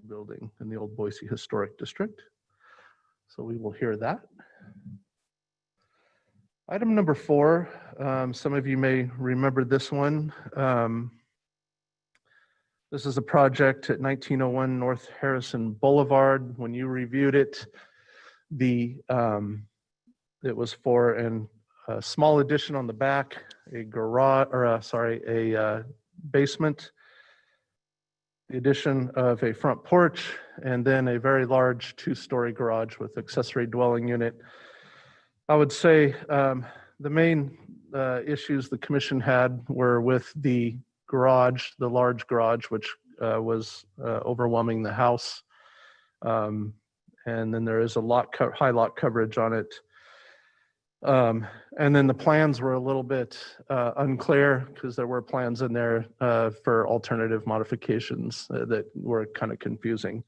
Building in the old Boise Historic District. So we will hear that. Item number 4, some of you may remember this one. This is a project at 1901 North Harrison Boulevard. When you reviewed it, it was for a small addition on the back, a garage, or a basement, the addition of a front porch, and then a very large 2-story garage with accessory dwelling unit. I would say the main issues the commission had were with the garage, the large garage, which was overwhelming the house. And then there is a high lot coverage on it. And then the plans were a little bit unclear because there were plans in there for alternative modifications that were kind of confusing.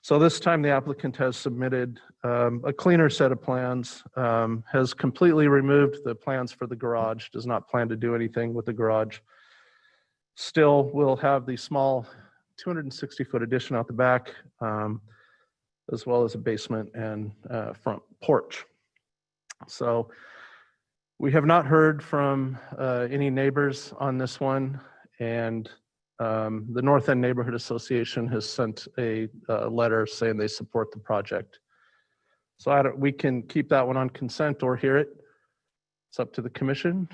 So this time the applicant has submitted a cleaner set of plans, has completely removed the plans for the garage, does not plan to do anything with the garage. Still will have the small 260-foot addition out the back, as well as a basement and front porch. So we have not heard from any neighbors on this one, and the North End Neighborhood Association has sent a letter saying they support the project. So we can keep that one on consent or hear it. It's up to the commission,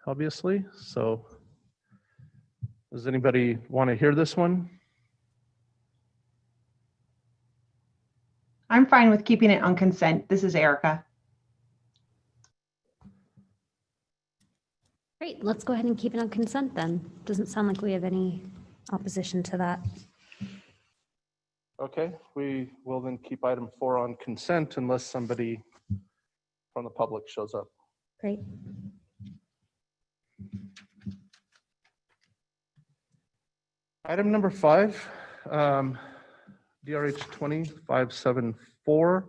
obviously. So does anybody want to hear this one? I'm fine with keeping it on consent. This is Erica. Great, let's go ahead and keep it on consent then. Doesn't sound like we have any opposition to that. Okay, we will then keep item 4 on consent unless somebody from the public shows up. Great. Item number 5, DRH 20574,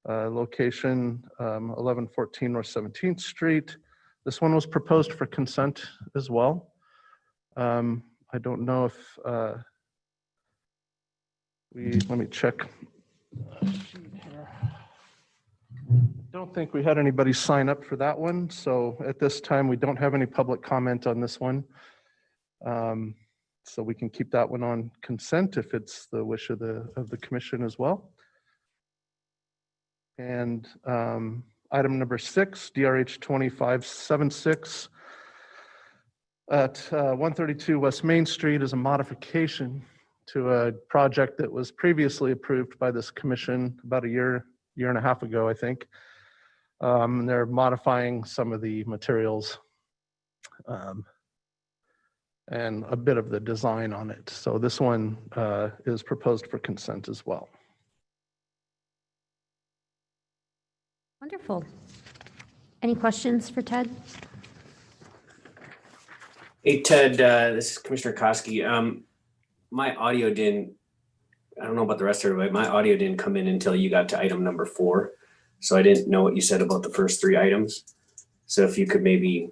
location 1114 North 17th Street. This one was proposed for consent as well. I don't know if let me check. Don't think we had anybody sign up for that one. So at this time, we don't have any public comment on this one. So we can keep that one on consent if it's the wish of the commission as well. And item number 6, DRH 2576 at 132 West Main Street is a modification to a project that was previously approved by this commission about a year and a half ago, I think. They're modifying some of the materials and a bit of the design on it. So this one is proposed for consent as well. Wonderful. Any questions for Ted? Hey, Ted, this is Commissioner Koski. My audio didn't, I don't know about the rest of it, but my audio didn't come in until you got to item number 4. So I didn't know what you said about the first 3 items. So if you could maybe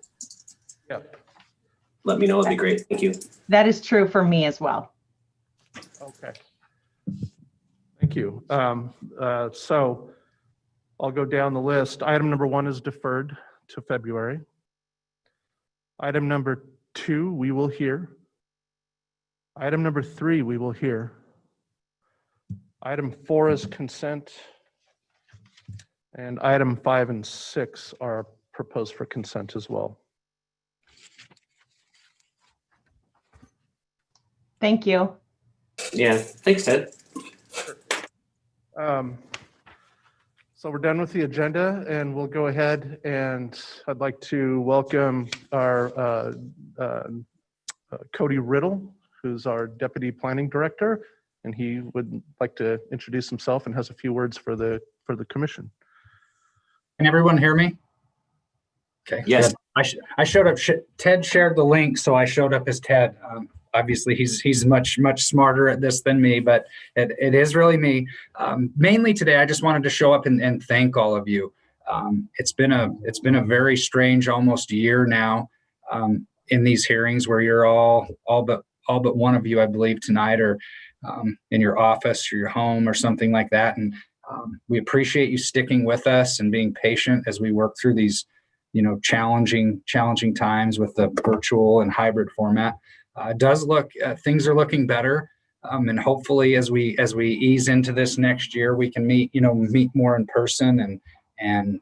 let me know, it'd be great. Thank you. That is true for me as well. Okay. Thank you. So I'll go down the list. Item number 1 is deferred to February. Item number 2, we will hear. Item number 3, we will hear. Item 4 is consent. And item 5 and 6 are proposed for consent as well. Thank you. Yeah, thanks, Ted. So we're done with the agenda, and we'll go ahead, and I'd like to welcome our Cody Riddle, who's our Deputy Planning Director, and he would like to introduce himself and has a few words for the commission. Can everyone hear me? Okay. Yes. Good. I showed up. Ted shared the link, so I showed up as Ted. Obviously, he's much smarter at this than me, but it is really me. Mainly today, I just wanted to show up and thank all of you. It's been a very strange almost year now in these hearings where you're all but one of you, I believe, tonight are in your office or your home or something like that, and we appreciate you sticking with us and being patient as we work through these, challenging times with the virtual and hybrid format. Does look things are looking better, and hopefully as we ease into this next year, we can meet more in person and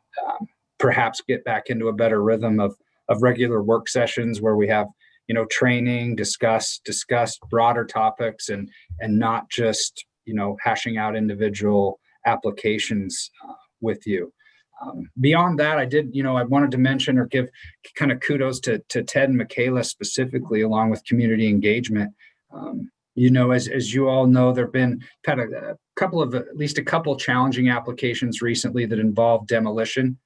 perhaps get back into a better rhythm of regular work sessions where we have training, discuss broader topics and not just hashing out individual applications with you. Beyond that, I wanted to mention or give kind of kudos to Ted and Michaela specifically, along with community engagement. As you all know, there've been kind of at least a couple challenging applications recently that involve demolition,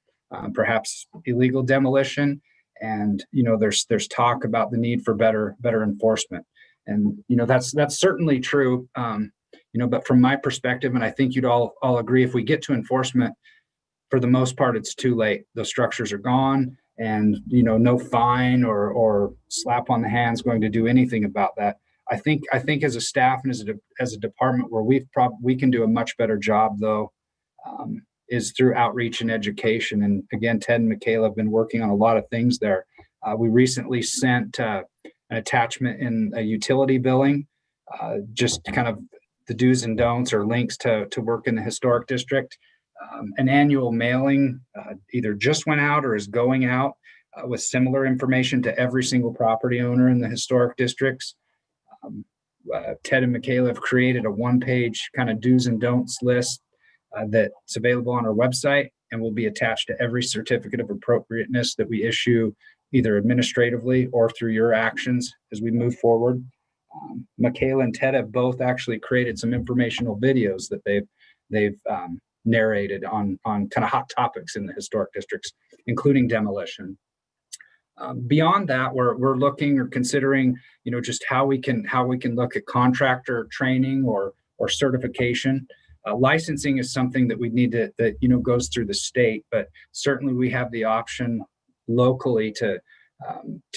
perhaps illegal demolition, and there's talk about the need for better enforcement, and that's certainly true. But from my perspective, and I think you'd all agree, if we get to enforcement, for the most part, it's too late. Those structures are gone, and no fine or slap on the hand is going to do anything about that. I think as a staff and as a department where we can do a much better job, though, is through outreach and education. And again, Ted and Michaela have been working on a lot of things there. We recently sent an attachment in a utility billing, just kind of the do's and don'ts or links to work in the historic district. An annual mailing either just went out or is going out with similar information to every single property owner in the historic districts. Ted and Michaela have created a 1-page kind of do's and don'ts list that's available on our website and will be attached to every certificate of appropriateness that we issue, either administratively or through your actions as we move forward. Michaela and Ted have both actually created some informational videos that they've narrated on kind of hot topics in the historic districts, including demolition. Beyond that, we're looking or considering, just how we can look at contractor training or certification. Licensing is something that we need that goes through the state, but certainly we have the option locally to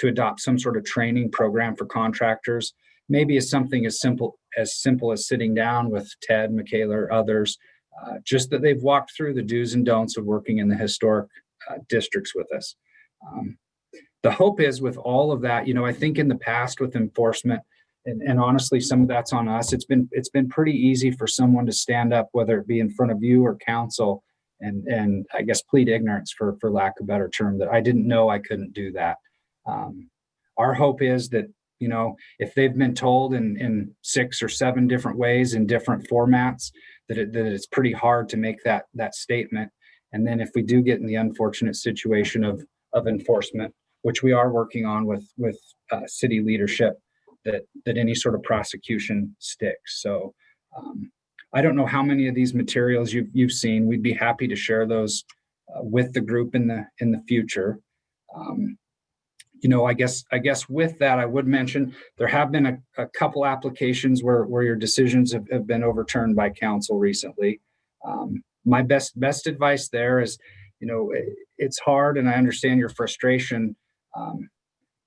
adopt some sort of training program for contractors. Maybe it's something as simple as sitting down with Ted, Michaela, or others, just that they've walked through the do's and don'ts of working in the historic districts with us. The hope is with all of that, I think in the past with enforcement, and honestly, some of that's on us. It's been pretty easy for someone to stand up, whether it be in front of you or council, and I guess plead ignorance for lack of a better term, that I didn't know I couldn't do that. Our hope is that, you know, if they've been told in 6 or 7 different ways in different formats, that it's pretty hard to make that statement. And then if we do get in the unfortunate situation of enforcement, which we are working on with city leadership, that any sort of prosecution sticks. So I don't know how many of these materials you've seen. We'd be happy to share those with the group in the future. You know, I guess with that, I would mention there have been a couple applications where your decisions have been overturned by council recently. My best advice there is, you know, it's hard, and I understand your frustration.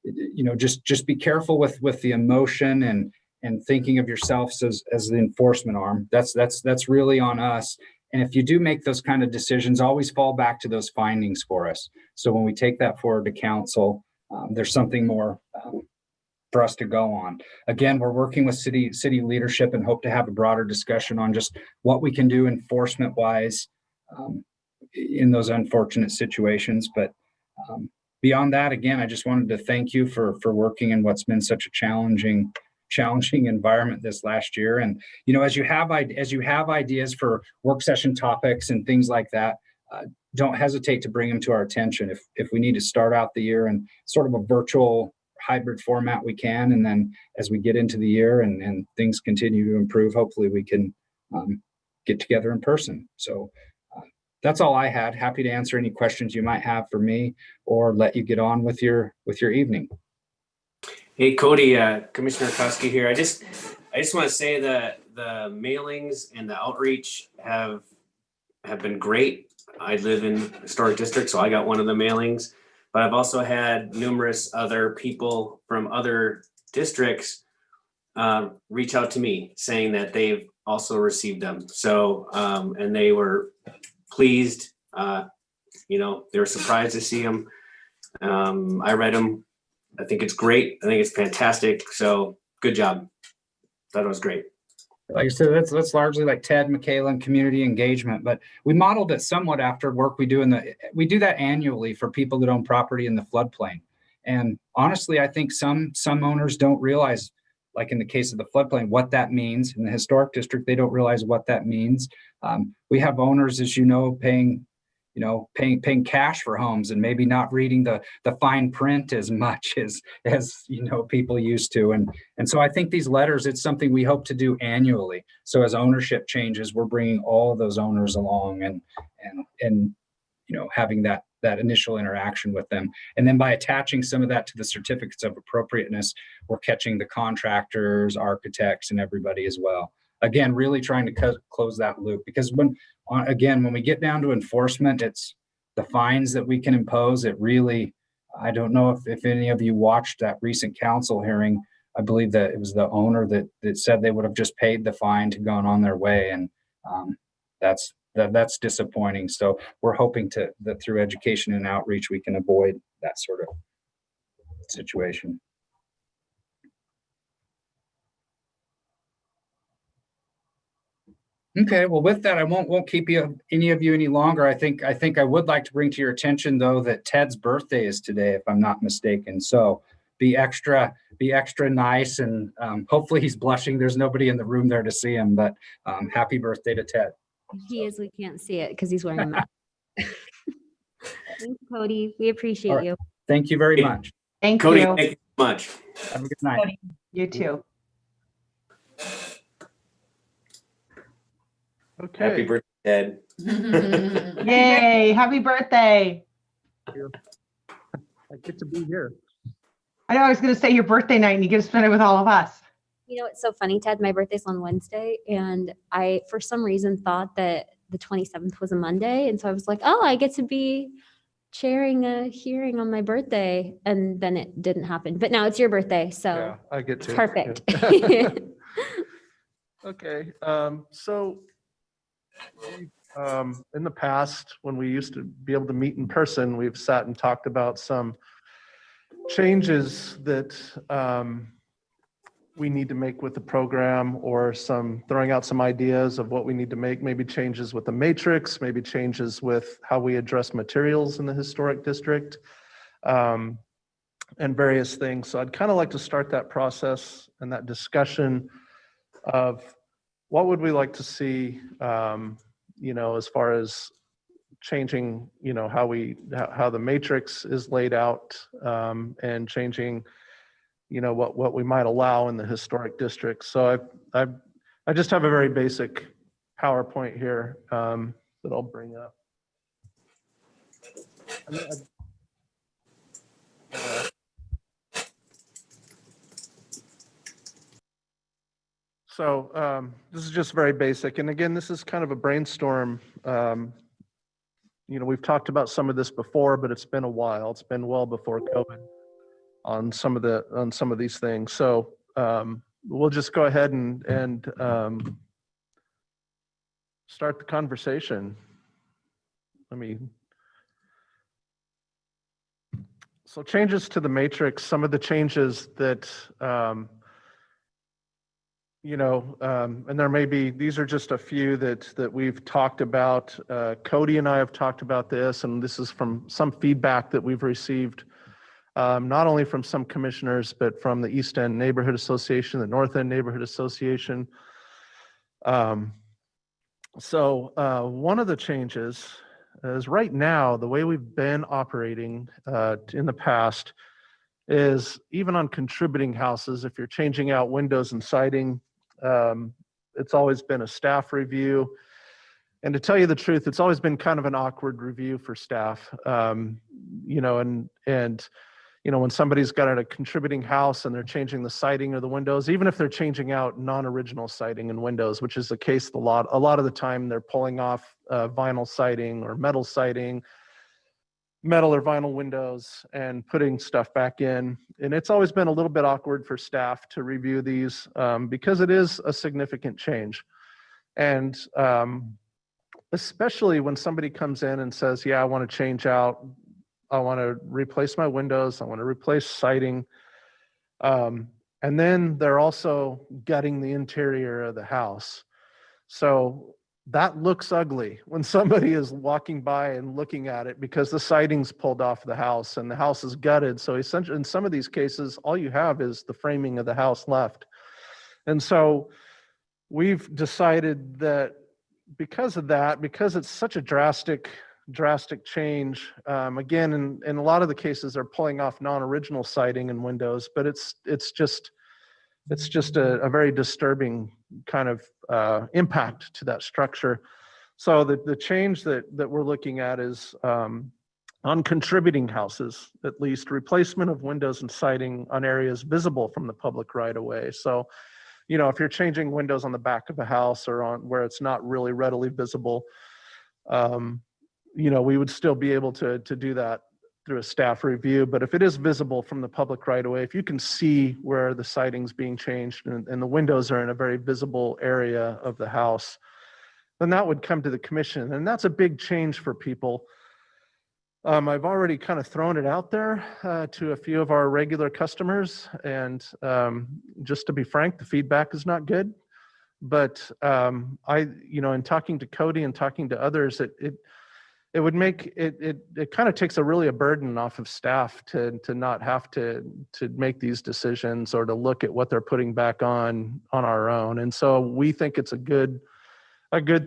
You know, just be careful with the emotion and thinking of yourselves as the enforcement arm. That's really on us. And if you do make those kind of decisions, always fall back to those findings for us. So when we take that forward to council, there's something more for us to go on. Again, we're working with city leadership and hope to have a broader discussion on just what we can do enforcement wise in those unfortunate situations. But beyond that, again, I just wanted to thank you for working in what's been such a challenging environment this last year. And, you know, as you have ideas for work session topics and things like that, don't hesitate to bring them to our attention. If we need to start out the year in sort of a virtual hybrid format, we can. And then as we get into the year and things continue to improve, hopefully we can get together in person. So that's all I had. Happy to answer any questions you might have for me or let you get on with your evening. Hey, Cody, Commissioner Koski here. I just want to say that the mailings and the outreach have been great. I live in historic district, so I got one of the mailings, but I've also had numerous other people from other districts reach out to me saying that they've also received them. So, and they were pleased, you know, they were surprised to see them. I read them. I think it's great. I think it's fantastic. So good job. Thought it was great. Like I said, that's largely like Ted, Michaela, and community engagement, but we modeled it somewhat after work we do we do that annually for people that own property in the floodplain. And honestly, I think some owners don't realize, like in the case of the floodplain, what that means. In the historic district, they don't realize what that means. We have owners, as you know, paying cash for homes and maybe not reading the fine print as much as you know people used to. And so I think these letters, it's something we hope to do annually. So as ownership changes, we're bringing all of those owners along and you know, having that initial interaction with them. And then by attaching some of that to the certificates of appropriateness, we're catching the contractors, architects, and everybody as well. Again, really trying to close that loop, because when we get down to enforcement, it's the fines that we can impose. It really, I don't know if any of you watched that recent council hearing. I believe that it was the owner that said they would have just paid the fine to gone on their way. And that's disappointing. So we're hoping that through education and outreach, we can avoid that sort of situation. Okay, well, with that, I won't keep any of you any longer. I think I would like to bring to your attention, though, that Ted's birthday is today, if I'm not mistaken. So be extra nice, and hopefully he's blushing. There's nobody in the room there to see him, but happy birthday to Ted. He is. We can't see it because he's wearing a mask. Thanks, Cody. We appreciate All right. you. Thank you very much. Thank Cody, you. thank you so much. Have a good night. Cody, you too. Okay. Happy birthday, Ted. Yay, happy birthday. I get to be here. I know I was going to say your birthday night and you get to spend it with all of us. You know, it's so funny, Ted. My birthday's on Wednesday, and I, for some reason, thought that the 27th was a Monday. And so I was like, oh, I get to be chairing a hearing on my birthday. And then it didn't happen. But now it's your birthday. So Yeah, I get to. perfect. Yeah. Okay. So in the past, when we used to be able to meet in person, we've sat and talked about some changes that we need to make with the program, or throwing out some ideas of what we need to make, maybe changes with the matrix, maybe changes with how we address materials in the historic district, and various things. So I'd kind of like to start that process and that discussion of what would we like to see, as far as changing, how the matrix is laid out, and changing, what we might allow in the historic district. So I just have a very basic PowerPoint here, that I'll bring up. So this is just very basic. And again, this is kind of a brainstorm. We've talked about some of this before, but it's been a while. It's been well before COVID on some of these things. So we'll just go ahead and start the conversation. So changes to the matrix, some of the changes that, and there may be, these are just a few that we've talked about. Cody and I have talked about this, and this is from some feedback that we've received, not only from some commissioners, but from the East End Neighborhood Association, the North End Neighborhood Association. So one of the changes is, right now, the way we've been operating in the past is, even on contributing houses, if you're changing out windows and siding, it's always been a staff review. And to tell you the truth, it's always been kind of an awkward review for staff. When somebody's got a contributing house and they're changing the siding or the windows, even if they're changing out non-original siding and windows, which is the case a lot of the time, they're pulling off vinyl siding or metal siding, metal or vinyl windows, and putting stuff back in. And it's always been a little bit awkward for staff to review these, because it is a significant change. And especially when somebody comes in and says, yeah, I want to change out, I want to replace my windows, I want to replace siding. And then they're also gutting the interior of the house. So that looks ugly when somebody is walking by and looking at it, because the siding's pulled off the house and the house is gutted. So essentially, in some of these cases, all you have is the framing of the house left. And so we've decided that because of that, because it's such a drastic change, again, in a lot of the cases, they're pulling off non-original siding and windows, but it's just a very disturbing kind of impact to that structure. So the change that we're looking at is, on contributing houses, at least, replacement of windows and siding on areas visible from the public right of way. So, if you're changing windows on the back of a house or on where it's not really readily visible, we would still be able to do that through a staff review. But if it is visible from the public right away, if you can see where the siding's being changed and the windows are in a very visible area of the house, then that would come to the commission. And that's a big change for people. I've already kind of thrown it out there to a few of our regular customers. And just to be frank, the feedback is not good. But in talking to Cody and talking to others, it would make it kind of takes a burden off of staff to not have to make these decisions or to look at what they're putting back on our own. And so we think it's a good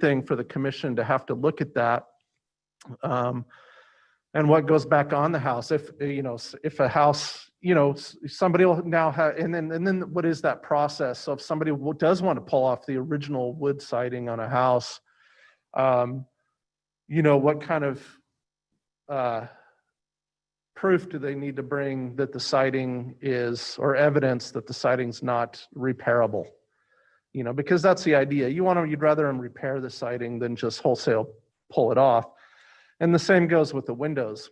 thing for the commission to have to look at that, and what goes back on the house. If a house, somebody will now have, and then what is that process? So if somebody does want to pull off the original wood siding on a house, what kind of proof do they need to bring that the siding is, or evidence that the siding's not repairable? Because that's the idea. You'd rather them repair the siding than just wholesale pull it off. And the same goes with the windows.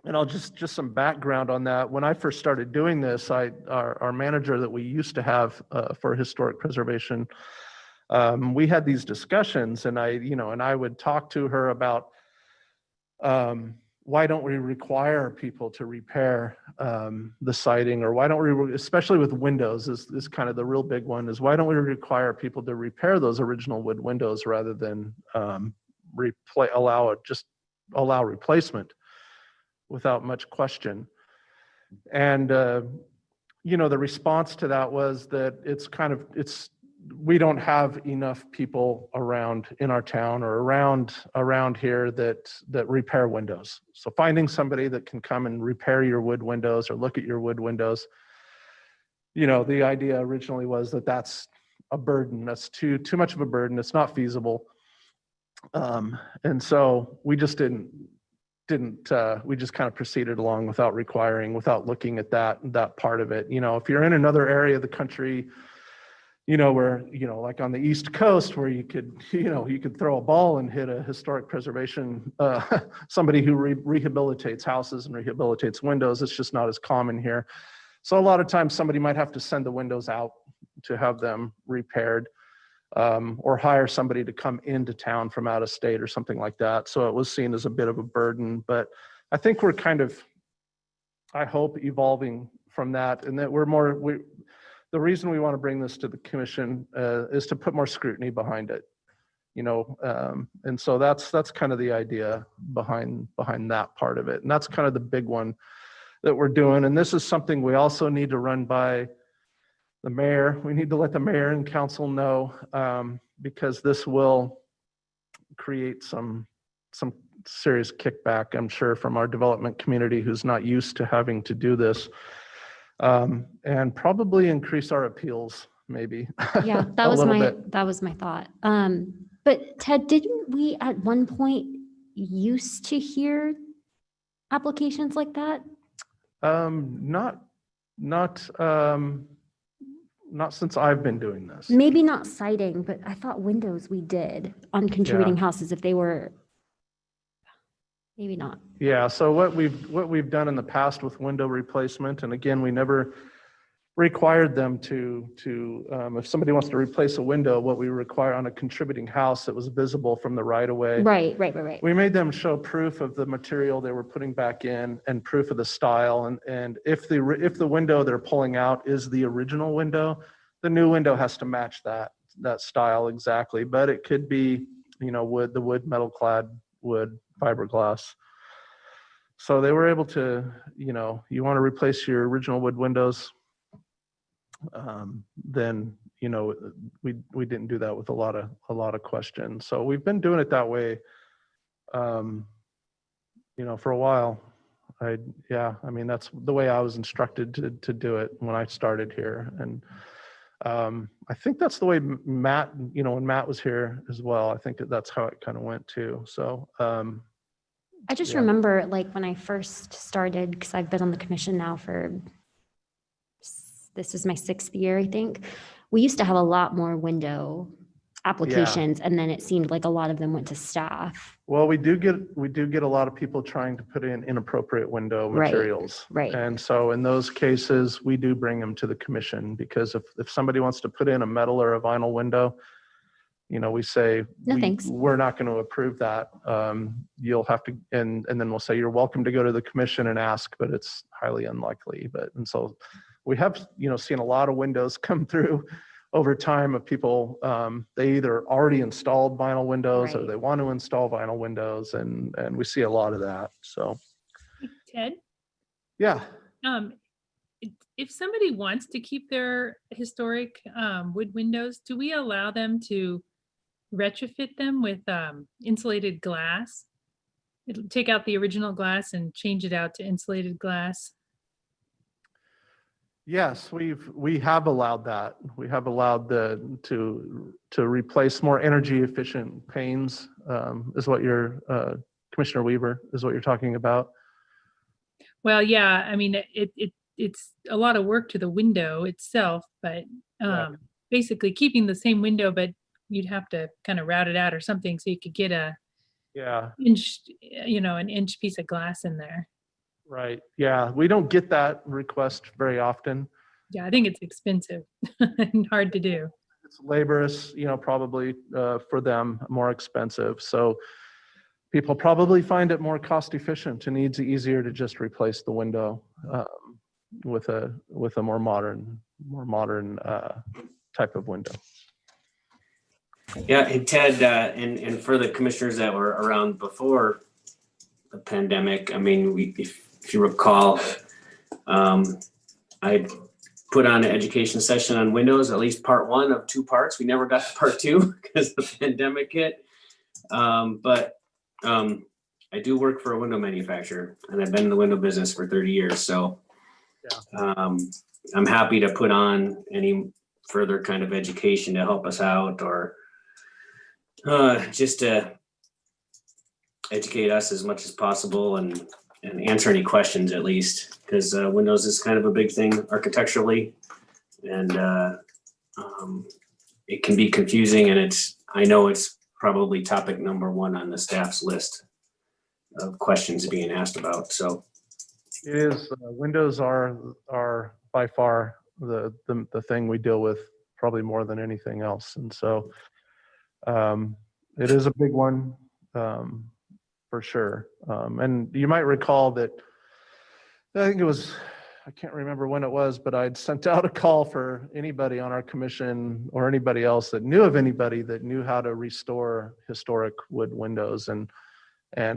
And I'll just some background on that. When I first started doing this, our manager that we used to have for historic preservation, we had these discussions, and I would talk to her about, why don't we require people to repair the siding, or why don't we, especially with windows, is kind of the real big one, is why don't we require people to repair those original wood windows rather than allow replacement without much question. And the response to that was that we don't have enough people around in our town or around here that repair windows. So finding somebody that can come and repair your wood windows or look at your wood windows, the idea originally was that that's a burden. That's too much of a burden. It's not feasible. And so we just we just kind of proceeded along without looking at that part of it. If you're in another area of the country, where, like on the East Coast, where you could throw a ball and hit a historic preservation, somebody who rehabilitates houses and rehabilitates windows, it's just not as common here. So a lot of times somebody might have to send the windows out to have them repaired, or hire somebody to come into town from out of state or something like that. So it was seen as a bit of a burden, but I think we're kind of, I hope, evolving from that, and that the reason we want to bring this to the commission is to put more scrutiny behind it, and so that's kind of the idea behind that part of it. And that's kind of the big one that we're doing. And this is something we also need to run by the mayor. We need to let the mayor and council know, because this will create some serious kickback, I'm sure, from our development community who's not used to having to do this. And probably increase our appeals, maybe. Yeah, that was my thought. But Ted, didn't we at one point used to hear applications like that? Not since I've been doing this. Maybe not citing, but I thought windows we did on contributing houses if they were, maybe not. Yeah, so what we've done in the past with window replacement, and again, we never required them to if somebody wants to replace a window, what we require on a contributing house that was visible from the right of way. Right. We made them show proof of the material they were putting back in and proof of the style. And if the window they're pulling out is the original window, the new window has to match that style exactly. But it could be, the wood, metal clad wood, fiberglass. So they were able to, you want to replace your original wood windows, then we didn't do that with a lot of questions. So we've been doing it that way, for a while. That's the way I was instructed to do it when I started here. And I think that's the way Matt, when Matt was here as well, I think that's how it kind of went too. So I just remember, like, when I first started, because I've been on the commission now this is my 6th year, I think. We used to have a lot more window applications, and then it seemed like a lot of them went to staff. Well, we do get a lot of people trying to put in inappropriate window materials. Right. And so in those cases, we do bring them to the commission, because if somebody wants to put in a metal or a vinyl window, we say, No, thanks. We're not going to approve that. You'll have to, and then we'll say, you're welcome to go to the commission and ask, but it's highly unlikely. And so we have, seen a lot of windows come through over time of people, they either already installed vinyl windows or they want to install vinyl windows, and we see a lot of that. So, Ted? Yeah. If somebody wants to keep their historic wood windows, do we allow them to retrofit them with insulated glass? It'll take out the original glass and change it out to insulated glass. Yes, we have allowed that. We have allowed to replace more energy efficient panes, is what your Commissioner Weaver is what you're talking about. Well, yeah, it's a lot of work to the window itself, but basically keeping the same window, but you'd have to kind of route it out or something so you could get an inch piece of glass in there. Right. Yeah. We don't get that request very often. Yeah, I think it's expensive and hard to do. It's laborious, probably for them, more expensive. So people probably find it more cost efficient and easier to just replace the window with a more modern type of window. Yeah, and Ted, and for the commissioners that were around before the pandemic, I mean, if you recall, I put on an education session on Windows, at least part 1 of 2 parts. We never got to part 2 because the pandemic hit. But I do work for a window manufacturer, and I've been in the window business for 30 years. So I'm happy to put on any further kind of education to help us out, or just to educate us as much as possible and answer any questions, at least, because Windows is kind of a big thing architecturally, and it can be confusing, and I know it's probably topic number 1 on the staff's list of questions being asked about. So it is. Windows are by far the thing we deal with probably more than anything else, and so it is a big one. For sure. And you might recall that I think it was, I can't remember when it was, but I'd sent out a call for anybody on our commission or anybody else that knew of anybody that knew how to restore historic wood windows. And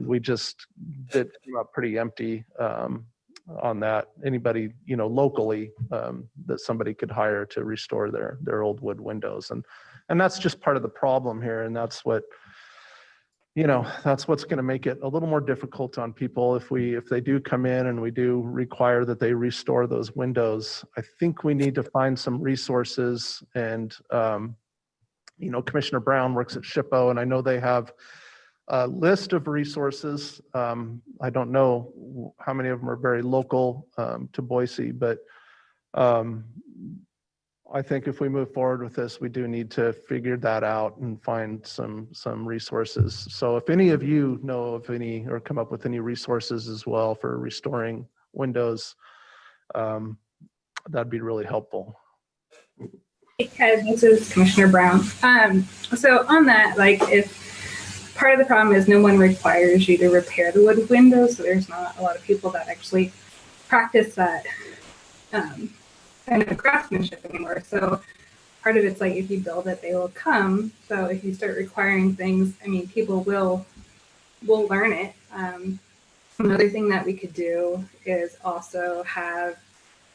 we just did come up pretty empty on that. Anybody, locally that somebody could hire to restore their old wood windows. And that's just part of the problem here. And that's what, that's what's going to make it a little more difficult on people if they do come in and we do require that they restore those windows. I think we need to find some resources, and Commissioner Brown works at SHPO, and I know they have a list of resources. I don't know how many of them are very local to Boise, but I think if we move forward with this, we do need to figure that out and find some resources. So if any of you know of any or come up with any resources as well for restoring windows, that'd be really helpful. Hey, Ted, this is Commissioner Brown. So on that, if part of the problem is no one requires you to repair the wood windows, so there's not a lot of people that actually practice that kind of craftsmanship anymore. So part of it's if you build it, they will come. So if you start requiring things, people will learn it. Another thing that we could do is also have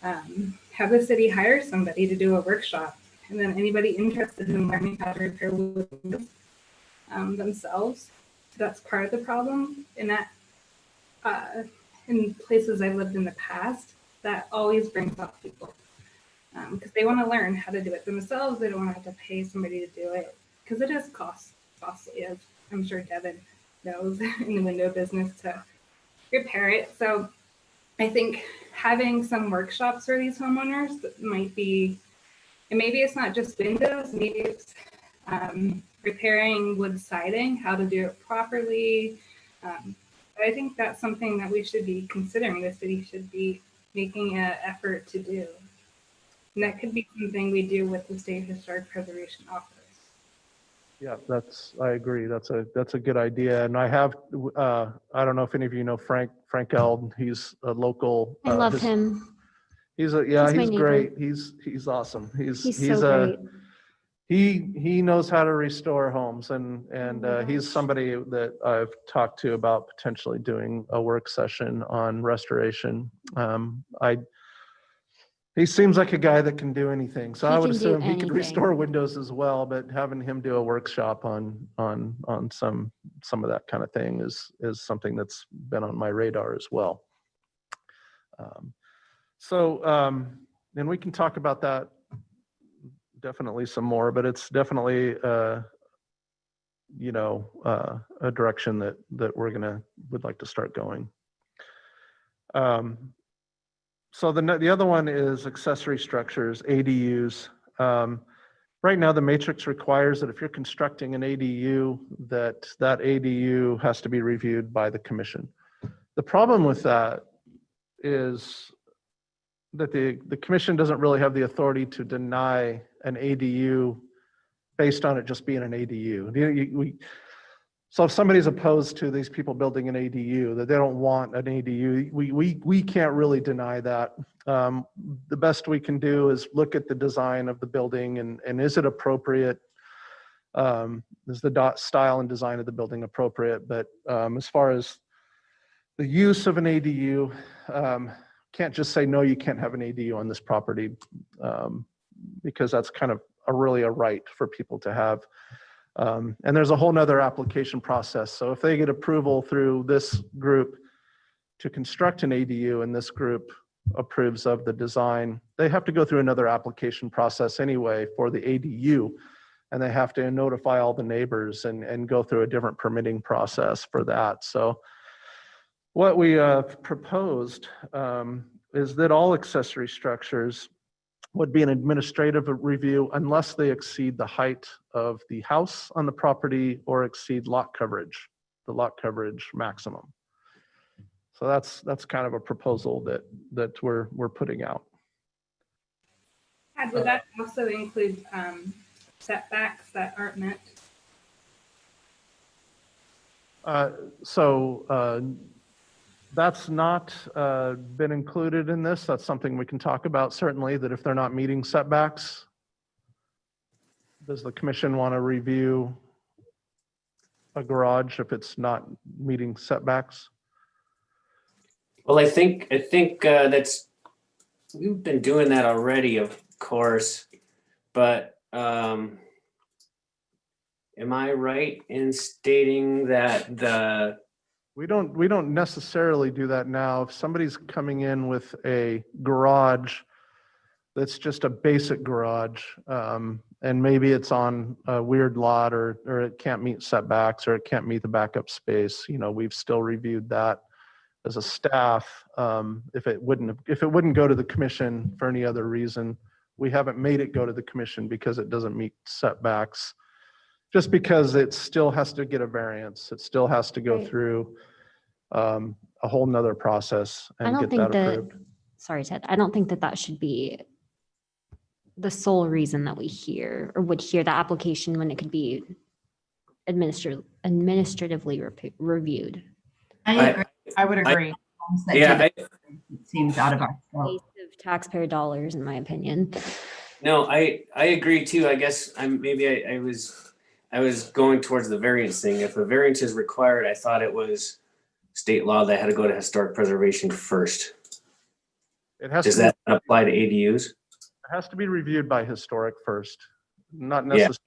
the city hire somebody to do a workshop, and then anybody interested in learning how to repair wood windows themselves. So that's part of the problem. In that, in places I've lived in the past, that always brings up people. Because they want to learn how to do it themselves. They don't want to have to pay somebody to do it, because it is costly, as I'm sure Devin knows in the window business, to repair it. So I think having some workshops for these homeowners that might be, and maybe it's not just windows, maybe it's repairing wood siding, how to do it properly. I think that's something that we should be considering. The city should be making an effort to do. And that could be something we do with the State Historic Preservation Office. Yeah, I agree. That's a good idea. And I have, I don't know if any of you know Frank Eld. He's a local. I love him. He's my neighbor. great. He's awesome. He's so great. He knows how to restore homes, and he's somebody that I've talked to about potentially doing a work session on restoration. He seems like a guy that can do anything. So I would assume he could restore windows as well, but having him do a workshop on some of that kind of thing is something that's been on my radar as well. And we can talk about that definitely some more, but it's definitely a direction that would like to start going. So the other one is accessory structures, ADUs. Right now, the matrix requires that if you're constructing an ADU, that ADU has to be reviewed by the commission. The problem with that is that the commission doesn't really have the authority to deny an ADU based on it just being an ADU. So if somebody's opposed to these people building an ADU, that they don't want an ADU, we can't really deny that. The best we can do is look at the design of the building and is it appropriate? Is the style and design of the building appropriate? But as far as the use of an ADU, can't just say, no, you can't have an ADU on this property, because that's kind of really a right for people to have. And there's a whole nother application process. So if they get approval through this group to construct an ADU and this group approves of the design, they have to go through another application process anyway for the ADU. And they have to notify all the neighbors and go through a different permitting process for that. So what we proposed is that all accessory structures would be an administrative review unless they exceed the height of the house on the property or exceed lot coverage, the lot coverage maximum. So that's kind of a proposal that we're putting out. Would that also include setbacks that aren't met? That's not been included in this. That's something we can talk about, certainly, that if they're not meeting setbacks, does the commission want to review a garage if it's not meeting setbacks? Well, I think that's, we've been doing that already, of course, but am I right in stating that We don't necessarily do that now. If somebody's coming in with a garage that's just a basic garage, and maybe it's on a weird lot or it can't meet setbacks or it can't meet the backup space, we've still reviewed that as a staff. If it wouldn't go to the commission for any other reason, we haven't made it go to the commission because it doesn't meet setbacks. Just because it still has to get a variance. It still has to go Right. through a whole nother process I and don't get think that that, approved. sorry, Ted, I don't think that should be the sole reason that we hear or would hear the application when it could be administratively reviewed. I agree. I would agree. It seems out of our scope. Waste of taxpayer dollars, in my opinion. No, I agree too. I guess I was going towards the variance thing. If a variance is required, I thought it was state law that had to go to historic preservation first. Does that apply to ADUs? It has to be reviewed by historic first, not necessarily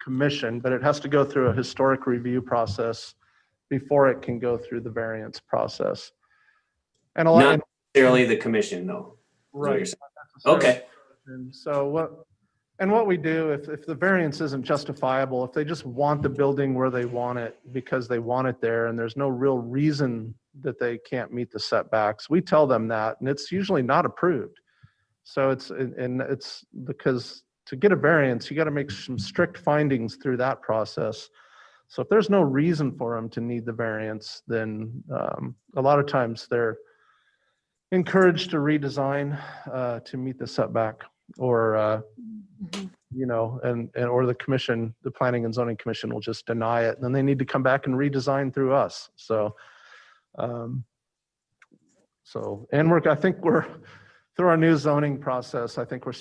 commission, but it has to go through a historic review process before it can go through the variance process. And Not necessarily the commission, though. right. Okay. And so what we do, if the variance isn't justifiable, if they just want the building where they want it because they want it there and there's no real reason that they can't meet the setbacks, we tell them that, and it's usually not approved. So it's because to get a variance, you got to make some strict findings through that process. So if there's no reason for them to need the variance, then a lot of times they're encouraged to redesign to meet the setback, or or the commission, the Planning and Zoning Commission, will just deny it, and then they need to come back and redesign through us. So I think we're through our new zoning process. I think we're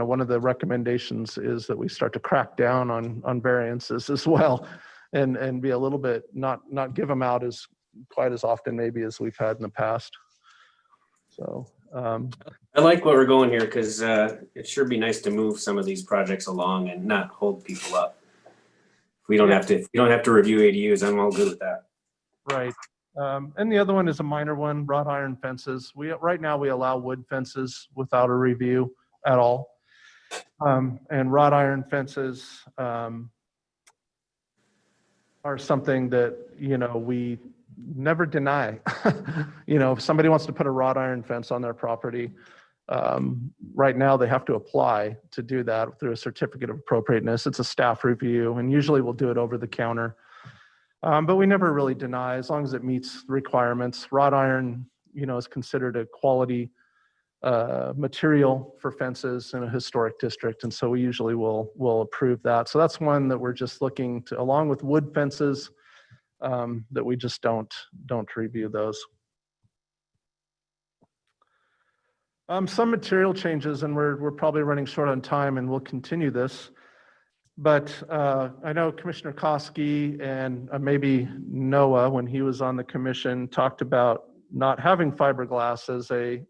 one of the recommendations is that we start to crack down on variances as well, and be a little bit not give them out as quite as often maybe as we've had in the past. So I like what we're going here, because it sure be nice to move some of these projects along and not hold people up. If we don't have to review ADUs, I'm all good with that. right. And the other one is a minor one, wrought iron fences. Right now we allow wood fences without a review at all. And wrought iron fences are something that, we never deny. If somebody wants to put a wrought iron fence on their property, right now they have to apply to do that through a certificate of appropriateness. It's a staff review, and usually we'll do it over the counter. But we never really deny, as long as it meets the requirements. Wrought iron, is considered a quality material for fences in a historic district. And so we usually will approve that. So that's one that we're just looking to, along with wood fences, that we just don't review those. Some material changes, and we're probably running short on time, and we'll continue this. But I know Commissioner Koski and maybe Noah, when he was on the commission, talked about not having fiberglass as a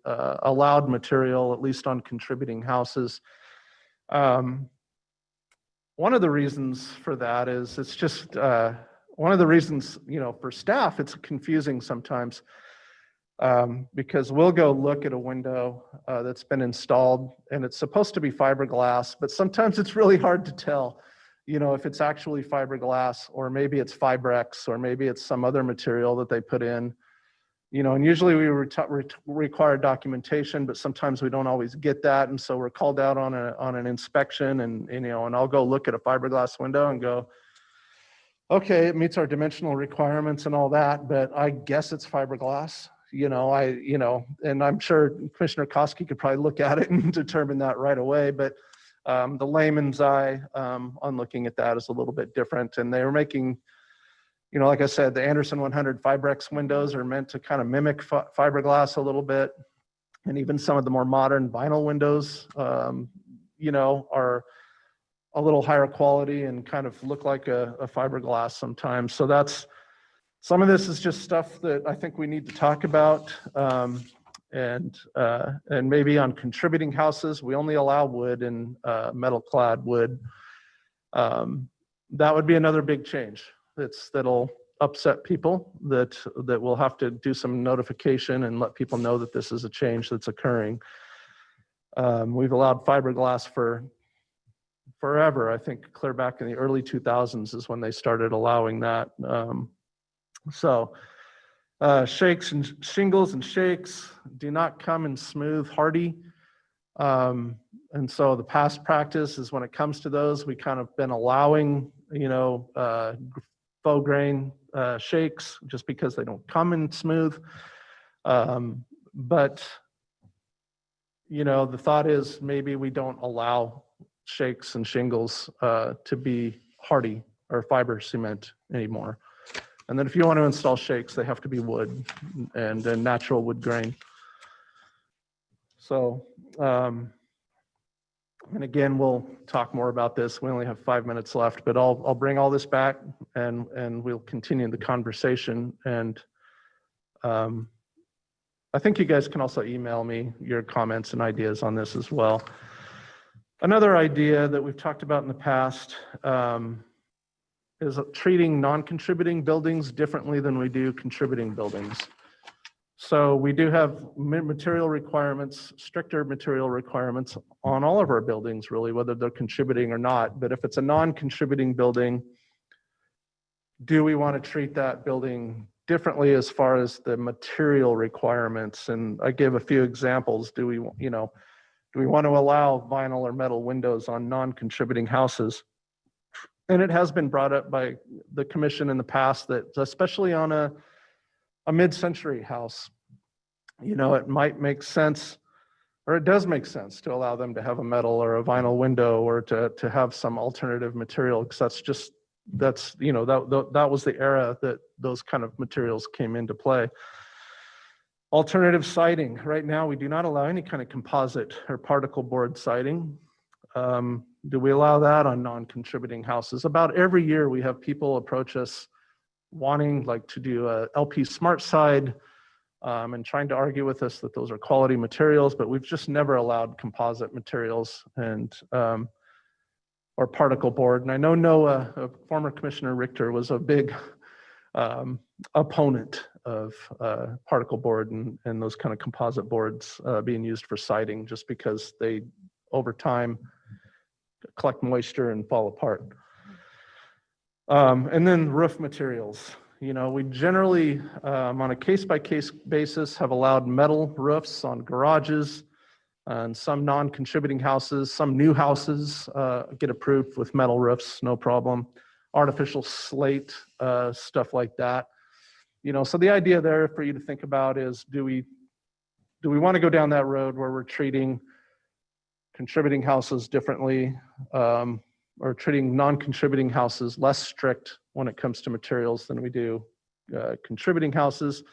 allowed material, at least on contributing houses. One of the reasons for that is it's just one of the reasons, for staff, it's confusing sometimes. Because we'll go look at a window that's been installed and it's supposed to be fiberglass, but sometimes it's really hard to tell, if it's actually fiberglass, or maybe it's Fibrex, or maybe it's some other material that they put in, and usually we require documentation, but sometimes we don't always get that. And so we're called out on an inspection, and I'll go look at a fiberglass window and go, okay, it meets our dimensional requirements and all that, but I guess it's fiberglass. And I'm sure Commissioner Koski could probably look at it and determine that right away. But the layman's eye on looking at that is a little bit different. And they were making, like I said, the Anderson 100 Fibrex windows are meant to kind of mimic fiberglass a little bit. And even some of the more modern vinyl windows, are a little higher quality and kind of look like a fiberglass sometimes. So some of this is just stuff that I think we need to talk about, and maybe on contributing houses, we only allow wood and metal clad wood. That would be another big change. That'll upset people, that we'll have to do some notification and let people know that this is a change that's occurring. We've allowed fiberglass for forever. I think clear back in the early 2000s is when they started allowing that. Shakes and shingles and shakes do not come in smooth, hardy. And so the past practice is when it comes to those, we kind of been allowing, faux grain shakes just because they don't come in smooth. But, the thought is maybe we don't allow shakes and shingles to be hardy or fiber cement anymore. And then if you want to install shakes, they have to be wood and natural wood grain. So, and again, we'll talk more about this. We only have 5 minutes left, but I'll bring all this back and we'll continue the conversation. And I think you guys can also email me your comments and ideas on this as well. Another idea that we've talked about in the past, is treating non-contributing buildings differently than we do contributing buildings. So we do have material requirements, stricter material requirements on all of our buildings, really, whether they're contributing or not. But if it's a non-contributing building, do we want to treat that building differently as far as the material requirements? And I gave a few examples. Do we want to allow vinyl or metal windows on non-contributing houses? And it has been brought up by the commission in the past that, especially on a mid-century house, it might make sense, or it does make sense, to allow them to have a metal or a vinyl window, or to have some alternative material, because that was the era that those kind of materials came into play. Alternative siding. Right now, we do not allow any kind of composite or particle board siding. Do we allow that on non-contributing houses? About every year we have people approach us wanting to do a LP Smart Side, and trying to argue with us that those are quality materials, but we've just never allowed composite materials and or particle board. And I know Noah, former Commissioner Richter, was a big opponent of particle board and those kind of composite boards being used for siding, just because they, over time, collect moisture and fall apart. And then roof materials. We generally, on a case-by-case basis, have allowed metal roofs on garages, and some non-contributing houses. Some new houses get approved with metal roofs, no problem. Artificial slate, stuff like that. So the idea there for you to think about is, do we do we want to go down that road where we're treating contributing houses differently, or treating non-contributing houses less strict when it comes to materials than we do contributing houses?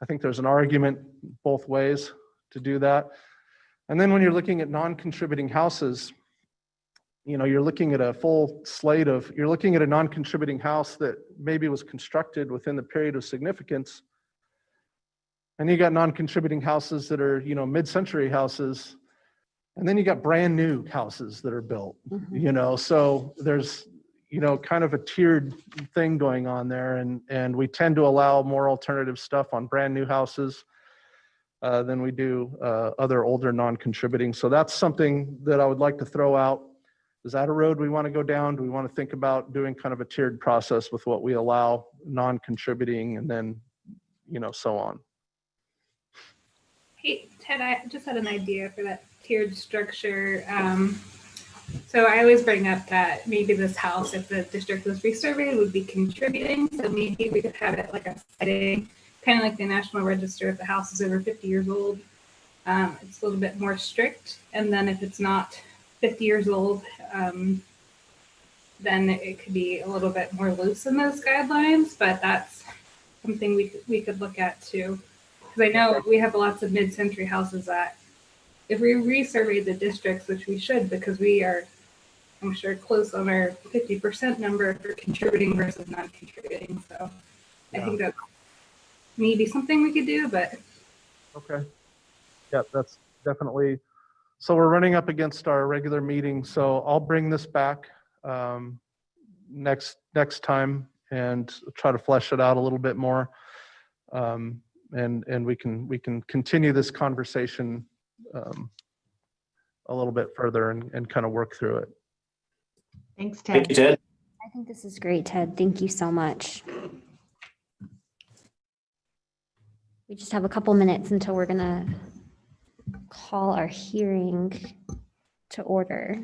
I think there's an argument both ways to do that. And then when you're looking at non-contributing houses, you're looking at a full slate of, you're looking at a non-contributing house that maybe was constructed within the period of significance. And you got non-contributing houses that are, mid-century houses. And then you got brand new houses that are built, so there's, kind of a tiered thing going on there. And we tend to allow more alternative stuff on brand new houses than we do other older non-contributing. So that's something that I would like to throw out. Is that a road we want to go down? Do we want to think about doing kind of a tiered process with what we allow non-contributing and then, so on? Hey, Ted, I just had an idea for that tiered structure. So I always bring up that maybe this house, if the district was resurveyed, would be contributing. So maybe we could have it like a setting, kind of like the National Register. If the house is over 50 years old, it's a little bit more strict. And then if it's not 50 years old, then it could be a little bit more loose in those guidelines. But that's something we could look at too. Because I know we have lots of mid-century houses that, if we resurveyed the districts, which we should, because we are, I'm sure, close on our 50% number for contributing versus non-contributing. So I think that's maybe something we could do, but. Okay. Yeah, that's definitely. So we're running up against our regular meeting. So I'll bring this back next time and try to flesh it out a little bit more. And we can continue this conversation a little bit further and kind of work through it. Thanks, Thank you, Ted. Ted. I think this is great, Ted. Thank you so much. We just have a couple minutes until we're gonna call our hearing to order.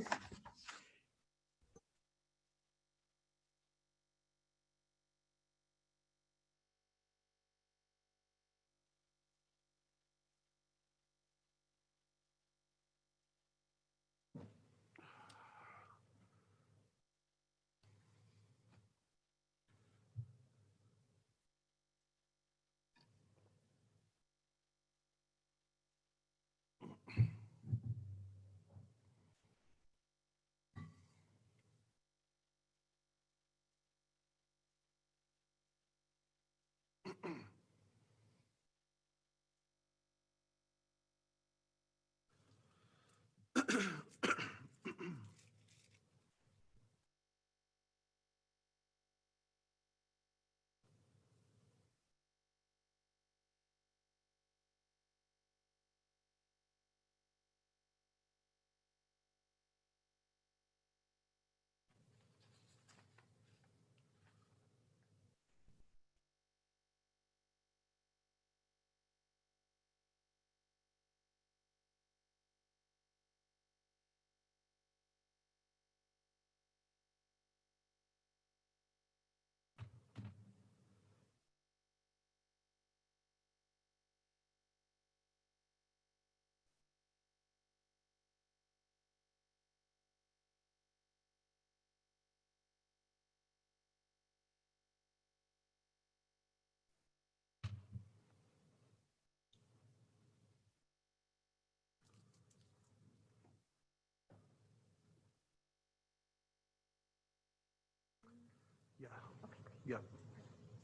Yeah,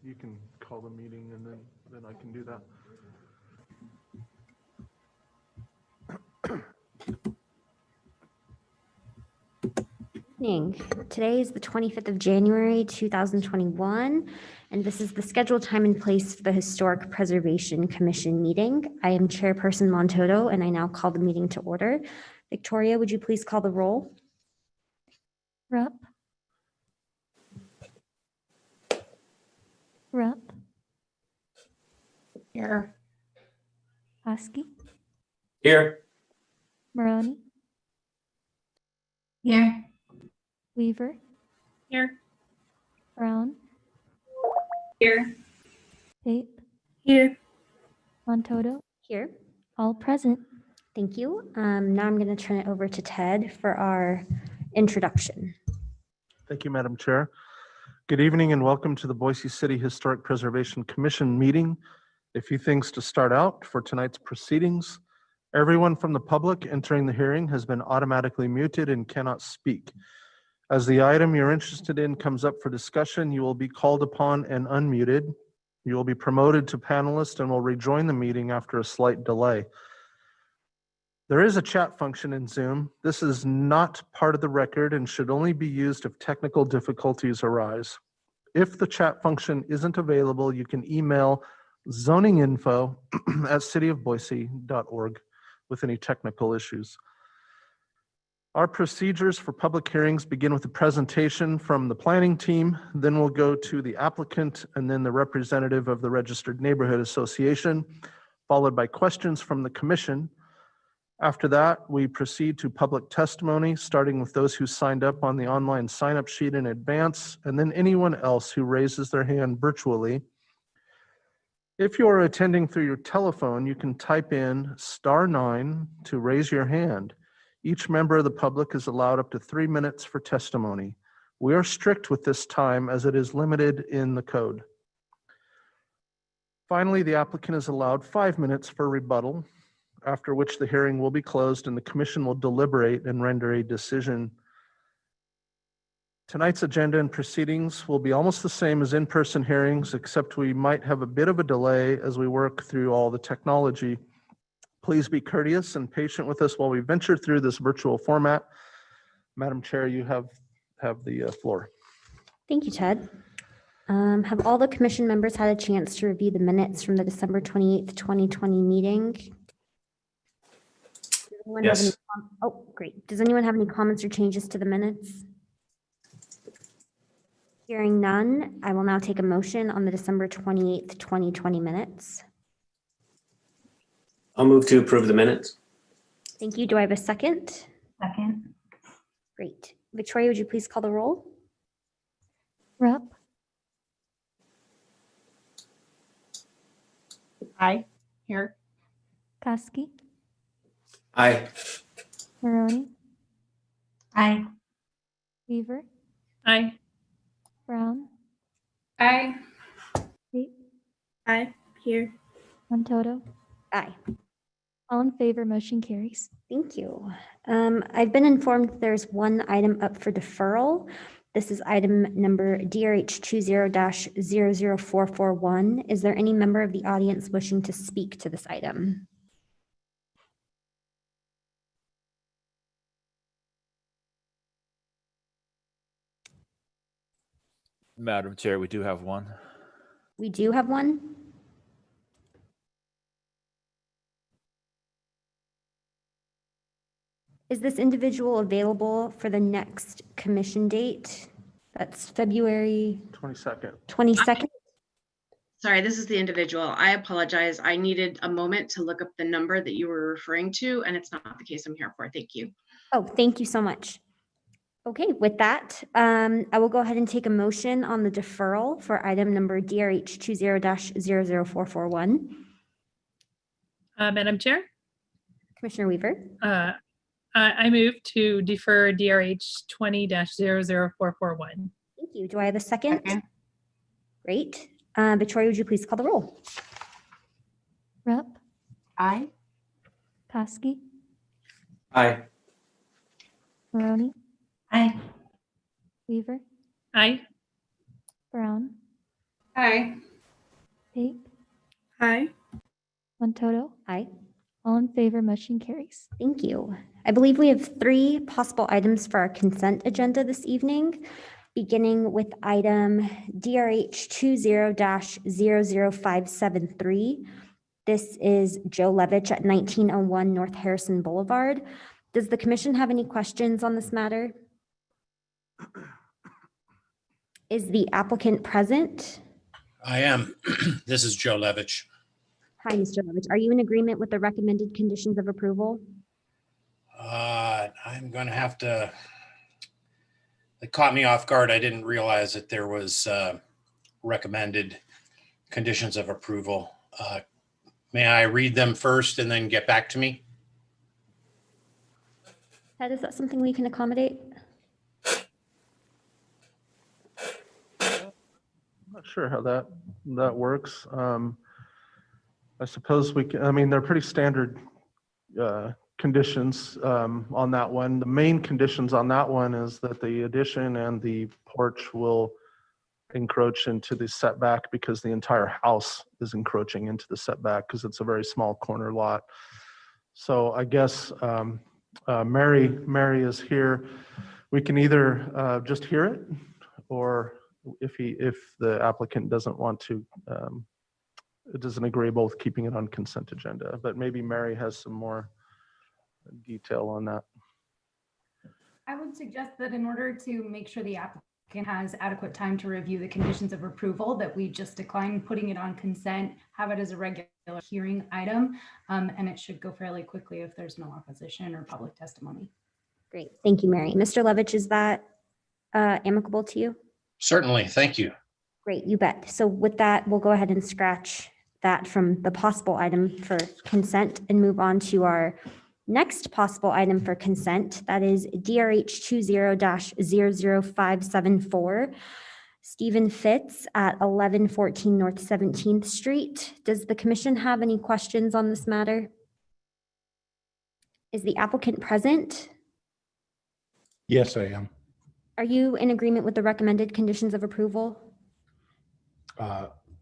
you can call the meeting and then I can do that. Evening. Today is the 25th of January, 2021, and this is the scheduled time and place for the Historic Preservation Commission meeting. I am Chairperson Montoto, and I now call the meeting to order. Victoria, would you please call the roll? Rupp. Here. Husky. Here. Maroney. Here. Weaver. Here. Brown. Here. Pape. Here. Montoto. Here. All present. Thank you. Now I'm going to turn it over to Ted for our introduction. Thank you, Madam Chair. Good evening and welcome to the Boise City Historic Preservation Commission meeting. A few things to start out for tonight's proceedings. Everyone from the public entering the hearing has been automatically muted and cannot speak. As the item you're interested in comes up for discussion, you will be called upon and unmuted. You will be promoted to panelist and will rejoin the meeting after a slight delay. There is a chat function in Zoom. This is not part of the record and should only be used if technical difficulties arise. If the chat function isn't available, you can email zoninginfo@cityofboise.org with any technical issues. Our procedures for public hearings begin with a presentation from the planning team, then we'll go to the applicant and then the representative of the Registered Neighborhood Association, followed by questions from the commission. After that, we proceed to public testimony, starting with those who signed up on the online sign-up sheet in advance, and then anyone else who raises their hand virtually. If you are attending through your telephone, you can type in *9 to raise your hand. Each member of the public is allowed up to 3 minutes for testimony. We are strict with this time as it is limited in the code. Finally, the applicant is allowed 5 minutes for rebuttal, after which the hearing will be closed and the commission will deliberate and render a decision. Tonight's agenda and proceedings will be almost the same as in-person hearings, except we might have a bit of a delay as we work through all the technology. Please be courteous and patient with us while we venture through this virtual format. Madam Chair, you have the floor. Thank you, Ted. Have all the commission members had a chance to review the minutes from the December 28th, 2020 meeting? Yes. Oh, great. Does anyone have any comments or changes to the minutes? Hearing none, I will now take a motion on the December 28th, 2020 minutes. I'll move to approve the minutes. Thank you. Do I have a second? Second. Great. Victoria, would you please call the roll? Rupp, Aye. Here. Koski, Aye. Maroney, Aye. Weaver, Aye. Brown, Aye. Tate, Aye. Here. Montoto. Aye. All in favor, motion carries. Thank you. I've been informed that there's one item up for deferral. This is item number DRH 20-00441. Is there any member of the audience wishing to speak to this item? Madam Chair, we do have one. We do have one. Is this individual available for the next commission date? That's February 22nd. 22nd. Sorry, this is the individual. I apologize. I needed a moment to look up the number that you were referring to, and it's not the case I'm here for. Thank you. Oh, thank you so much. Okay, with that, I will go ahead and take a motion on the deferral for item number DRH 20-00441. Madam Chair, Commissioner Weaver, I move to defer DRH 20-00441. thank you. Do I have a second? Second. Great. Victoria, would you please call the roll? Rupp, Aye. Koski, Aye. Maroney, Aye. Weaver, Aye. Brown, Aye. Tate, Aye. Montoto. Aye. All in favor, motion carries. Thank you. I believe we have 3 possible items for our consent agenda this evening, beginning with item DRH 20-00573. This is Joe Levitch at 1901 North Harrison Boulevard. Does the commission have any questions on this matter? Is the applicant present? I am. This is Joe Levitch. Hi, Mr. Levitch. Are you in agreement with the recommended conditions of approval? I'm going to have to, it caught me off guard. I didn't realize that there was recommended conditions of approval. May I read them first and then get back to me? Ted, is that something we can accommodate? I'm not sure how that works. I suppose we can, I mean, they're pretty standard conditions on that one. The main conditions on that one is that the addition and the porch will encroach into the setback because the entire house is encroaching into the setback because it's a very small corner lot. So I guess Mary is here. We can either just hear it, or if the applicant doesn't want to, it doesn't agree with keeping it on consent agenda, but maybe Mary has some more detail on that. I would suggest that in order to make sure the applicant has adequate time to review the conditions of approval, that we just decline putting it on consent, have it as a regular hearing item, and it should go fairly quickly if there's no opposition or public testimony. Great. Thank you, Mary. Mr. Levitch, is that amicable to you? Certainly. Thank you. Great, you bet. So with that, we'll go ahead and scratch that from the possible item for consent and move on to our next possible item for consent. That is DRH 20-00574, Stephen Fitz at 1114 North 17th Street. Does the commission have any questions on this matter? Is the applicant present? Yes, I am. Are you in agreement with the recommended conditions of approval?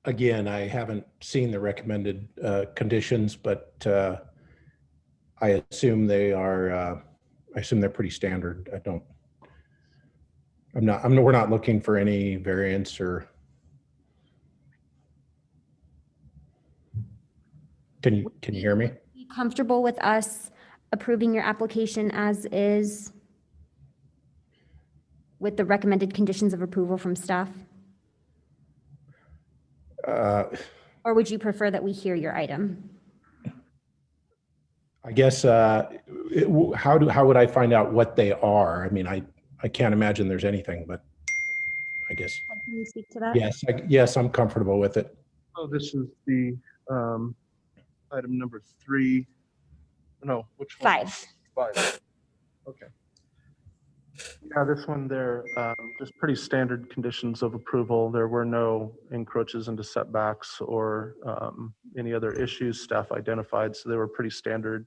Again, I haven't seen the recommended conditions, but I assume they are. I assume they're pretty standard. We're not looking for any variance or. Can you hear me? Are you comfortable with us approving your application as is with the recommended conditions of approval from staff? Or would you prefer that we hear your item? I guess, how would I find out what they are? I mean, I can't imagine there's anything, but I guess. Can you speak to that? Yes, I'm comfortable with it. Oh, this is the item number 3. No, which one? 5. 5. Okay. Yeah, this one there, just pretty standard conditions of approval. There were no encroaches into setbacks or any other issues staff identified. So they were pretty standard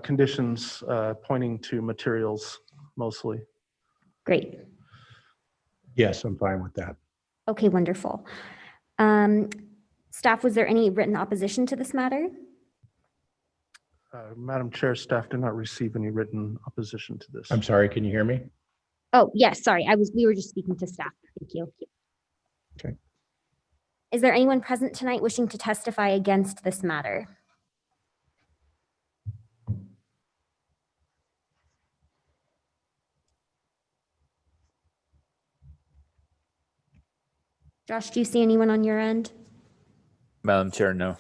conditions pointing to materials mostly. Great. Yes, I'm fine with that. Okay, wonderful. Staff, was there any written opposition to this matter? Madam Chair, staff did not receive any written opposition to this. I'm sorry, can you hear me? Oh, yes, sorry. We were just speaking to staff. Thank you. Okay. Is there anyone present tonight wishing to testify against this matter? Josh, do you see anyone on your end? Madam Chair, no.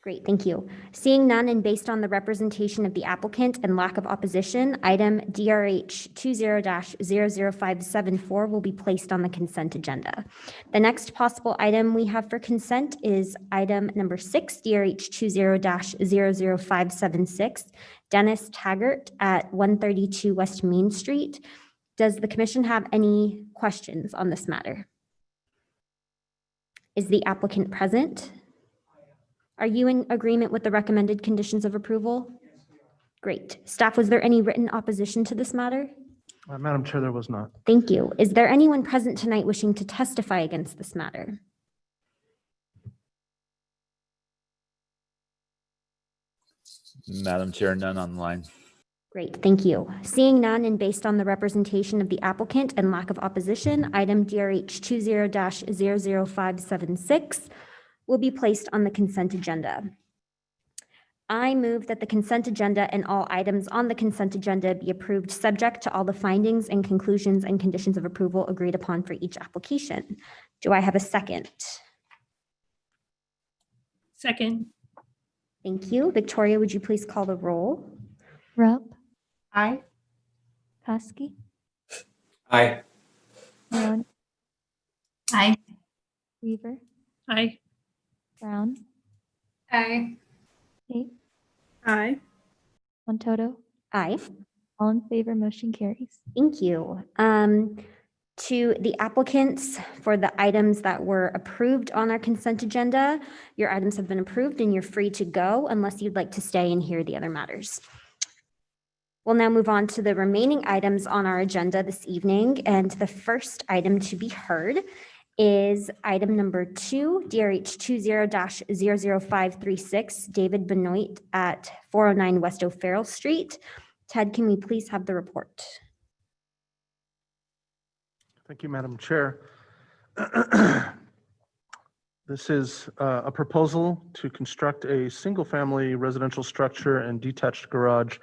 Great, thank you. Seeing none and based on the representation of the applicant and lack of opposition, item DRH 20-00574 will be placed on the consent agenda. The next possible item we have for consent is item number 6, DRH 20-00576, Dennis Taggart at 132 West Main Street. Does the commission have any questions on this matter? Is the applicant present? Are you in agreement with the recommended conditions of approval? Great. Staff, was there any written opposition to this matter? Madam Chair, there was not. Thank you. Is there anyone present tonight wishing to testify against this matter? Madam Chair, none online. Great, thank you. Seeing none and based on the representation of the applicant and lack of opposition, item DRH 20-00576 will be placed on the consent agenda. I move that the consent agenda and all items on the consent agenda be approved subject to all the findings and conclusions and conditions of approval agreed upon for each application. Do I have a second? Second. Thank you. Victoria, would you please call the roll? Rupp, Aye. Koski, Aye. Maloney, Aye. Weaver, Aye. Brown, Aye. Kate, Aye. Montoto, Aye. all in favor, motion carries. Thank you. To the applicants for the items that were approved on our consent agenda, your items have been approved and you're free to go unless you'd like to stay and hear the other matters. We'll now move on to the remaining items on our agenda this evening, and the first item to be heard is item number 2, DRH 20-00536, David Benoit at 409 West O'Farrell Street. Ted, can we please have the report? Thank you, Madam Chair. This is a proposal to construct a single-family residential structure and detached garage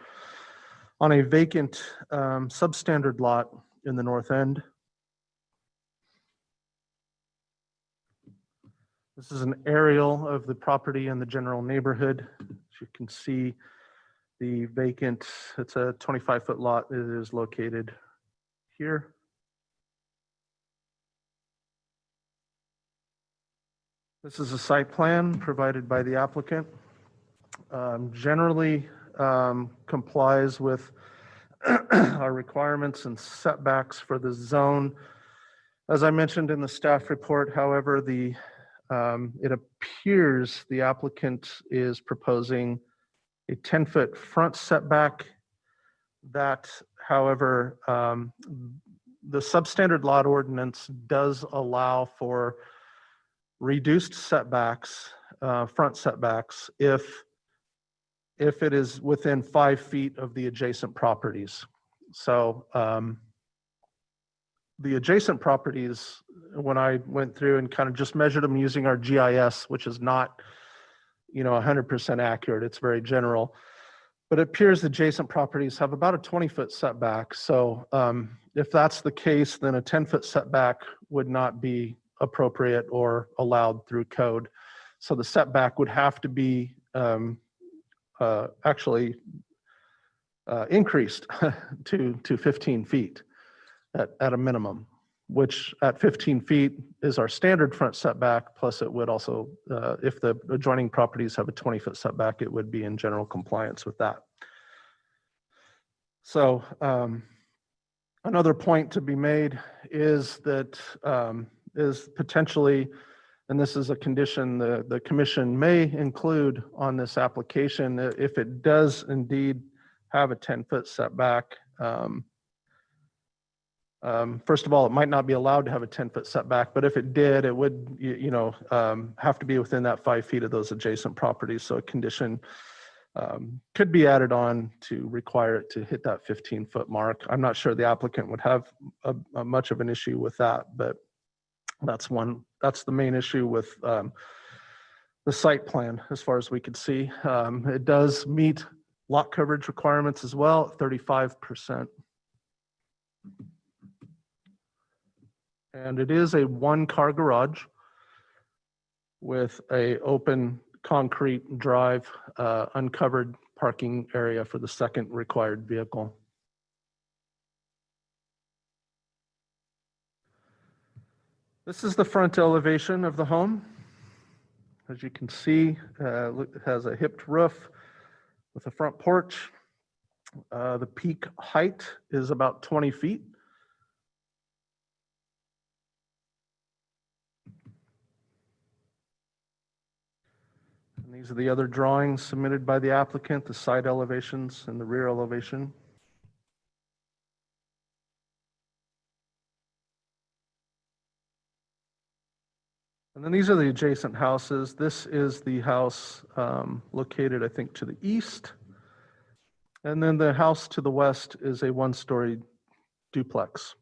on a vacant substandard lot in the north end. This is an aerial of the property in the general neighborhood. As you can see, the vacant, it's a 25-foot lot. It is located here. This is a site plan provided by the applicant. Generally complies with our requirements and setbacks for the zone. As I mentioned in the staff report, however, it appears the applicant is proposing a 10-foot front setback. That, however, the substandard lot ordinance does allow for reduced setbacks, front setbacks, if it is within 5 feet of the adjacent properties. So the adjacent properties, when I went through and kind of just measured them using our GIS, which is not, 100% accurate, it's very general, but it appears adjacent properties have about a 20-foot setback. So if that's the case, then a 10-foot setback would not be appropriate or allowed through code. So the setback would have to be actually increased to 15 feet at a minimum, which at 15 feet is our standard front setback. Plus it would also, if the adjoining properties have a 20-foot setback, it would be in general compliance with that. So another point to be made is that is potentially, and this is a condition the commission may include on this application, if it does indeed have a 10-foot setback. First of all, it might not be allowed to have a 10-foot setback, but if it did, it would have to be within that 5 feet of those adjacent properties. So a condition could be added on to require it to hit that 15-foot mark. I'm not sure the applicant would have much of an issue with that, but that's the main issue with the site plan as far as we could see. It does meet lot coverage requirements as well, 35%. And it is a one-car garage with a open concrete drive, uncovered parking area for the second required vehicle. This is the front elevation of the home. As you can see, it has a hipped roof with a front porch. The peak height is about 20 feet. And these are the other drawings submitted by the applicant, the side elevations and the rear elevation. And then these are the adjacent houses. This is the house located, I think, to the east. And then the house to the west is a one-story duplex.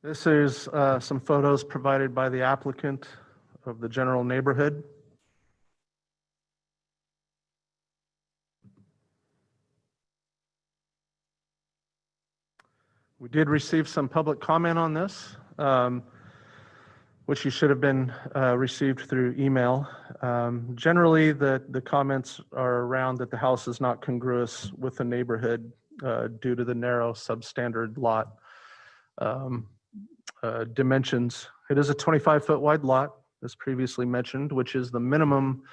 This is some photos provided by the applicant of the general neighborhood. We did receive some public comment on this, which you should have been received through email. Generally, the comments are around that the house is not congruous with the neighborhood due to the narrow substandard lot dimensions. It is a 25-foot wide lot, as previously mentioned, which is the minimum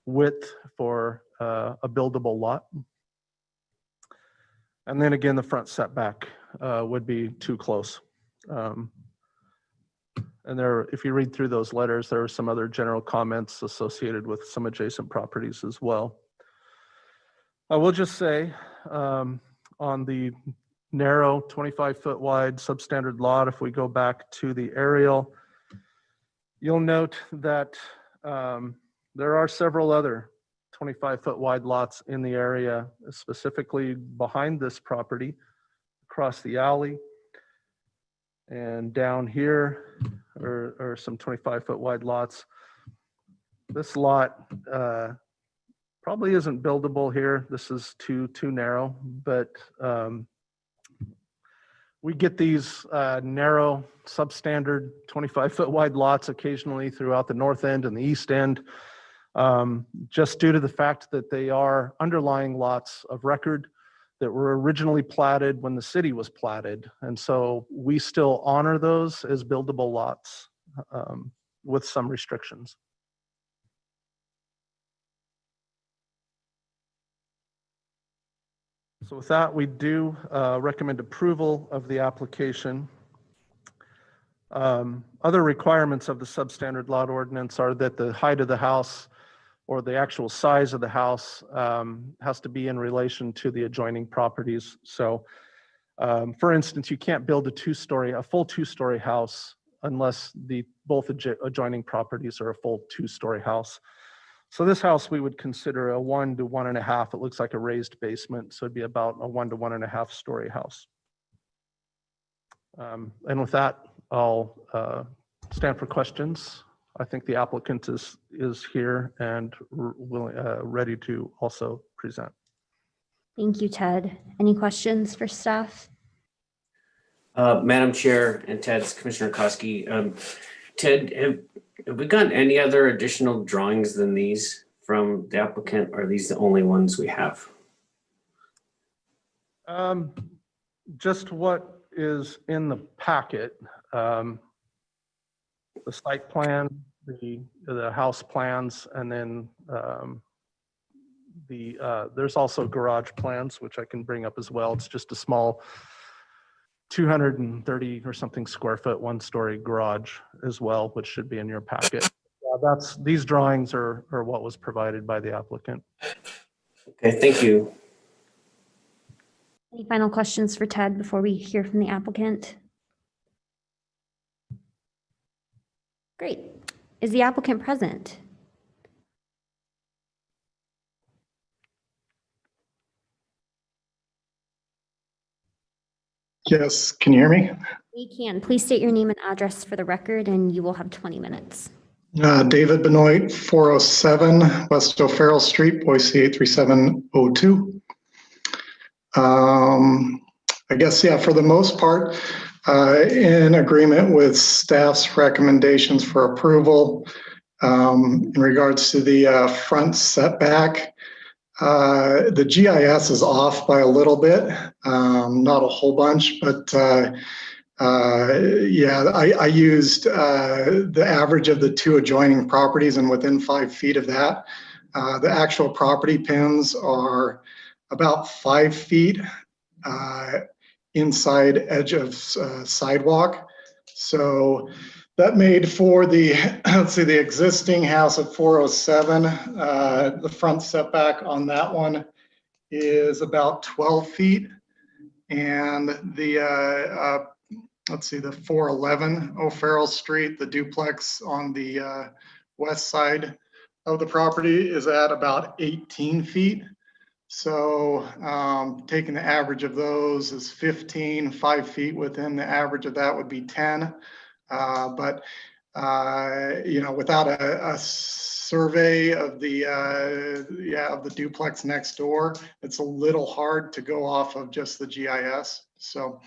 width for a buildable lot. And then again, the front setback would be too close. And there, if you read through those letters, there are some other general comments associated with some adjacent properties as well. I will just say on the narrow 25-foot wide substandard lot, if we go back to the aerial, you'll note that there are several other 25-foot wide lots in the area, specifically behind this property, across the alley. And down here are some 25-foot wide lots. This lot probably isn't buildable here. This is too narrow, but we get these narrow substandard 25-foot wide lots occasionally throughout the north end and the east end, just due to the fact that they are underlying lots of record that were originally platted when the city was platted. And so we still honor those as buildable lots with some restrictions. So with that, we do recommend approval of the application. Other requirements of the substandard lot ordinance are that the height of the house or the actual size of the house has to be in relation to the adjoining properties. So for instance, you can't build a full two-story house unless both adjoining properties are a full two-story house. So this house we would consider a 1 to 1.5. It looks like a raised basement, so it'd be about a 1 to 1.5 story house. And with that, I'll stand for questions. I think the applicant is here and ready to also present. Thank you, Ted. Any questions for staff? Madam Chair and Ted's Commissioner Koski. Ted, have we gotten any other additional drawings than these from the applicant? Or are these the only ones we have? Just what is in the packet. The site plan, the house plans, and then there's also garage plans, which I can bring up as well. It's just a small 230 or something square foot, 1-story garage as well, which should be in your packet. These drawings are what was provided by the applicant. Okay, thank you. Any final questions for Ted before we hear from the applicant? Great. Is the applicant present? Yes, can you hear me? We can. Please state your name and address for the record, and you will have 20 minutes. David Benoit, 407 West O'Farrell Street, Boise 83702. I guess, yeah, for the most part, in agreement with staff's recommendations for approval. In regards to the front setback, the GIS is off by a little bit, not a whole bunch, but yeah, I used the average of the two adjoining properties, and within 5 feet of that, the actual property pins are about 5 feet inside edge of sidewalk. So that made for the, let's see, the existing house at 407, the front setback on that one is about 12 feet. And the, let's see, the 411 O'Farrell Street, the duplex on the west side of the property is at about 18 feet. So taking the average of those is 15, 5 feet within the average of that would be 10. But you know, without a survey of the of the duplex next door, it's a little hard to go off of just the GIS. So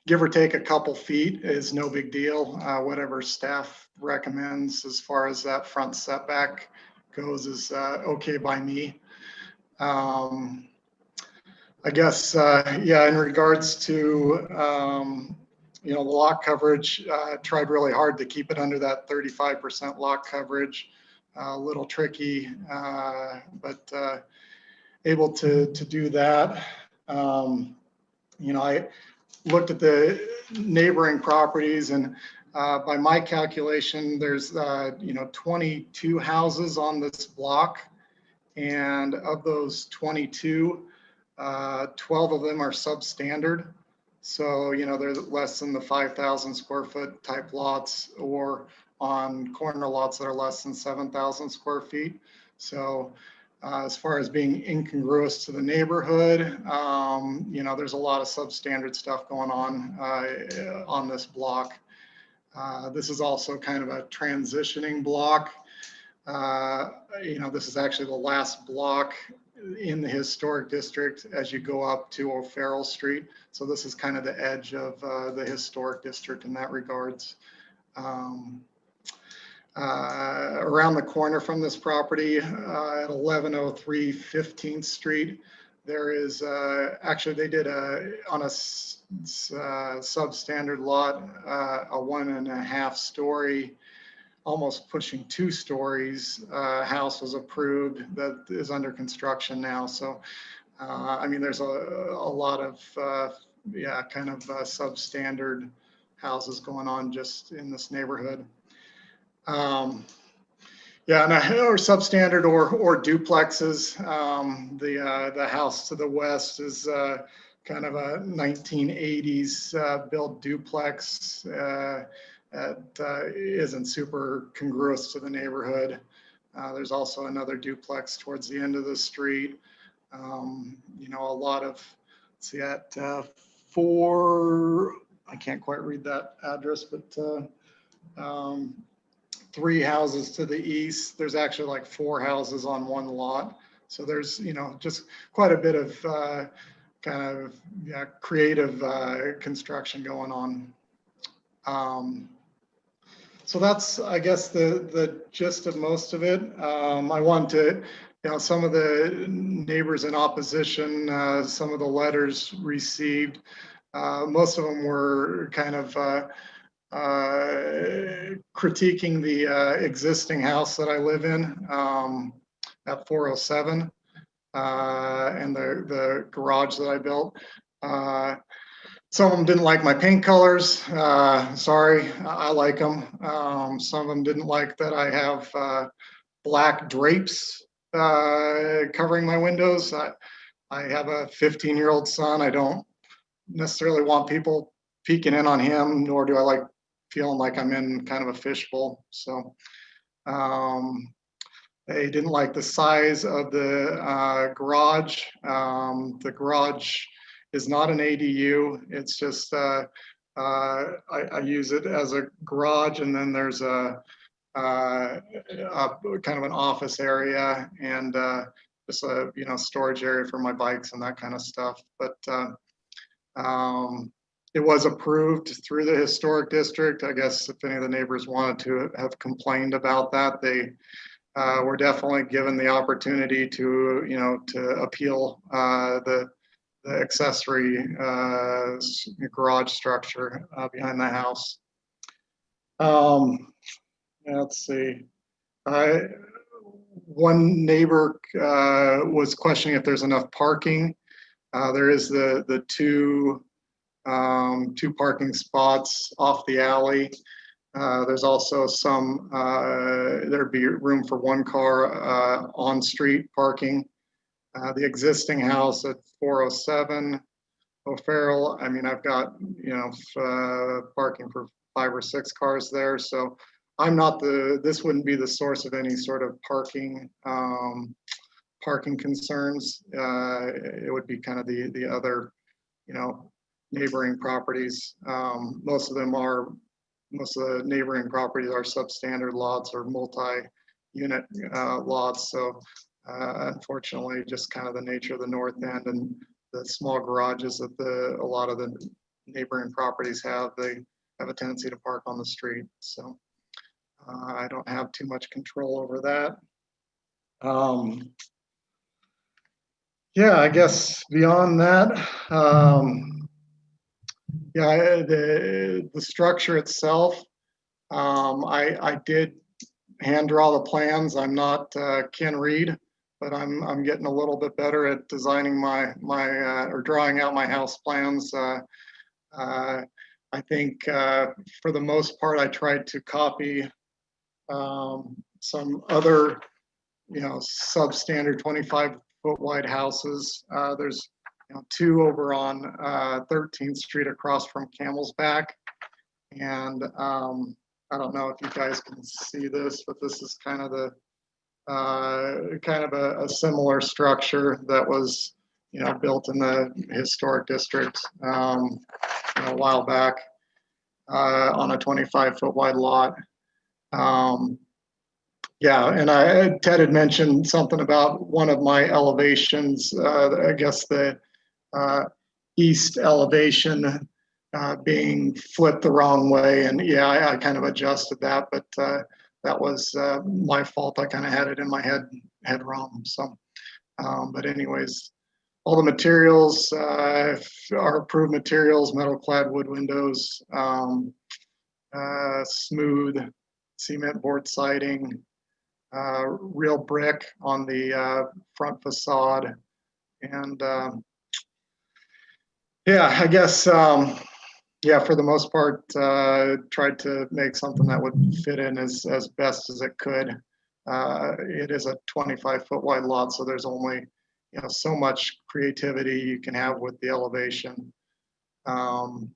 give or take a couple feet is no big deal. Whatever staff recommends as far as that front setback goes is okay by me. I guess, yeah, in regards to the lot coverage, tried really hard to keep it under that 35% lot coverage. A little tricky, but able to do that. I looked at the neighboring properties, and by my calculation, there's 22 houses on this block, and of those 22, 12 of them are substandard. So they're less than the 5,000 square foot type lots, or on corner lots that are less than 7,000 square feet. So as far as being incongruous to the neighborhood, there's a lot of substandard stuff going on this block. This is also kind of a transitioning block. This is actually the last block in the historic district as you go up to O'Farrell Street. So this is kind of the edge of the historic district in that regards. Around the corner from this property at 1103 15th Street, there is actually, they did on a substandard lot, a 1.5 story, almost pushing 2 stories, house was approved that is under construction now. So, there's a lot of, kind of substandard houses going on just in this neighborhood. Or substandard or duplexes. The house to the west is kind of a 1980s built duplex that isn't super congruous to the neighborhood. There's also another duplex towards the end of the street. A lot of, let's see, at 4, I can't quite read that address, but 3 houses to the east. There's actually like 4 houses on one lot. So there's, just quite a bit of creative construction going on. So that's, I guess, the gist of most of it. I want to, some of the neighbors in opposition, some of the letters received, most of them were kind of critiquing the existing house that I live in at 407 and the garage that I built. Some of them didn't like my paint colors. Sorry, I like them. Some of them didn't like that I have black drapes covering my windows. I have a 15-year-old son. I don't necessarily want people peeking in on him, nor do I like feeling like I'm in kind of a fishbowl. So they didn't like the size of the garage. The garage is not an ADU. It's just I use it as a garage, and then there's a kind of an office area and just a storage area for my bikes and that kind of stuff. But it was approved through the historic district. I guess if any of the neighbors wanted to have complained about that, they were definitely given the opportunity to appeal the accessory garage structure behind the house. Let's see. One neighbor was questioning if there's enough parking. There is the two parking spots off the alley. There's also some, there'd be room for 1 car on street parking. The existing house at 407 O'Farrell, I've got, parking for 5 or 6 cars there. So I'm not this wouldn't be the source of any sort of parking concerns. It would be kind of the other, neighboring properties. Most of the neighboring properties are substandard lots or multi-unit lots. So unfortunately, just kind of the nature of the north end and the small garages that a lot of the neighboring properties have, they have a tendency to park on the street. So I don't have too much control over that. I guess beyond that, Yeah, the structure itself, I did hand draw the plans. I'm not Ken Reed, but I'm getting a little bit better at designing or drawing out my house plans. I think for the most part, I tried to copy some other, substandard 25-foot wide houses. There's two over on 13th Street across from Camel's Back. And I don't know if you guys can see this, but this is kind of a similar structure that was, built in the historic district a while back on a 25-foot wide lot. Yeah, and Ted had mentioned something about one of my elevations, I guess the east elevation being flipped the wrong way. And yeah, I kind of adjusted that, but that was my fault. I kind of had it in my head wrong. So, but anyways, all the materials are approved materials: metal clad wood windows, smooth cement board siding, real brick on the front facade. And yeah, I guess, yeah, for the most part, tried to make something that would fit in as best as it could. It is a 25-foot wide lot, so there's only, so much creativity you can have with the elevation. And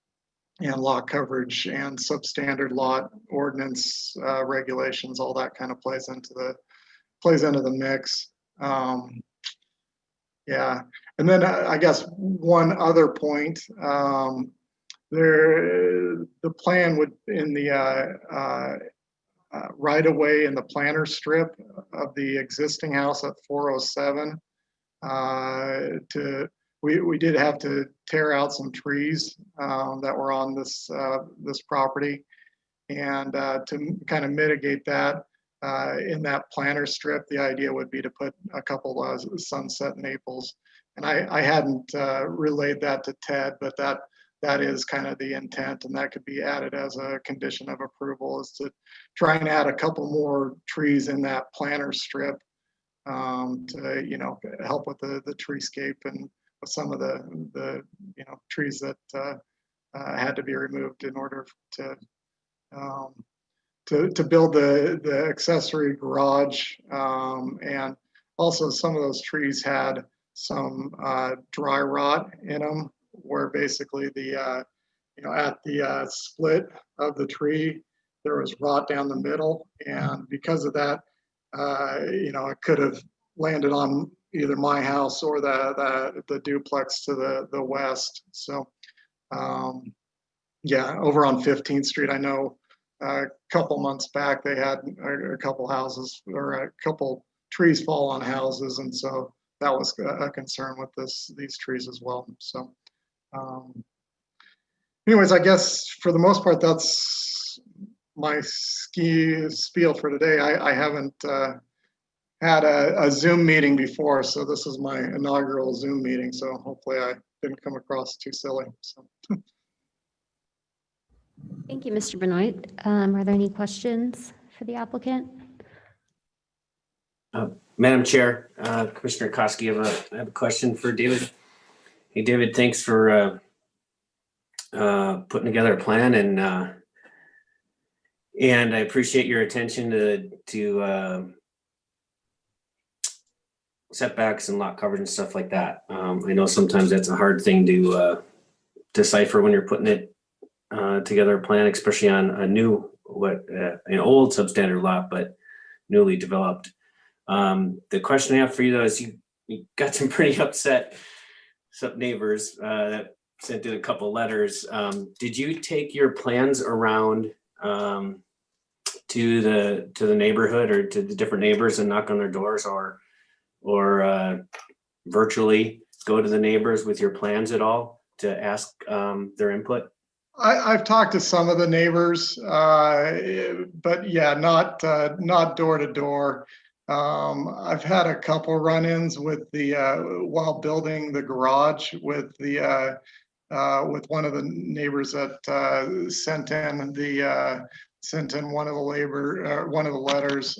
lot coverage and substandard lot ordinance regulations, all that kind of plays into the mix. Yeah, and then I guess one other point, the plan would in the right of way in the planter strip of the existing house at 407. We did have to tear out some trees that were on this property, and to kind of mitigate that in that planter strip, the idea would be to put a couple of sunset maples. And I hadn't relayed that to Ted, but that is kind of the intent, and that could be added as a condition of approval, is to try and add a couple more trees in that planter strip to help with the treescape and with some of the trees that had to be removed in order to build the accessory garage. And also some of those trees had some dry rot in them, where basically the at the split of the tree there was rot down the middle, and because of that, it could have landed on either my house or the duplex to the west. So yeah, over on 15th Street, I know a couple months back they had a couple houses or a couple trees fall on houses, and so that was a concern with these trees as well. So anyways, I guess for the most part that's my spiel for today. I haven't had a Zoom meeting before, so this is my inaugural Zoom meeting, so hopefully I didn't come across too silly. So. Thank you, Mr. Benoit. Are there any questions for the applicant? Madam Chair, Commissioner Koski, I have a question for David. Hey, David, thanks for putting together a plan, and I appreciate your attention to setbacks and lot coverage and stuff like that. I know sometimes that's a hard thing to decipher when you're putting it together a plan, especially on a new, an old substandard lot, but newly developed. The question I have for you though is you got some pretty upset neighbors that sent in a couple letters. Did you take your plans around to the neighborhood or to the different neighbors and knock on their doors, or virtually go to the neighbors with your plans at all to ask their input? I've talked to some of the neighbors, but yeah, not door to door. I've had a couple run-ins with while building the garage with the with one of the neighbors that sent in one of the letters.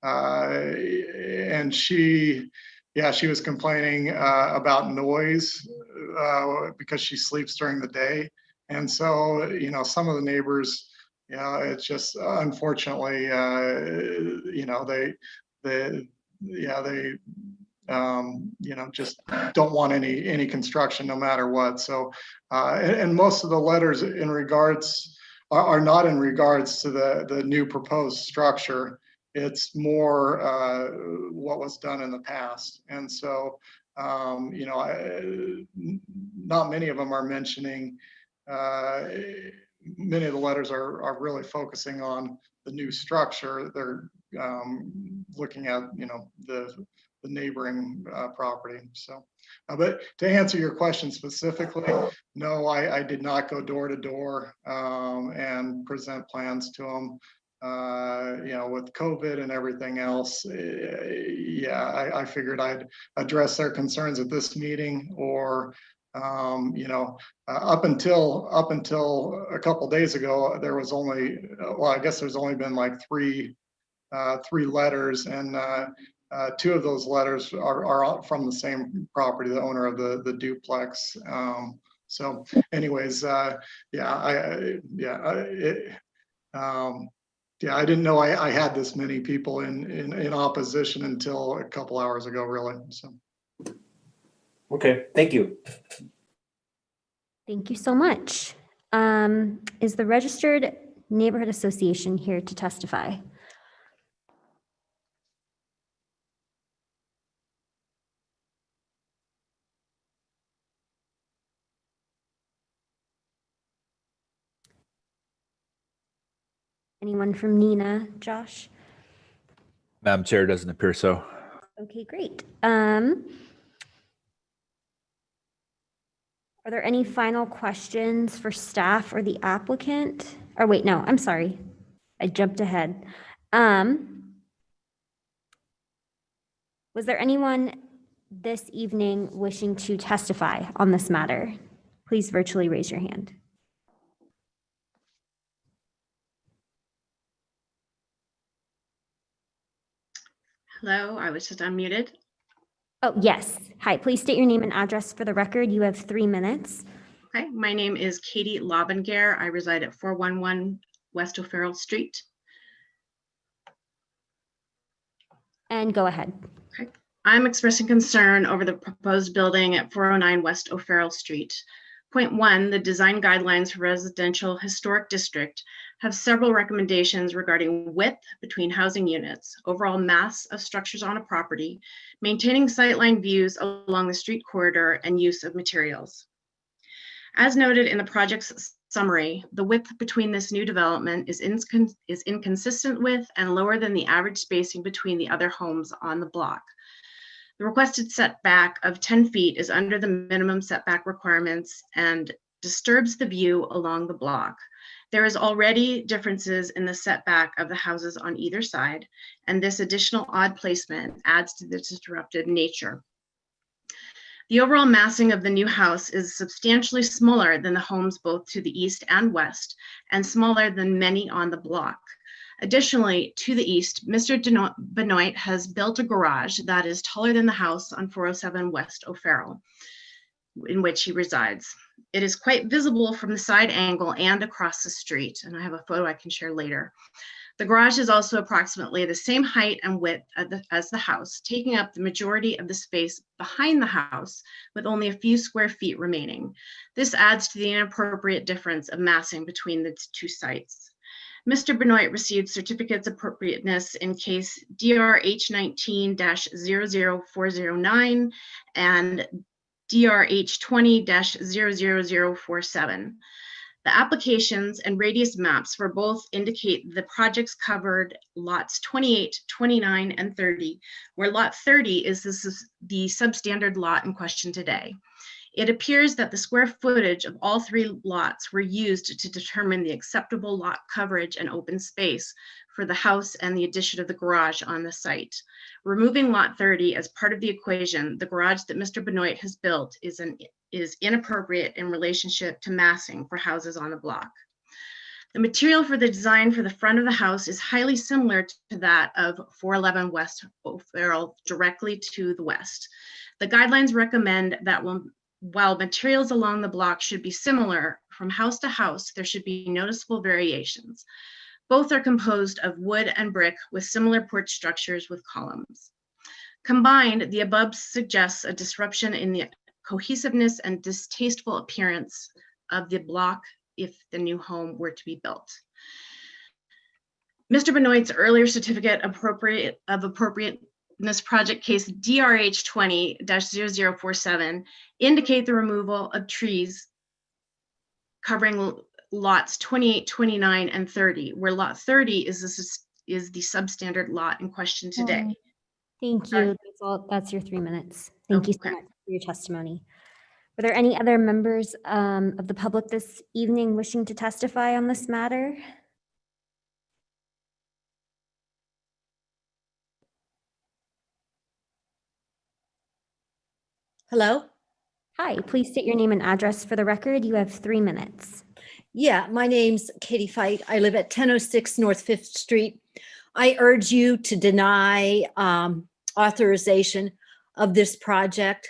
And she was complaining about noise because she sleeps during the day. And so, some of the neighbors, it's just unfortunately, they just don't want any construction no matter what. So, and most of the letters in regards are not in regards to the new proposed structure. It's more what was done in the past. And so, not many of them are mentioning, many of the letters are really focusing on the new structure. They're looking at, the neighboring property. So, but to answer your question specifically, no, I did not go door to door and present plans to them. With COVID and everything else, I figured I'd address their concerns at this meeting, or up until a couple days ago, there was only, I guess there's only been like three letters, and two of those letters are from the same property, the owner of the duplex. So anyways, I didn't know I had this many people in opposition until a couple hours ago, really. So. Okay, thank you. Thank you so much. Is the Registered Neighborhood Association here to testify? Anyone from Nina, Josh? Madam Chair, doesn't appear so. Okay, great. Are there any final questions for staff or the applicant? Or wait, no, I'm sorry. I jumped ahead. Was there anyone this evening wishing to testify on this matter? Please virtually raise your hand. Hello, I was just unmuted. Oh, yes. Hi, please state your name and address for the record. You have 3 minutes. Okay, my name is Katie Lobengair. I reside at 411 West O'Farrell Street. And go ahead. Okay. I'm expressing concern over the proposed building at 409 West O'Farrell Street. Point 1, the design guidelines for residential historic district have several recommendations regarding width between housing units, overall mass of structures on a property, maintaining sightline views along the street corridor, and use of materials. As noted in the project's summary, the width between this new development is inconsistent with and lower than the average spacing between the other homes on the block. The requested setback of 10 feet is under the minimum setback requirements and disturbs the view along the block. There is already differences in the setback of the houses on either side, and this additional odd placement adds to the disrupted nature. The overall massing of the new house is substantially smaller than the homes both to the east and west, and smaller than many on the block. Additionally, to the east, Mr. Benoit has built a garage that is taller than the house on 407 West O'Farrell, in which he resides. It is quite visible from the side angle and across the street, and I have a photo I can share later. The garage is also approximately the same height and width as the house, taking up the majority of the space behind the house, with only a few square feet remaining. This adds to the inappropriate difference of massing between the two sites. Mr. Benoit received certificates of appropriateness in case DRH 19-00409 and DRH 20-00047. The applications and radius maps for both indicate the projects covered lots 28, 29, and 30, where lot 30 is the substandard lot in question today. It appears that the square footage of all 3 lots were used to determine the acceptable lot coverage and open space for the house and the addition of the garage on the site. Removing lot 30 as part of the equation, the garage that Mr. Benoit has built is is inappropriate in relationship to massing for houses on the block. The material for the design for the front of the house is highly similar to that of 411 West O'Farrell, directly to the west. The guidelines recommend that while materials along the block should be similar from house to house, there should be noticeable variations. Both are composed of wood and brick with similar porch structures with columns. Combined, the above suggests a disruption in the cohesiveness and distasteful appearance of the block if the new home were to be built. Mr. Benoit's earlier certificate of appropriateness project case DRH 20-0047 indicate the removal of trees covering lots 28, 29, and 30, where lot 30 is the substandard lot in question today. Thank you. That's your 3 minutes. Thank you so Okay. much for your testimony. Were there any other members of the public this evening wishing to testify on this matter? Hello? Hi, please state your name and address for the record. You have 3 minutes. Yeah, my name's Katie Fight. I live at 1006 North 5th Street. I urge you to deny authorization of this project.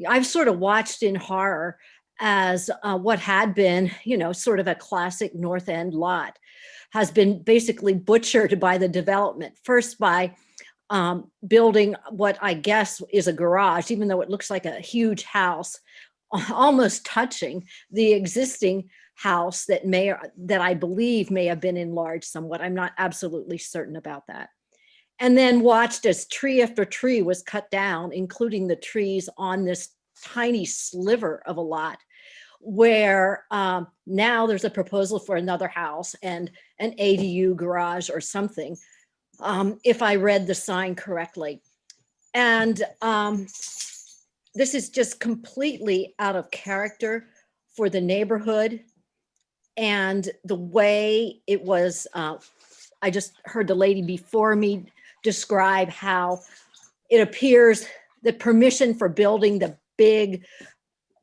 I've sort of watched in horror as what had been, sort of a classic North End lot has been basically butchered by the development. First by building what I guess is a garage, even though it looks like a huge house, almost touching the existing house that I believe may have been enlarged somewhat. I'm not absolutely certain about that. And then watched as tree after tree was cut down, including the trees on this tiny sliver of a lot, where now there's a proposal for another house and an ADU garage or something, if I read the sign correctly. And this is just completely out of character for the neighborhood. And the way it was, I just heard the lady before me describe how it appears the permission for building the big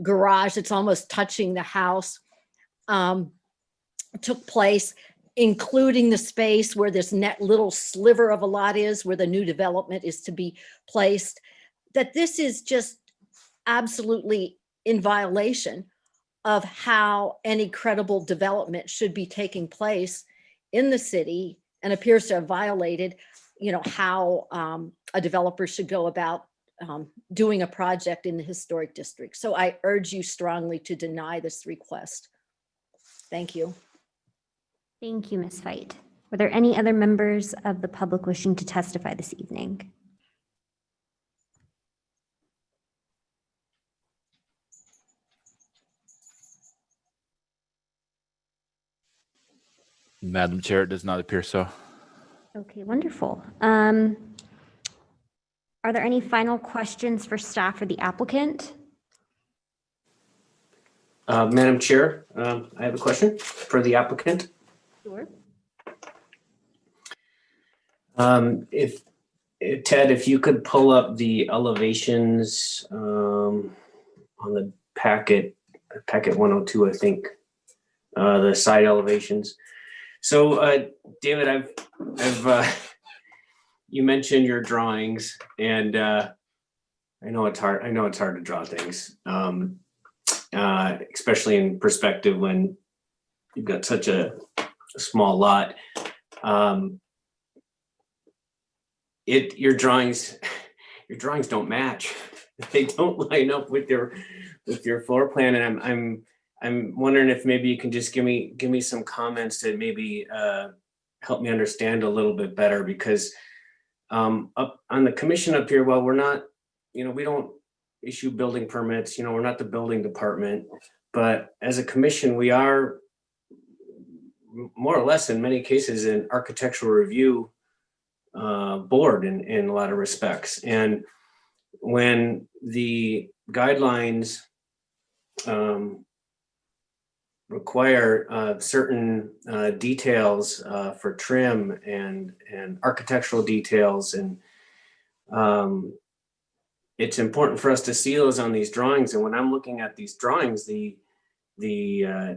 garage that's almost touching the house took place, including the space where this net little sliver of a lot is, where the new development is to be placed, that this is just absolutely in violation of how any credible development should be taking place in the city, and appears to have violated, how a developer should go about doing a project in the historic district. So I urge you strongly to deny this request. Thank you. Thank you, Ms. Fight. Were there any other members of the public wishing to testify this evening? Madam Chair, it does not appear so. Okay, wonderful. Are there any final questions for staff or the applicant? Madam Chair, I have a question for the applicant. Sure. If Ted, if you could pull up the elevations on the packet 102, I think, the side elevations. So, David, I've you mentioned your drawings, and I know it's hard. I know it's hard to draw things, especially in perspective when you've got such a small lot. Your drawings don't match. They don't line up with your floor plan, and I'm wondering if maybe you can just give me some comments that maybe help me understand a little bit better, because up on the commission up here, well, we're not, we don't issue building permits, we're not the building department, but as a commission, we are more or less in many cases an architectural review board in a lot of respects. And when the guidelines require certain details for trim and architectural details, and it's important for us to see those on these drawings. And when I'm looking at these drawings, the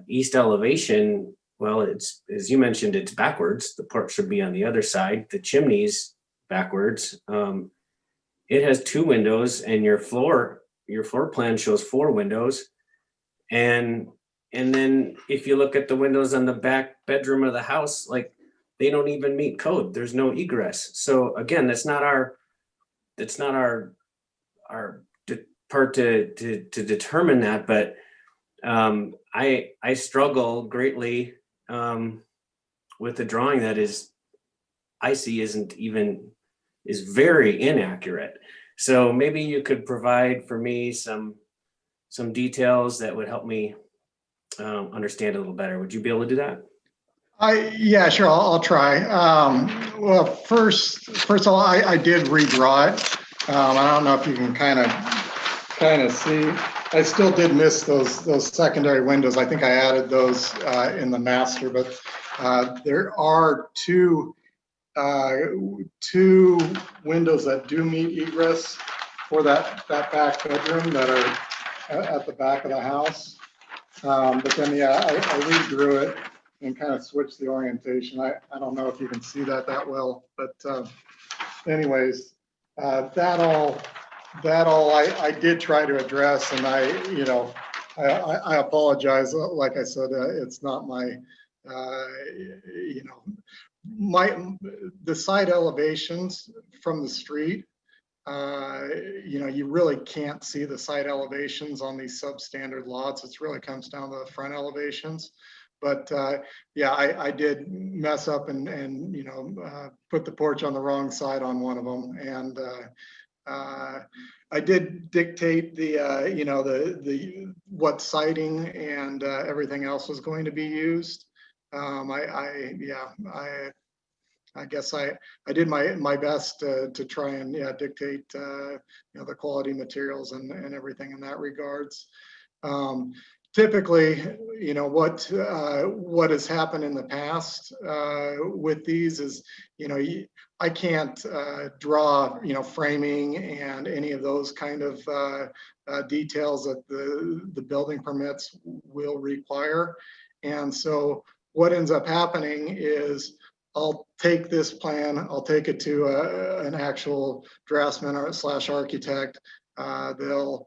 east elevation, well, it's, as you mentioned, it's backwards. The porch should be on the other side. The chimney's backwards. It has 2 windows, and your floor plan shows 4 windows. And then if you look at the windows on the back bedroom of the house, like, they don't even meet code. There's no egress. So again, that's not our part to determine that, but I struggle greatly with the drawing that I see is very inaccurate. So maybe you could provide for me some details that would help me understand a little better. Would you be able to do that? Yeah, sure. I'll try. Well, first of all, I did redraw it. I don't know if you can kind of see. I still did miss those secondary windows. I think I added those in the master, but there are two windows that do meet egress for that back bedroom that are at the back of the house. But then, yeah, I redrew it and kind of switched the orientation. I don't know if you can see that well, but anyways, that all I did try to address, and I apologize. Like I said, it's not my, the side elevations from the street. You really can't see the side elevations on these substandard lots. It really comes down to the front elevations. But yeah, I did mess up and put the porch on the wrong side on one of them, and I did dictate the what siding and everything else was going to be used. I guess I did my best to try and dictate the quality materials and everything in that regards. Typically, what has happened in the past with these is, I can't draw, framing and any of those kind of details that the building permits will require. And so what ends up happening is I'll take this plan, I'll take it to an actual draftsman or / architect. They'll,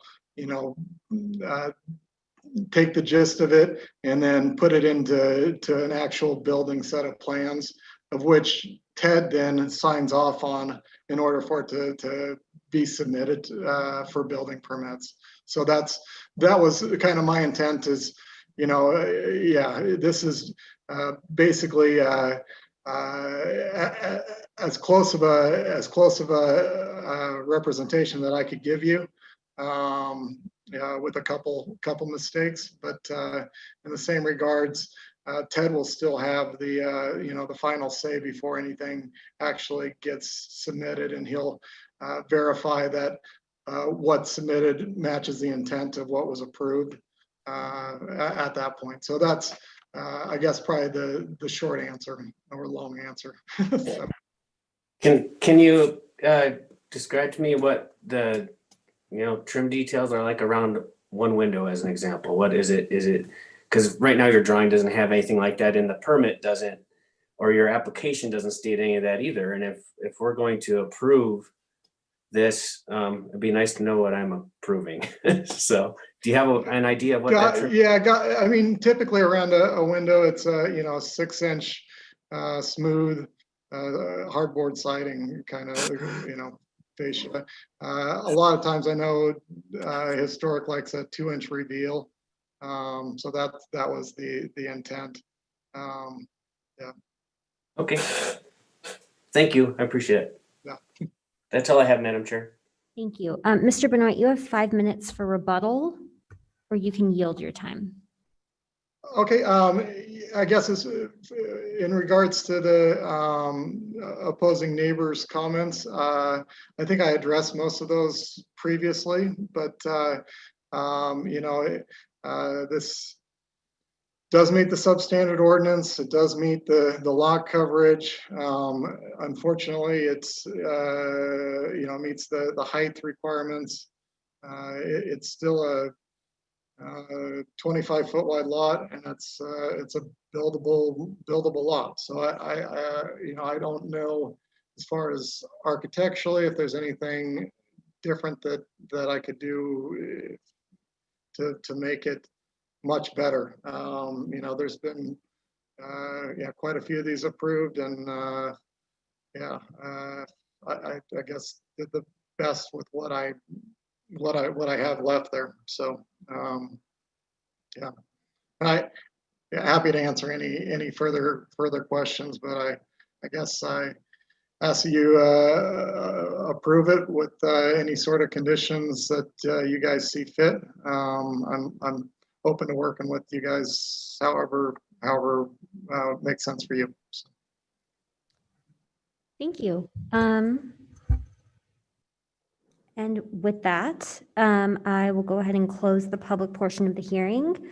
take the gist of it and then put it into an actual building set of plans, of which Ted then signs off on in order for it to be submitted for building permits. So that was kind of my intent is, this is basically as close of a representation that I could give you. With a couple mistakes, but in the same regards, Ted will still have the final say before anything actually gets submitted, and he'll verify that what's submitted matches the intent of what was approved at that point. So that's I guess probably the short answer or long answer. So. Can you describe to me what the trim details are like around one window as an example? What is it? Is it, because right now your drawing doesn't have anything like that, and the permit doesn't, or your application doesn't state any of that either. And if we're going to approve this, it'd be nice to know what I'm approving. So do you have an idea of what that trim? I mean, typically around a window, it's 6-inch smooth hardboard siding kind of, fascia. A lot of times I know historic likes a 2-inch reveal. So that was the intent. Yeah. Okay. Thank you. I appreciate it. Yeah. That's all I have, Madam Chair. Thank you. Mr. Benoit, you have 5 minutes for rebuttal, or you can yield your time. Okay, I guess it's in regards to the opposing neighbors' comments. I think I addressed most of those previously, but this does meet the substandard ordinance. It does meet the lot coverage. Unfortunately, it's, meets the height requirements. It's still a 25-foot wide lot, and it's a buildable lot. So I don't know as far as architecturally if there's anything different that I could do to make it much better. There's been quite a few of these approved, and I guess did the best with what I have left there. So and happy to answer any further questions, but I guess I ask you approve it with any sort of conditions that you guys see fit. I'm open to working with you guys however makes sense for you. So. Thank you. And with that, I will go ahead and close the public portion of the hearing,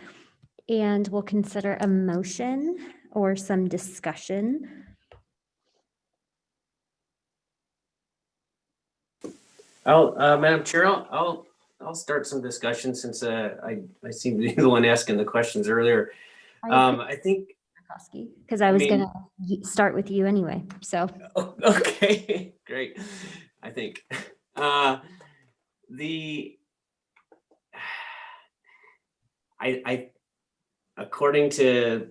and we'll consider a motion or some discussion. Madam Chair, I'll start some discussion since I seem to be the one asking the questions earlier. I think because I was going to start with you anyway. So okay, great. I think according to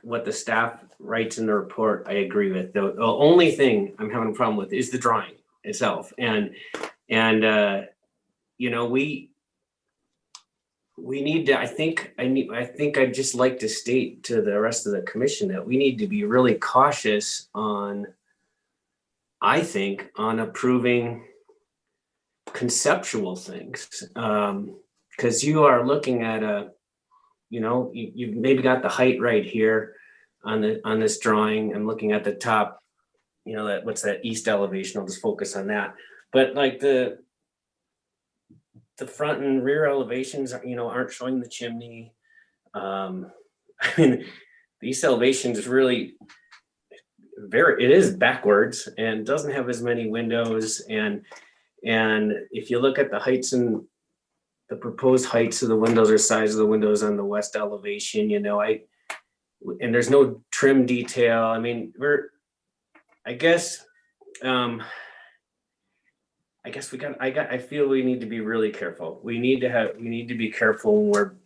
what the staff writes in the report, I agree with. The only thing I'm having a problem with is the drawing itself, and we need to, I think I'd just like to state to the rest of the commission that we need to be really cautious on approving conceptual things. Because you are looking at you've maybe got the height right here on this drawing. I'm looking at the top, what's that east elevation? I'll just focus on that. But like the front and rear elevations, aren't showing the chimney. The east elevation is really it is backwards and doesn't have as many windows. And if you look at the heights and the proposed heights of the windows or size of the windows on the west elevation, and there's no trim detail. I feel we need to be really careful. We need to be careful when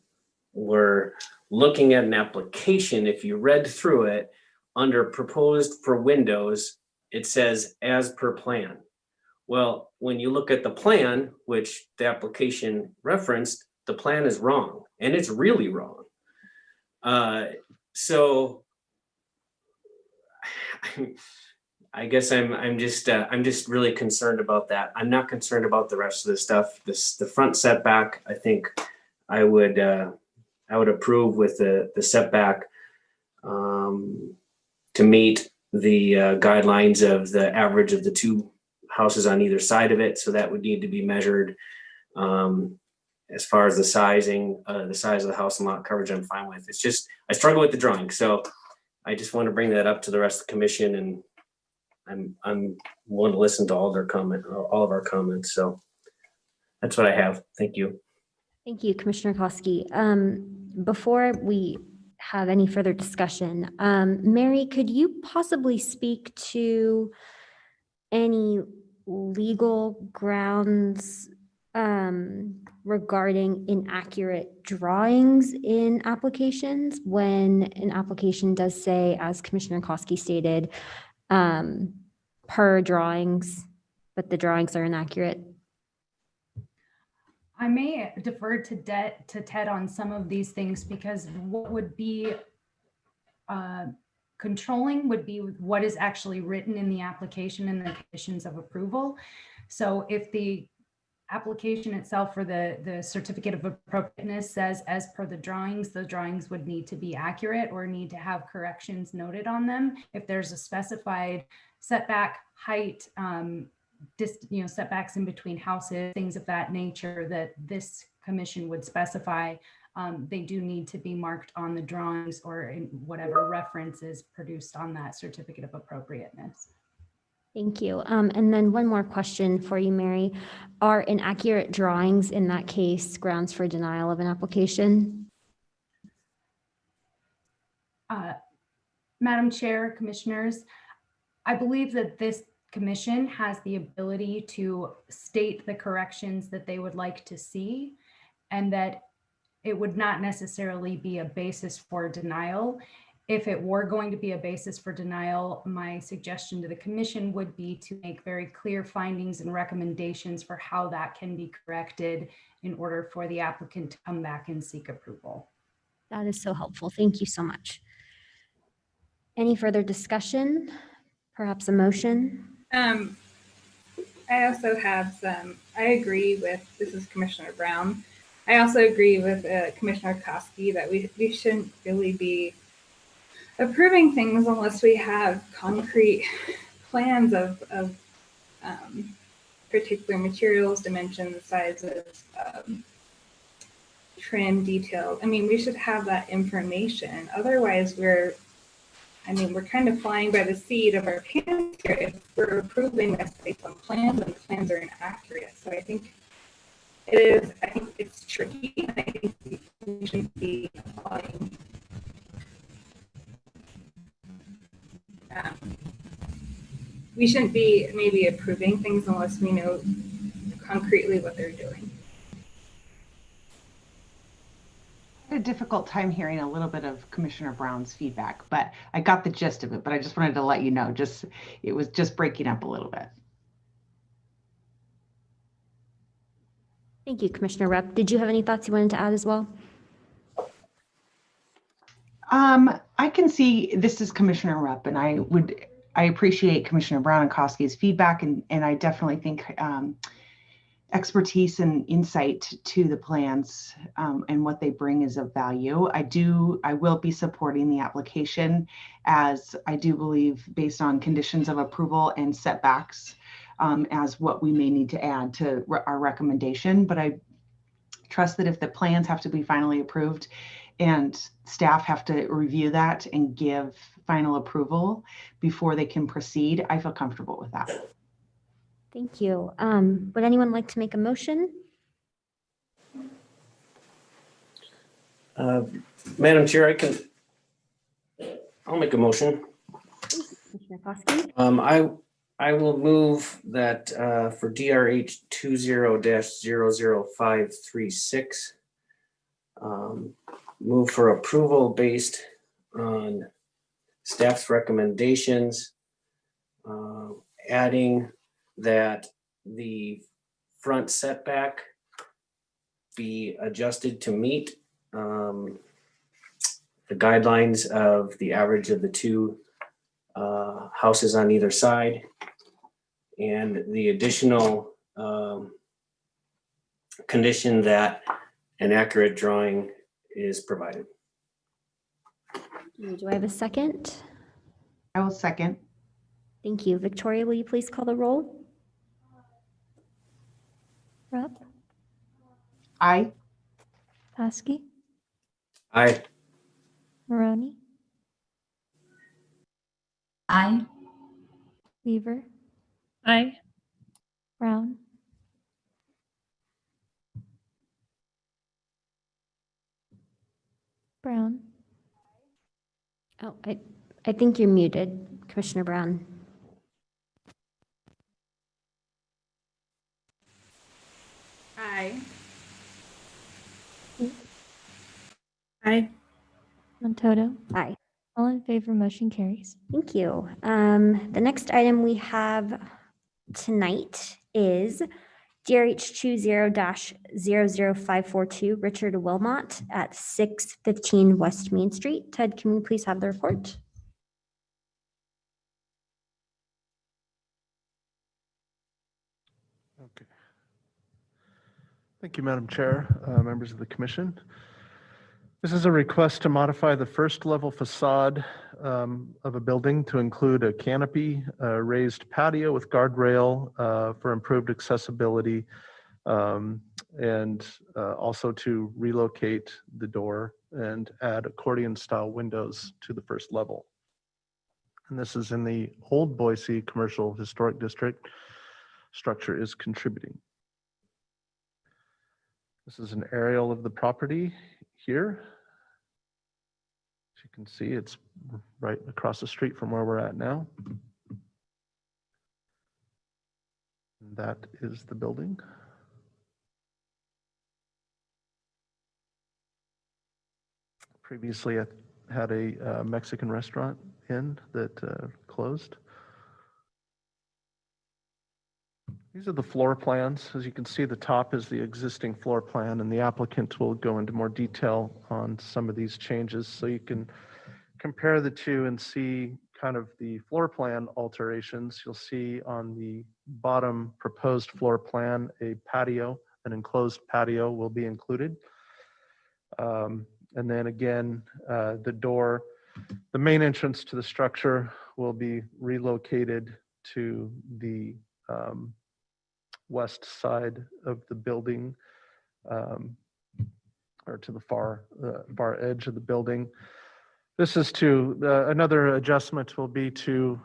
we're looking at an application. If you read through it, under proposed for windows, it says as per plan. Well, when you look at the plan, which the application referenced, the plan is wrong, and it's really wrong. So I guess I'm just really concerned about that. I'm not concerned about the rest of the stuff. The front setback, I think I would approve with the setback to meet the guidelines of the average of the two houses on either side of it. So that would need to be measured. As far as the size of the house and lot coverage, I'm fine with. It's just I struggle with the drawing, so I just want to bring that up to the rest of the commission, and I'm willing to listen to all of our comments. So that's what I have. Thank you. thank you, Commissioner Koski. Before we have any further discussion, Mary, could you possibly speak to any legal grounds regarding inaccurate drawings in applications when an application does say, as Commissioner Koski stated, per drawings, but the drawings are inaccurate? I may defer to Ted on some of these things, because what would be controlling would be what is actually written in the application and the conditions of approval. So if the application itself for the certificate of appropriateness says as per the drawings would need to be accurate or need to have corrections noted on them. If there's a specified setback, height, setbacks in between houses, things of that nature that this commission would specify, they do need to be marked on the drawings or in whatever reference is produced on that certificate of appropriateness. Thank you. And then one more question for you, Mary. Are inaccurate drawings in that case grounds for denial of an application? Madam Chair, Commissioners, I believe that this commission has the ability to state the corrections that they would like to see, and that it would not necessarily be a basis for denial. If it were going to be a basis for denial, my suggestion to the commission would be to make very clear findings and recommendations for how that can be corrected in order for the applicant to come back and seek approval. That is so helpful. Thank you so much. Any further discussion? Perhaps a motion? I also have I agree with, this is Commissioner Brown. I also agree with Commissioner Koski that we shouldn't really be approving things unless we have concrete plans of particular materials, dimensions, sizes, trim, detail. I mean, we should have that information. Otherwise, we're kind of flying by the seat of our pants here if we're approving this based on plans and plans are inaccurate. So I think it's tricky, and I think we shouldn't be applying we shouldn't be maybe approving things unless we know concretely what they're doing. I had a difficult time hearing a little bit of Commissioner Brown's feedback, but I got the gist of it. But I just wanted to let you know, it was just breaking up a little bit. Thank you, Commissioner Rupp. Did you have any thoughts you wanted to add as well? I can see, this is Commissioner Rupp, and I appreciate Commissioner Brown and Koski's feedback, and I definitely think expertise and insight to the plans and what they bring is of value. I will be supporting the application, as I do believe, based on conditions of approval and setbacks, as what we may need to add to our recommendation. But I trust that if the plans have to be finally approved and staff have to review that and give final approval before they can proceed, I feel comfortable with that. Thank you. Would anyone like to make a motion? Madam Chair, I'll make a motion. Commissioner Koski? I will move that for DRH 20-00536, move for approval based on staff's recommendations, adding that the front setback be adjusted to meet the guidelines of the average of the two houses on either side, and the additional condition that an accurate drawing is provided. Do I have a second? I will second. Thank you. Victoria, will you please call the roll? Rupp, Aye. Koski, Aye. Maroney, Aye. Weaver, Aye. Brown, Brown, Oh, I think you're muted, Commissioner Brown. Aye. Aye. Montoto. Aye. All in favor, motion carries. Thank you. The next item we have tonight is DRH 20-00542 Richard Wilmot at 615 West Main Street. Ted, can we please have the report? Okay. Thank you, Madam Chair, members of the commission. This is a request to modify the first level facade of a building to include a canopy, a raised patio with guardrail for improved accessibility and also to relocate the door and add accordion style windows to the first level. And this is in the Old Boise Commercial Historic District. Structure is contributing. This is an aerial of the property here. As you can see, it's right across the street from where we're at now. And that is the building. Previously, I had a Mexican restaurant in that closed. These are the floor plans. As you can see, the top is the existing floor plan, and the applicant will go into more detail on some of these changes. So you can compare the two and see kind of the floor plan alterations. You'll see on the bottom proposed floor plan, a patio, an enclosed patio will be included. And then again, the door, the main entrance to the structure will be relocated to the west side of the building, or to the far edge of the building. This is to another adjustment will be to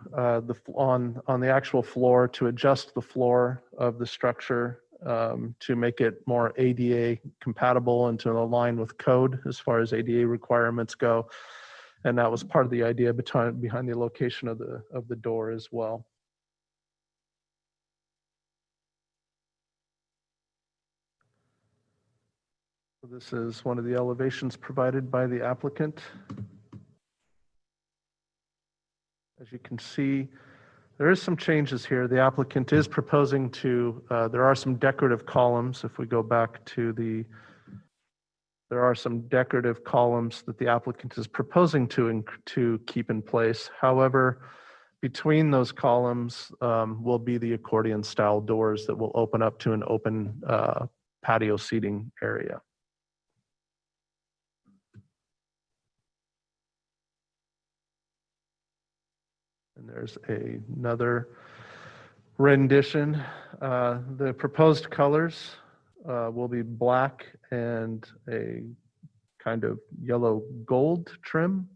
on the actual floor, to adjust the floor of the structure to make it more ADA compatible and to align with code as far as ADA requirements go. And that was part of the idea behind the location of the door as well. So this is one of the elevations provided by the applicant. As you can see, there is some changes here. The applicant is proposing to, there are some decorative columns. If we go back to there are some decorative columns that the applicant is proposing to keep in place. However, between those columns will be the accordion style doors that will open up to an open patio seating area. And there's another rendition. The proposed colors will be black and a kind of yellow gold trim.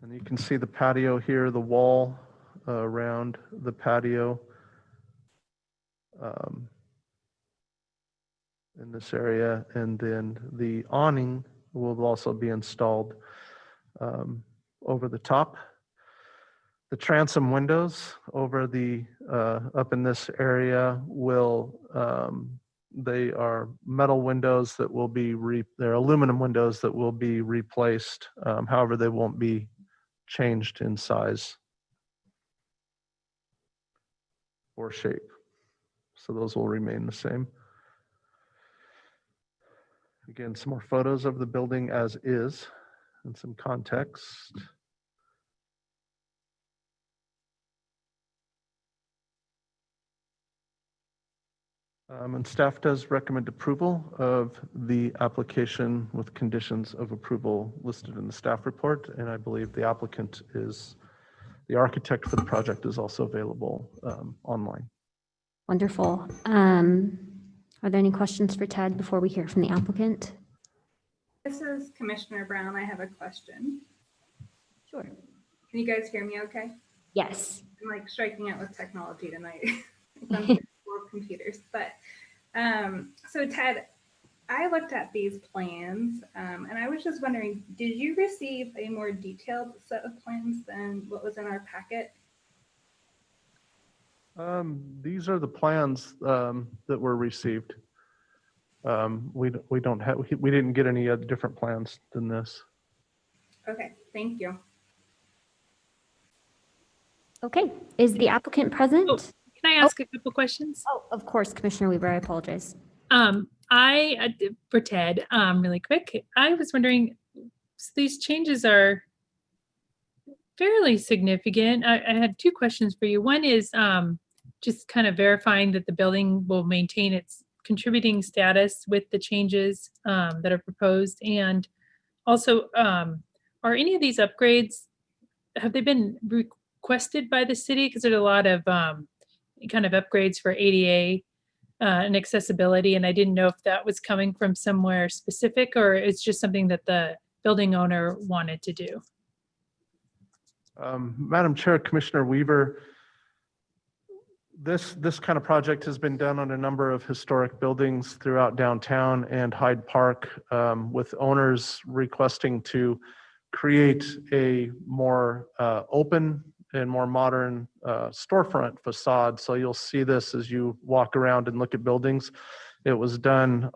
And you can see the patio here, the wall around the patio in this area. And then the awning will also be installed over the top. The transom windows over the up in this area will they are metal windows that will be they're aluminum windows that will be replaced. However, they won't be changed in size or shape, so those will remain the same. Again, some more photos of the building as is and some context. And staff does recommend approval of the application with conditions of approval listed in the staff report. And I believe the applicant is, the architect for the project is also available online. Wonderful. Are there any questions for Ted before we hear from the applicant? This is Commissioner Brown. I have a question. Sure. Can you guys hear me okay? Yes. I'm like striking out with technology tonight. More computers, but so Ted, I looked at these plans and I was just wondering, did you receive a more detailed set of plans than what was in our packet? These are the plans that were received. We didn't get any different plans than this. Okay, thank you. Okay, is the applicant present? Oh, can I ask a couple questions? Oh, of course, Commissioner Weaver, I apologize. For Ted, really quick, I was wondering, so these changes are fairly significant. I had two questions for you. One is just kind of verifying that the building will maintain its contributing status with the changes that are proposed. And also, are any of these upgrades, have they been requested by the city? Because there's a lot of kind of upgrades for ADA and accessibility, and I didn't know if that was coming from somewhere specific or it's just something that the building owner wanted to do. Madam Chair, Commissioner Weaver, this kind of project has been done on a number of historic buildings throughout downtown and Hyde Park, with owners requesting to create a more open and more modern storefront facade. So you'll see this as you walk around and look at buildings. It was done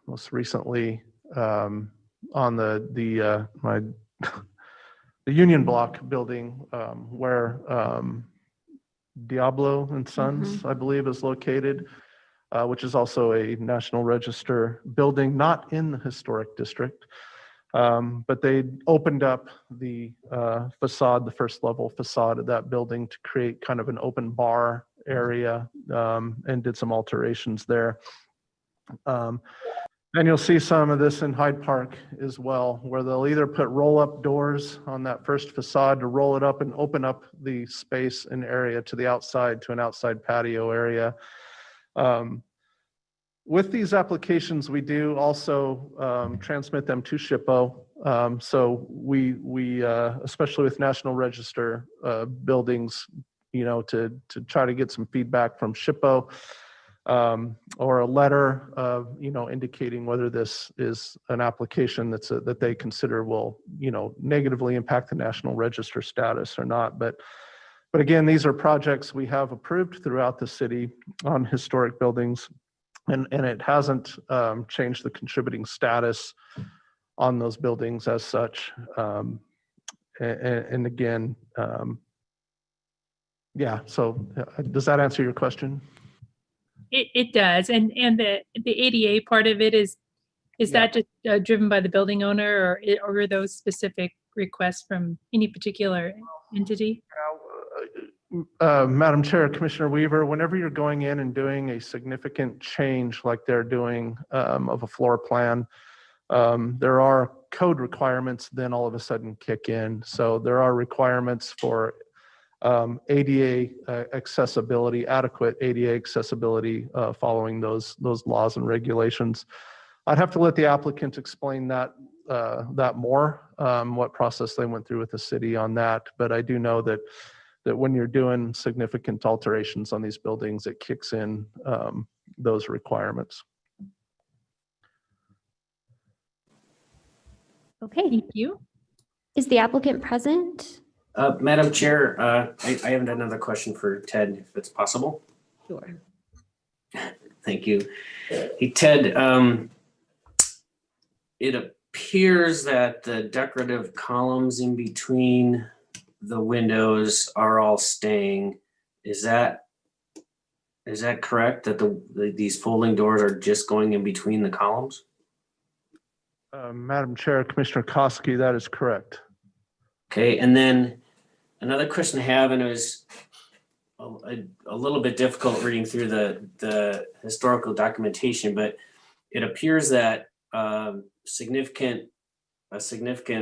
most recently on the Union Block building, where Diablo and Sons, I believe, is located, which is also a National Register building, not in the historic district. But they opened up the facade, the first level facade of that building to create kind of an open bar area, and did some alterations there. And you'll see some of this in Hyde Park as well, where they'll either put roll-up doors on that first facade to roll it up and open up the space and area to the outside, to an outside patio area. With these applications, we do also transmit them to SHPO. So we especially with National Register buildings, to try to get some feedback from SHPO, or a letter of, indicating whether this is an application that they consider will, negatively impact the National Register status or not. But again, these are projects we have approved throughout the city on historic buildings, and it hasn't changed the contributing status on those buildings as such. And again, yeah, so does that answer your question? It does, and the ADA part of it is that just driven by the building owner, or are those specific requests from any particular entity? Madam Chair, Commissioner Weaver, whenever you're going in and doing a significant change like they're doing of a floor plan, there are code requirements then all of a sudden kick in. So there are requirements for ADA accessibility, adequate ADA accessibility, following those laws and regulations. I'd have to let the applicant explain that more, what process they went through with the city on that. But I do know that when you're doing significant alterations on these buildings, it kicks in those requirements. Okay. Thank you. Is the applicant present? Madam Chair, I have another question for Ted, if it's possible. Sure. Thank you. Hey, Ted, it appears that the decorative columns in between the windows are all staying. Is that correct, that these folding doors are just going in between the columns? Madam Chair, Commissioner Koski, that is correct. Okay, and then another question I have, and it was a little bit difficult reading through the historical documentation, but it appears that a significant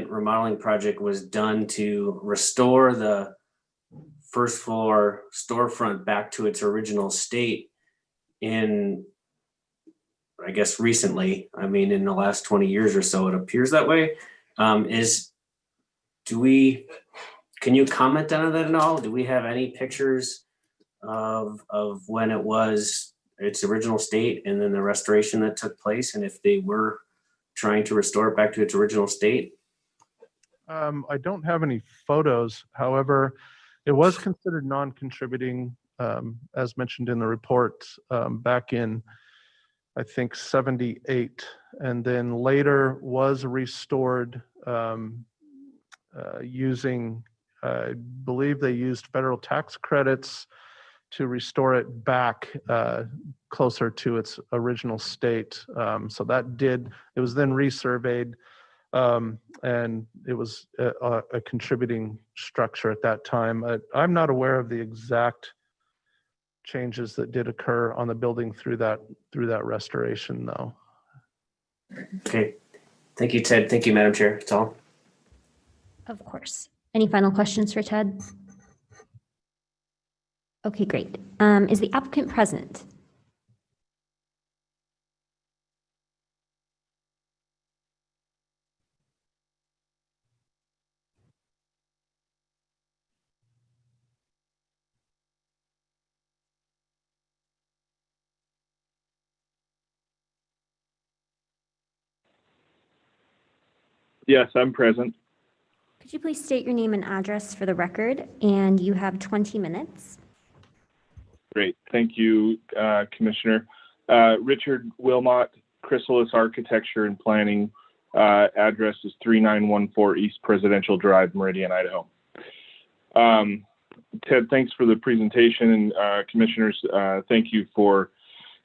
remodeling project was done to restore the first floor storefront back to its original state in, I guess, recently. I mean, in the last 20 years or so, it appears that way. Can you comment on that at all? Do we have any pictures of when it was its original state and then the restoration that took place, and if they were trying to restore it back to its original state? I don't have any photos. However, it was considered non-contributing, as mentioned in the report, back in, I think, 78, and then later was restored using, I believe they used federal tax credits to restore it back closer to its original state. So it was then resurveyed, and it was a contributing structure at that time. I'm not aware of the exact changes that did occur on the building through that restoration, though. Okay, thank you, Ted. Thank you, Madam Chair. That's all. Of course. Any final questions for Ted? Okay, great. Is the applicant present? Yes, I'm present. Could you please state your name and address for the record? And you have 20 minutes. Great. Thank you, Commissioner. Richard Wilmot, Chrysalis Architecture and Planning. Address is 3914 East Presidential Drive, Meridian, Idaho. Ted, thanks for the presentation. And commissioners, thank you for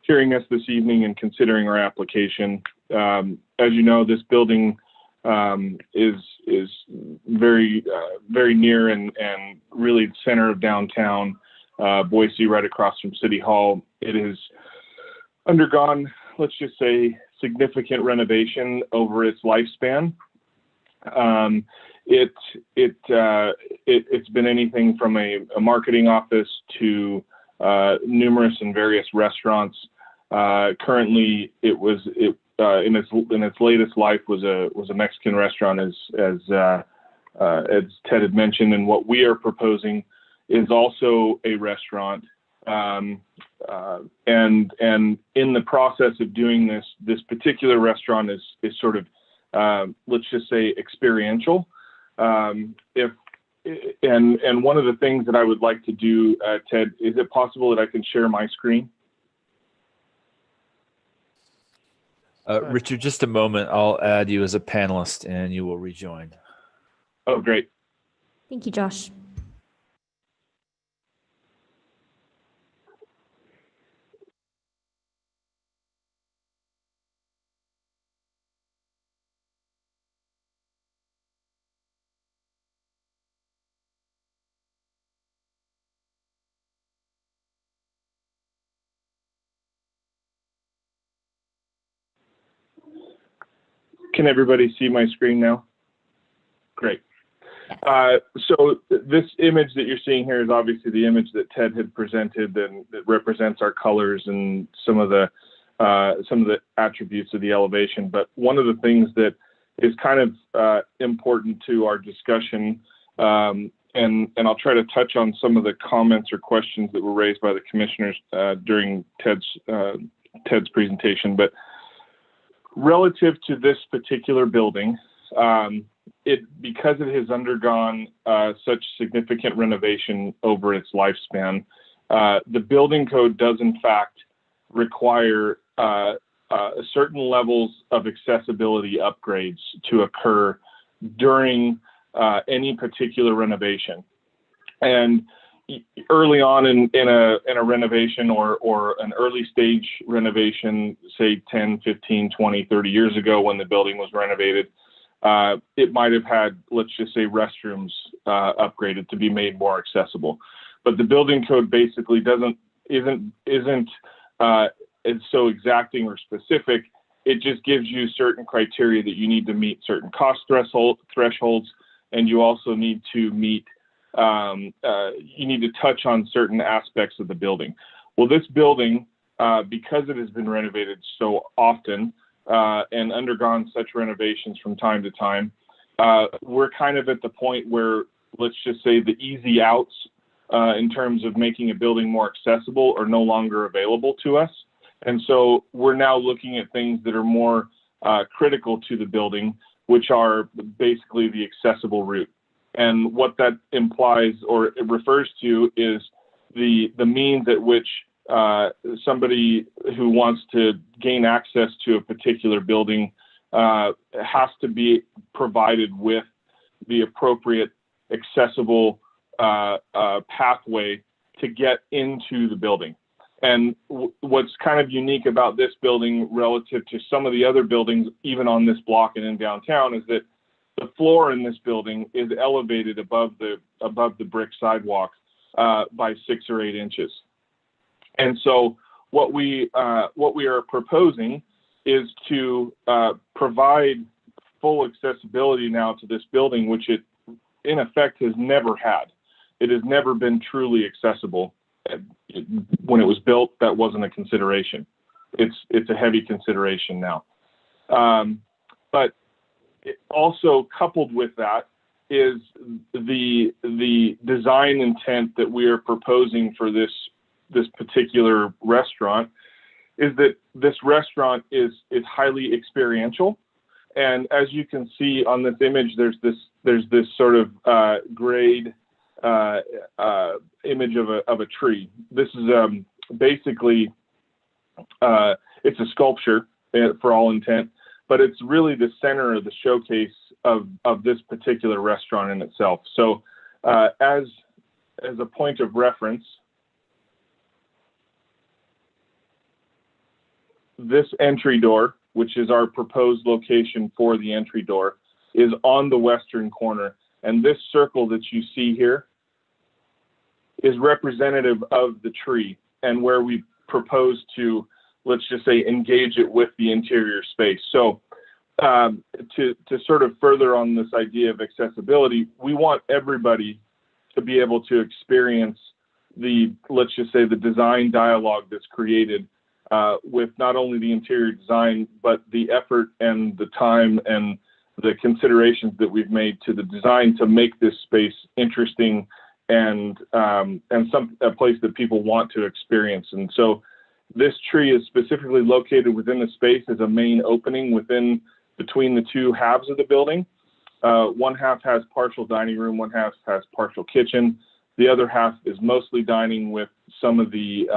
hearing us this evening and considering our application. As you know, this building is very near and really the center of downtown Boise, right across from City Hall. It has undergone, let's just say, significant renovation over its lifespan. It's been anything from a marketing office to numerous and various restaurants. Currently, in its latest life was a Mexican restaurant, as Ted had mentioned, and what we are proposing is also a restaurant. And in the process of doing this particular restaurant is sort of let's just say experiential. And one of the things that I would like to do, Ted, is it possible that I can share my screen? Richard, just a moment. I'll add you as a panelist and you will rejoin. Oh, great. Thank you, Josh. Can everybody see my screen now? Great. So this image that you're seeing here is obviously the image that Ted had presented, and that represents our colors and some of the attributes of the elevation. But one of the things that is kind of important to our discussion, and I'll try to touch on some of the comments or questions that were raised by the commissioners during Ted's presentation, but relative to this particular building, because it has undergone such significant renovation over its lifespan, the building code does in fact require certain levels of accessibility upgrades to occur during any particular renovation. And early on in a renovation or an early stage renovation, say 10, 15, 20, 30 years ago when the building was renovated, it might have had, let's just say, restrooms upgraded to be made more accessible. But the building code basically isn't it's so exacting or specific. It just gives you certain criteria that you need to meet certain cost thresholds, and you also need to meet you need to touch on certain aspects of the building. Well, this building, because it has been renovated so often and undergone such renovations from time to time, we're kind of at the point where, let's just say, the easy outs in terms of making a building more accessible are no longer available to us. And so we're now looking at things that are more critical to the building, which are basically the accessible route. And what that implies or it refers to is the means at which somebody who wants to gain access to a particular building has to be provided with the appropriate accessible pathway to get into the building. And what's kind of unique about this building relative to some of the other buildings, even on this block and in downtown, is that the floor in this building is elevated above the brick sidewalk by 6 or 8 inches. And so what we are proposing is to provide full accessibility now to this building, which it in effect has never had. It has never been truly accessible. When it was built, that wasn't a consideration. It's a heavy consideration now. But also coupled with that is the design intent that we are proposing for this particular restaurant, is that this restaurant is highly experiential. And as you can see on this image, there's this sort of grade image of a tree. This is basically it's a sculpture for all intent, but it's really the center of the showcase of this particular restaurant in itself. So as a point of reference, this entry door, which is our proposed location for the entry door, is on the western corner. And this circle that you see here is representative of the tree and where we propose to, let's just say, engage it with the interior space. So to sort of further on this idea of accessibility, we want everybody to be able to experience let's just say, the design dialogue that's created with not only the interior design, but the effort and the time and the considerations that we've made to the design to make this space interesting and a place that people want to experience. And so this tree is specifically located within the space as a main opening between the two halves of the building. One half has partial dining room, one half has partial kitchen. The other half is mostly dining with some of the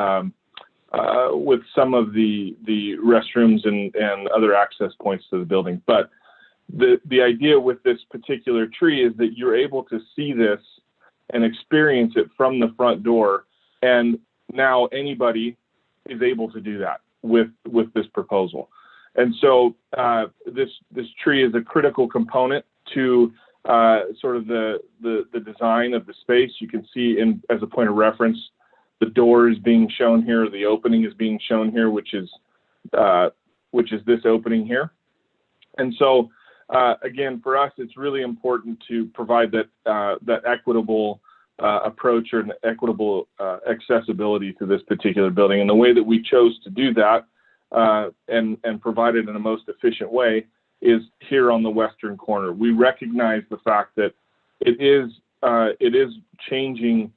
restrooms and other access points to the building. But the idea with this particular tree is that you're able to see this and experience it from the front door. And now anybody is able to do that with this proposal. And so this tree is a critical component to sort of the design of the space. You can see as a point of reference, the door is being shown here, the opening is being shown here, which is this opening here. And so again, for us, it's really important to provide that equitable approach or an equitable accessibility to this particular building. And the way that we chose to do that and provide it in the most efficient way is here on the western corner. We recognize the fact that it is changing.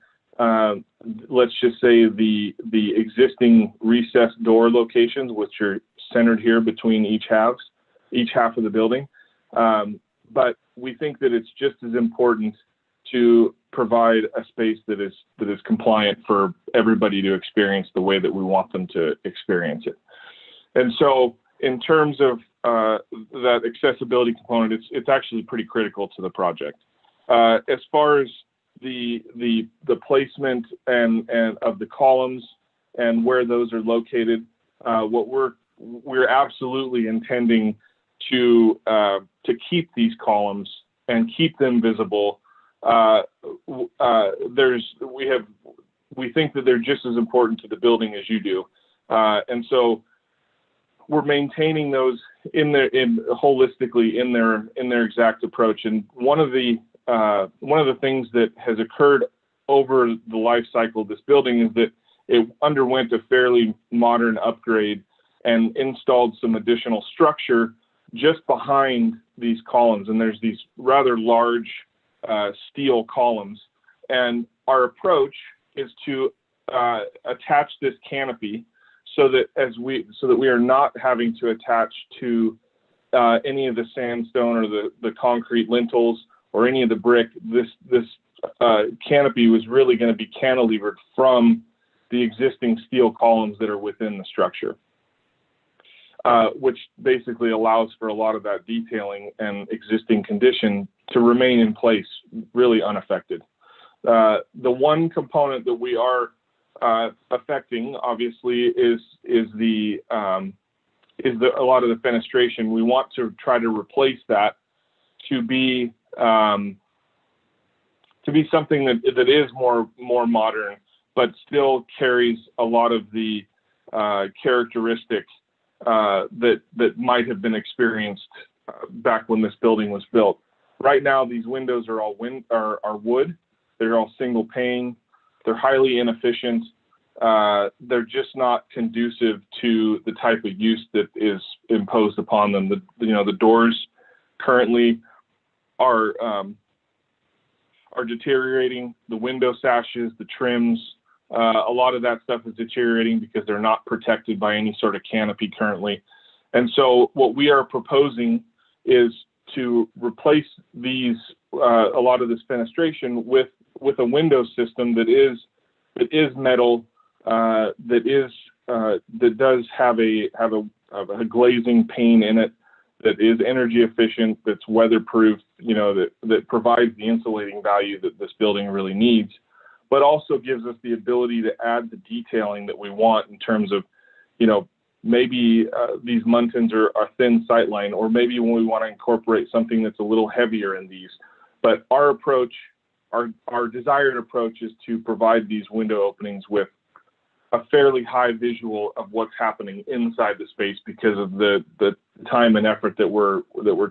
Let's just say the existing recessed door locations, which are centered here between each half of the building. But we think that it's just as important to provide a space that is compliant for everybody to experience the way that we want them to experience it. And so in terms of that accessibility component, it's actually pretty critical to the project. As far as the placement and of the columns and where those are located, what we're absolutely intending to keep these columns and keep them visible. We think that they're just as important to the building as you do, and so we're maintaining those holistically in their exact approach. And one of the things that has occurred over the life cycle of this building is that it underwent a fairly modern upgrade and installed some additional structure just behind these columns. And there's these rather large steel columns. And our approach is to attach this canopy so that we are not having to attach to any of the sandstone or the concrete lintels or any of the brick. This canopy was really going to be cantilevered from the existing steel columns that are within the structure, which basically allows for a lot of that detailing and existing condition to remain in place, really unaffected. The one component that we are affecting, obviously, is a lot of the fenestration. We want to try to replace that to be something that is more modern, but still carries a lot of the characteristics that might have been experienced back when this building was built. Right now, these windows are all wood. They're all single pane. They're highly inefficient. They're just not conducive to the type of use that is imposed upon them. The doors currently are deteriorating. The window sashes, the trims, a lot of that stuff is deteriorating because they're not protected by any sort of canopy currently. And so what we are proposing is to replace these, a lot of this fenestration with a window system that is metal, that does have a glazing pane in it, that is energy efficient, that's weatherproof, that provides the insulating value that this building really needs, but also gives us the ability to add the detailing that we want in terms of, maybe these muntins are thin sightline, or maybe when we want to incorporate something that's a little heavier in these. But our approach, our desired approach is to provide these window openings with a fairly high visual of what's happening inside the space because of the time and effort that we're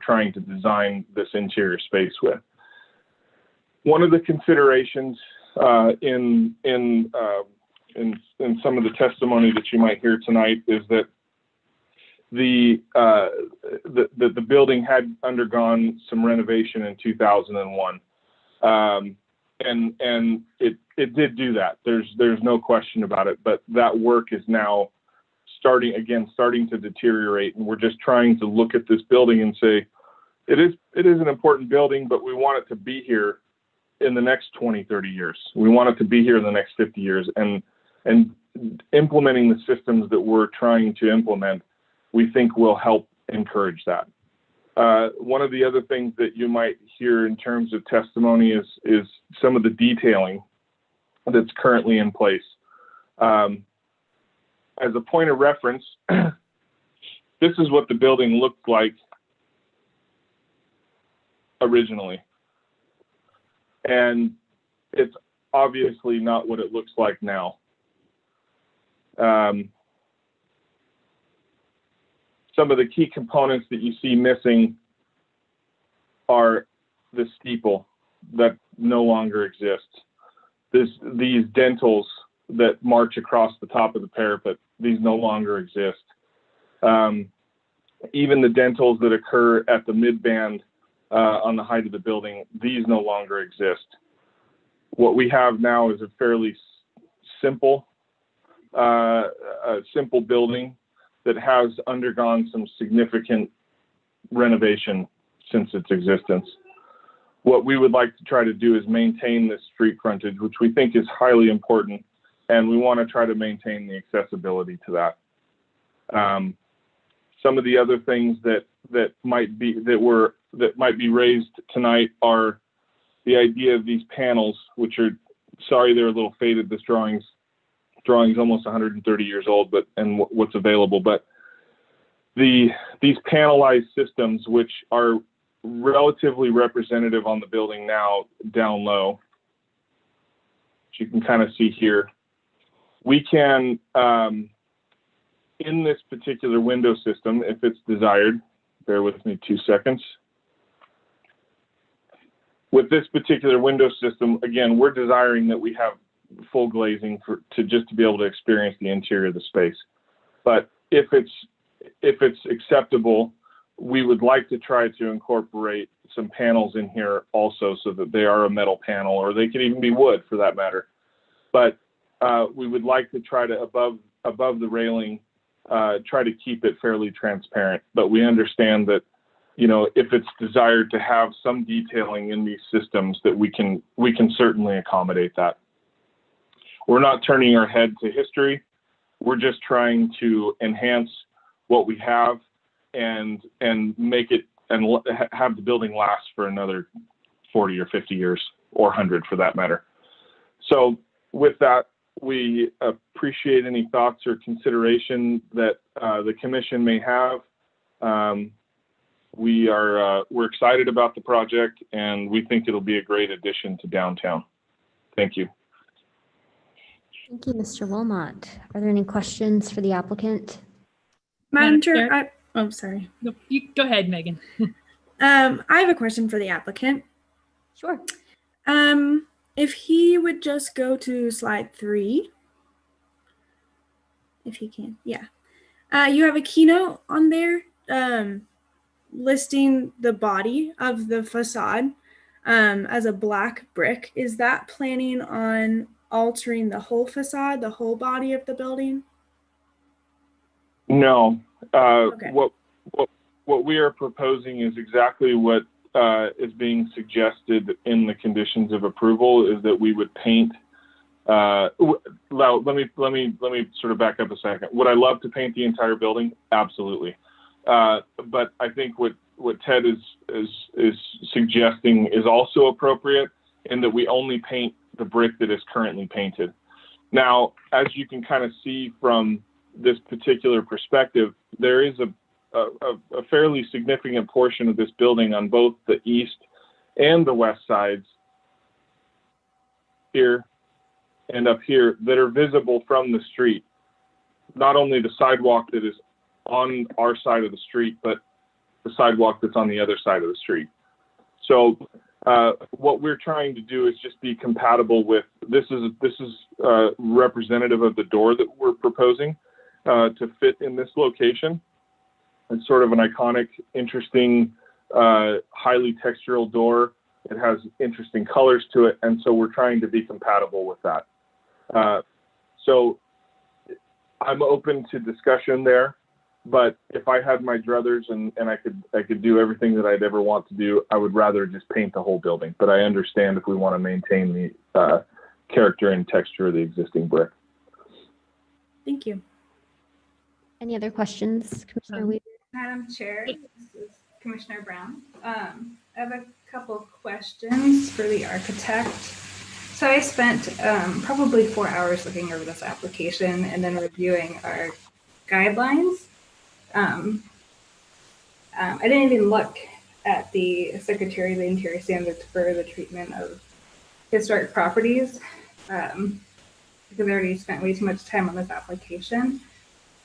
trying to design this interior space with. One of the considerations in some of the testimony that you might hear tonight is that the building had undergone some renovation in 2001, and it did do that. There's no question about it. But that work is now starting to deteriorate, and we're just trying to look at this building and say it is an important building, but we want it to be here in the next 20, 30 years. We want it to be here in the next 50 years, and implementing the systems that we're trying to implement, we think will help encourage that. One of the other things that you might hear in terms of testimony is some of the detailing that's currently in place. As a point of reference, this is what the building looked like originally. And it's obviously not what it looks like now. Some of the key components that you see missing are the steeple that no longer exists. These dentils that march across the top of the parapet, these no longer exist. Even the dentils that occur at the mid-band on the height of the building, these no longer exist. What we have now is a fairly simple building that has undergone some significant renovation since its existence. What we would like to try to do is maintain this street frontage, which we think is highly important, and we want to try to maintain the accessibility to that. Some of the other things that might be raised tonight are the idea of these panels, which are, sorry, they're a little faded. This drawing's almost 130 years old, and what's available, but these panelized systems, which are relatively representative on the building now down low, which you can kind of see here, we can, in this particular window system, if it's desired, bear with me 2 seconds. With this particular window system, again, we're desiring that we have full glazing to be able to experience the interior of the space. But if it's acceptable, we would like to try to incorporate some panels in here also, so that they are a metal panel, or they could even be wood for that matter. But we would like to try to, above the railing, try to keep it fairly transparent. But we understand that, if it's desired to have some detailing in these systems, that we can certainly accommodate that. We're not turning our head to history. We're just trying to enhance what we have and make it and have the building last for another 40 or 50 years, or 100 for that matter. So with that, we appreciate any thoughts or consideration that the commission may have. We're excited about the project, and we think it'll be a great addition to downtown. Thank you. Thank you, Mr. Wilmot. Are there any questions for the applicant? Madam Chair, sorry. No, you go ahead, Megan. I have a question for the applicant. Sure. If he would just go to slide 3, if he can, yeah. You have a keynote on there listing the body of the facade as a black brick. Is that planning on altering the whole facade, the whole body of the building? No. Okay. What we are proposing is exactly what is being suggested in the conditions of approval, is that we would paint. Let me sort of back up a second. Would I love to paint the entire building? Absolutely. But I think what Ted is suggesting is also appropriate, in that we only paint the brick that is currently painted. Now, as you can kind of see from this particular perspective, there is a fairly significant portion of this building on both the east and the west sides, here and up here, that are visible from the street. Not only the sidewalk that is on our side of the street, but the sidewalk that's on the other side of the street. So what we're trying to do is just be compatible with, this is representative of the door that we're proposing to fit in this location. It's sort of an iconic, interesting, highly textural door. It has interesting colors to it, and so we're trying to be compatible with that. So I'm open to discussion there, but if I had my druthers and I could do everything that I'd ever want to do, I would rather just paint the whole building. But I understand if we want to maintain the character and texture of the existing brick. Thank you. Any other questions, Commissioner Weaver? Madam Chair, this is Commissioner Brown. I have a couple of questions for the architect. So I spent probably 4 hours looking over this application and then reviewing our guidelines. I didn't even look at the Secretary of the Interior standards for the treatment of historic properties because I already spent way too much time on this application.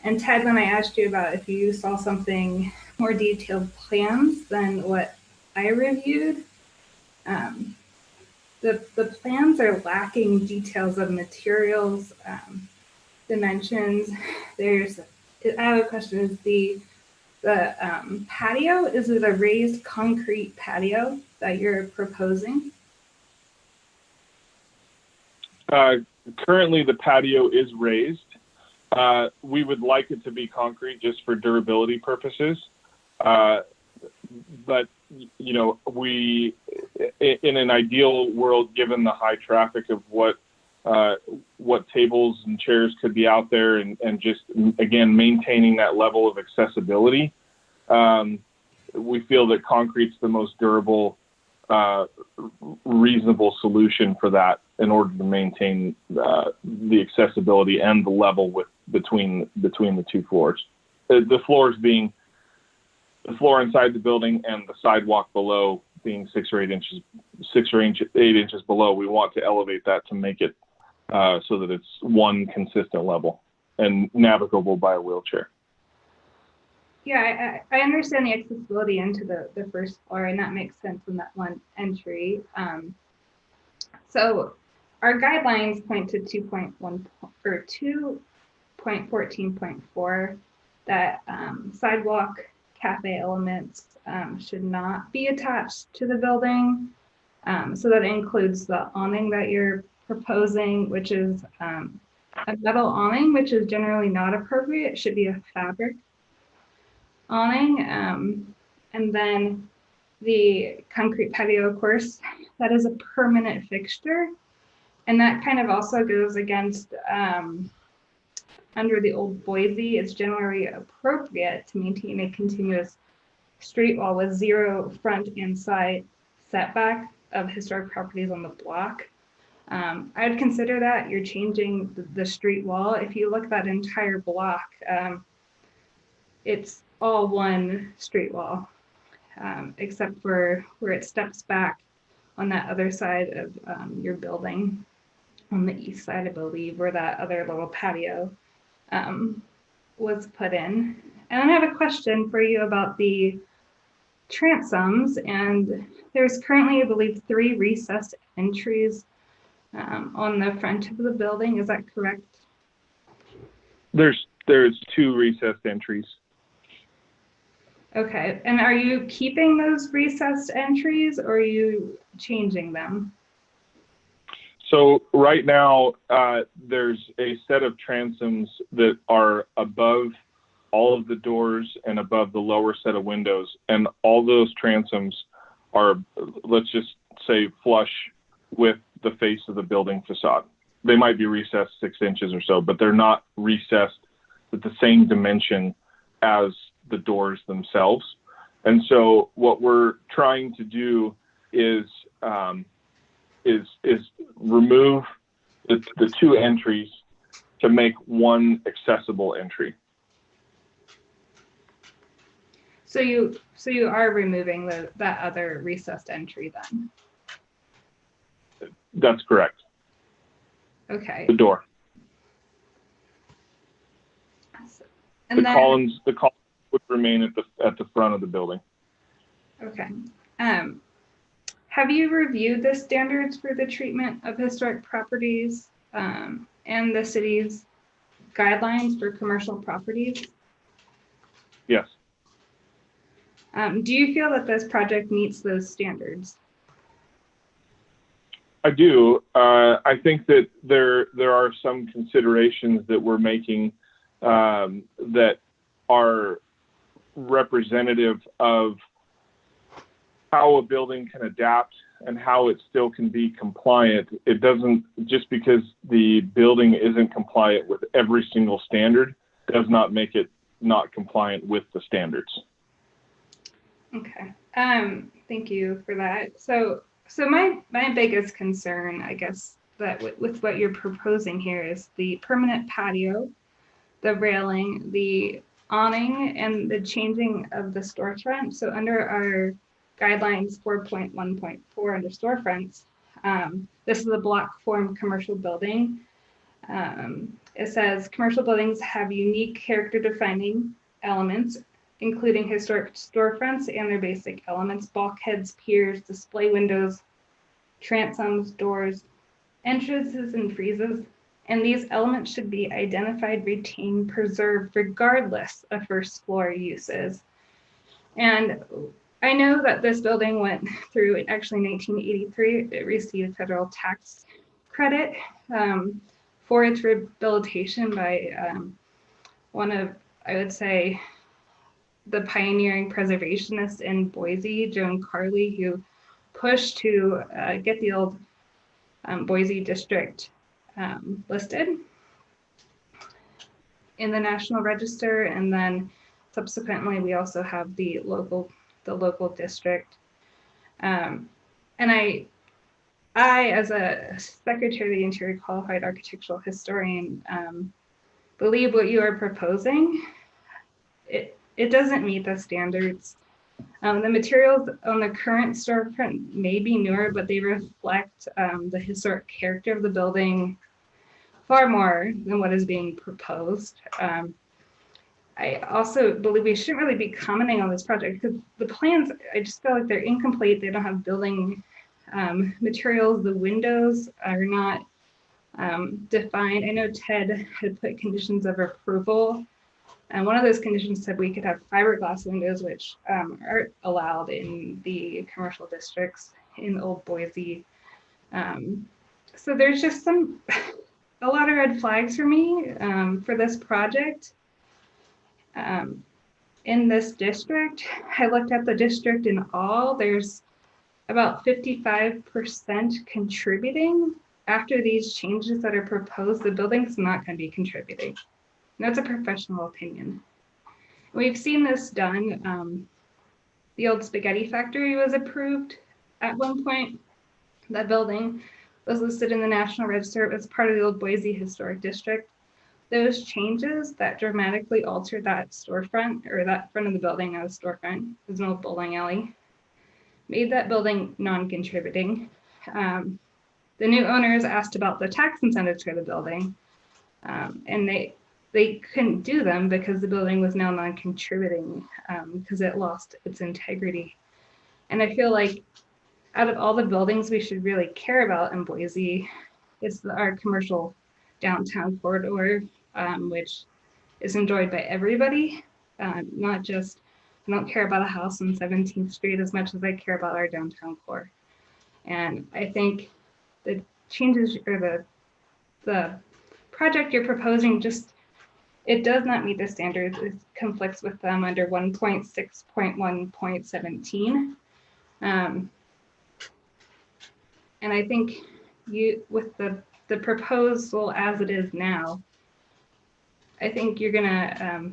And Ted, when I asked you about if you saw something more detailed plans than what I reviewed, the plans are lacking details of materials, dimensions. I have a question, is the patio, is it a raised concrete patio that you're proposing? Currently the patio is raised. We would like it to be concrete just for durability purposes. But, you know, in an ideal world, given the high traffic of what tables and chairs could be out there and just, again, maintaining that level of accessibility, we feel that concrete's the most durable, reasonable solution for that in order to maintain the accessibility and the level between the two floors. The floors being the floor inside the building and the sidewalk below being 6 or 8 inches below. We want to elevate that to make it so that it's one consistent level and navigable by a wheelchair. Yeah, I understand the accessibility into the first floor, and that makes sense in that one entry. So our guidelines point to 2.1 or 2.14.4 that sidewalk cafe elements should not be attached to the building. So that includes the awning that you're proposing, which is a metal awning, which is generally not appropriate. It should be a fabric awning. And then the concrete patio, of course, that is a permanent fixture. And that kind of also goes against under the old Boise, it's generally appropriate to maintain a continuous street wall with 0 front and side setback of historic properties on the block. I would consider that you're changing the street wall. If you look at that entire block, it's all one street wall, except for where it steps back on that other side of your building, on the east side, I believe, where that other little patio was put in. And I have a question for you about the transoms, and there's currently, I believe, 3 recessed entries on the front of the building. Is that correct? There's 2 recessed entries. Okay, and are you keeping those recessed entries or are you changing them? So right now, there's a set of transoms that are above all of the doors and above the lower set of windows. And all those transoms are, let's just say, flush with the face of the building facade. They might be recessed 6 inches or so, but they're not recessed at the same dimension as the doors themselves. And so what we're trying to do is remove the 2 entries to make one accessible entry. So you are removing that other recessed entry then? That's correct. Okay. The door. And the columns would remain at the front of the building. Okay. Have you reviewed the standards for the treatment of historic properties and the city's guidelines for commercial properties? Yes. Do you feel that this project meets those standards? I do. I think that there are some considerations that we're making that are representative of how a building can adapt and how it still can be compliant. It doesn't, just because the building isn't compliant with every single standard, does not make it not compliant with the standards. Okay. Thank you for that. So my biggest concern, I guess, that with what you're proposing here is the permanent patio, the railing, the awning, and the changing of the storefront. So under our guidelines 4.1.4 under storefronts, this is a block form commercial building. It says commercial buildings have unique character defining elements, including historic storefronts and their basic elements, bulkheads, piers, display windows, transoms, doors, entrances, and friezes. And these elements should be identified, retained, preserved, regardless of first floor uses. And I know that this building went through, actually in 1983, it received federal tax credit for its rehabilitation by one of, I would say, the pioneering preservationists in Boise, Joan Carley, who pushed to get the old Boise district listed in the National Register, and then subsequently we also have the local district. And I, as a Secretary of the Interior qualified architectural historian, believe what you are proposing, it doesn't meet the standards. The materials on the current storefront may be newer, but they reflect the historic character of the building far more than what is being proposed. I also believe we shouldn't really be commenting on this project because the plans, I just feel like they're incomplete. They don't have building materials. The windows are not defined. I know Ted had put conditions of approval, and one of those conditions said we could have fiberglass windows, which aren't allowed in the commercial districts in Old Boise. So there's just a lot of red flags for me for this project. In this district, I looked at the district in all, there's about 55% contributing. After these changes that are proposed, the building's not going to be contributing. And that's a professional opinion. We've seen this done. The old spaghetti factory was approved at one point. That building was listed in the National Register. It was part of the Old Boise Historic District. Those changes that dramatically altered that storefront, or that front of the building, not a storefront, it was an old bowling alley, made that building non-contributing. The new owners asked about the tax incentives for the building, and they couldn't do them because the building was now non-contributing because it lost its integrity. And I feel like out of all the buildings we should really care about in Boise is our commercial downtown corridor, which is enjoyed by everybody, not just, I don't care about a house on 17th Street as much as I care about our downtown core. And I think the changes or the project you're proposing just, it does not meet the standards. It conflicts with them under 1.6.1.17. And I think with the proposal as it is now, I think you're gonna,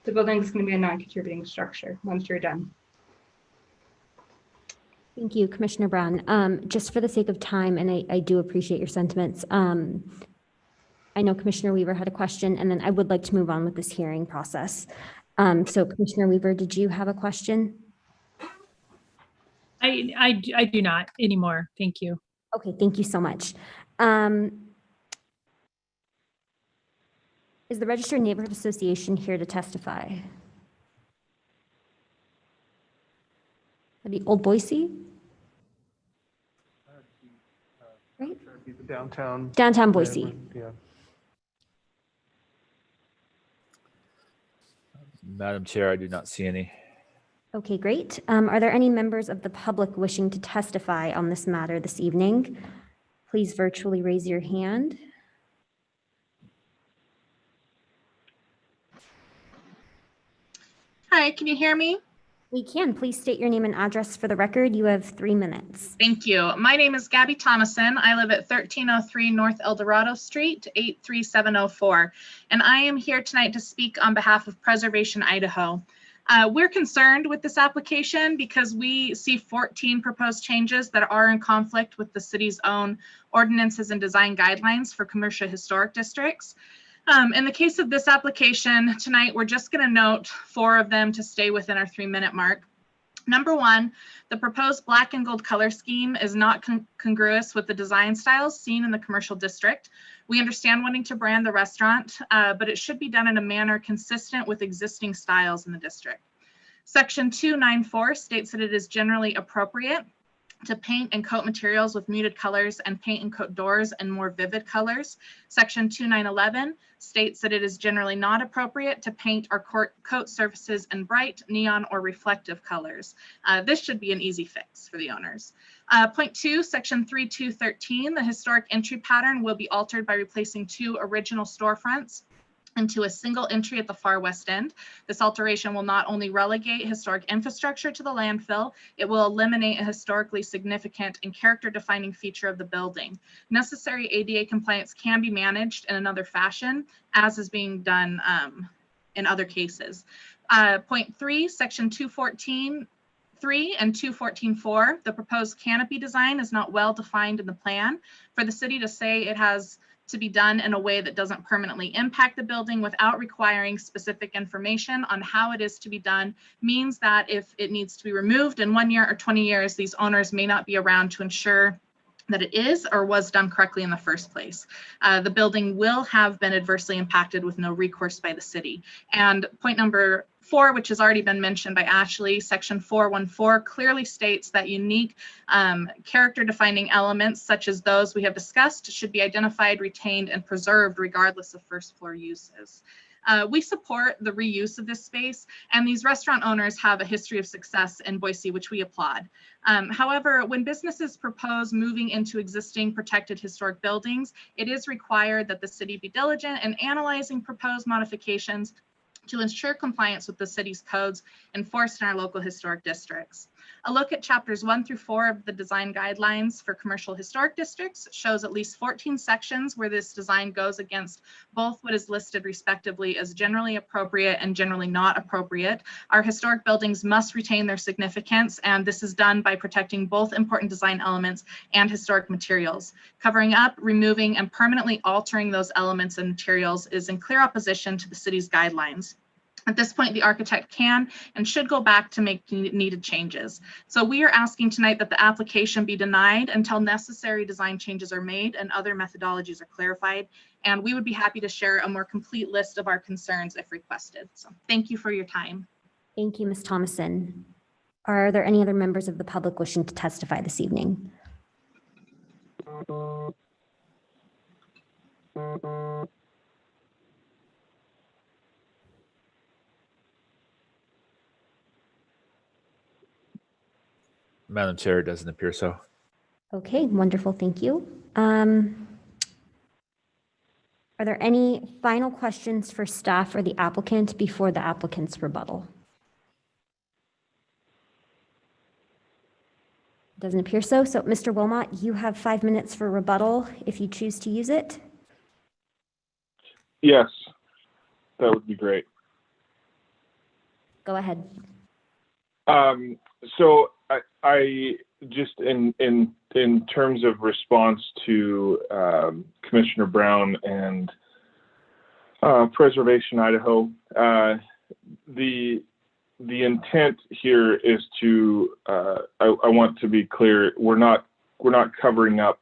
the building's gonna be a non-contributing structure once you're done. Thank you, Commissioner Brown. Just for the sake of time, and I do appreciate your sentiments, I know Commissioner Weaver had a question, and then I would like to move on with this hearing process. So Commissioner Weaver, did you have a question? I do not anymore. Thank you. Okay, thank you so much. Is the Registered Neighborhood Association here to testify? That'd be Old Boise? Right? Downtown. Downtown Boise. Yeah. Madam Chair, I do not see any. Okay, great. Are there any members of the public wishing to testify on this matter this evening? Please virtually raise your hand. Hi, can you hear me? We can. Please state your name and address for the record. You have 3 minutes. Thank you. My name is Gabby Thomason. I live at 1303 North Eldorado Street, 83704. And I am here tonight to speak on behalf of Preservation Idaho. We're concerned with this application because we see 14 proposed changes that are in conflict with the city's own ordinances and design guidelines for commercial historic districts. In the case of this application tonight, we're just going to note 4 of them to stay within our 3-minute mark. Number 1, the proposed black and gold color scheme is not congruous with the design styles seen in the commercial district. We understand wanting to brand the restaurant, but it should be done in a manner consistent with existing styles in the district. Section 294 states that it is generally appropriate to paint and coat materials with muted colors and paint and coat doors in more vivid colors. Section 2911 states that it is generally not appropriate to paint or coat surfaces in bright, neon, or reflective colors. This should be an easy fix for the owners. Point 2, section 3213, the historic entry pattern will be altered by replacing 2 original storefronts into a single entry at the far west end. This alteration will not only relegate historic infrastructure to the landfill, it will eliminate a historically significant and character-defining feature of the building. Necessary ADA compliance can be managed in another fashion, as is being done in other cases. Point 3, section 214.3 and 214.4, the proposed canopy design is not well defined in the plan. For the city to say it has to be done in a way that doesn't permanently impact the building without requiring specific information on how it is to be done means that if it needs to be removed in 1 year or 20 years, these owners may not be around to ensure that it is or was done correctly in the first place. The building will have been adversely impacted with no recourse by the city. And point number 4, which has already been mentioned by Ashley, section 414 clearly states that unique character defining elements such as those we have discussed should be identified, retained, and preserved regardless of first floor uses. We support the reuse of this space, and these restaurant owners have a history of success in Boise, which we applaud. However, when businesses propose moving into existing protected historic buildings, it is required that the city be diligent in analyzing proposed modifications to ensure compliance with the city's codes enforced in our local historic districts. A look at chapters 1 through 4 of the design guidelines for commercial historic districts shows at least 14 sections where this design goes against both what is listed respectively as generally appropriate and generally not appropriate. Our historic buildings must retain their significance, and this is done by protecting both important design elements and historic materials. Covering up, removing, and permanently altering those elements and materials is in clear opposition to the city's guidelines. At this point, the architect can and should go back to make needed changes. So we are asking tonight that the application be denied until necessary design changes are made and other methodologies are clarified. And we would be happy to share a more complete list of our concerns if requested. So thank you for your time. Thank you, Ms. Thomason. Are there any other members of the public wishing to testify this evening? Madam Chair, it doesn't appear so. Okay, wonderful, thank you. Are there any final questions for staff or the applicant before the applicant's rebuttal? Doesn't appear so. So Mr. Wilmot, you have 5 minutes for rebuttal if you choose to use it. Yes, that would be great. Go ahead. So I just in terms of response to Commissioner Brown and Preservation Idaho, the intent here is to I want to be clear, we're not covering up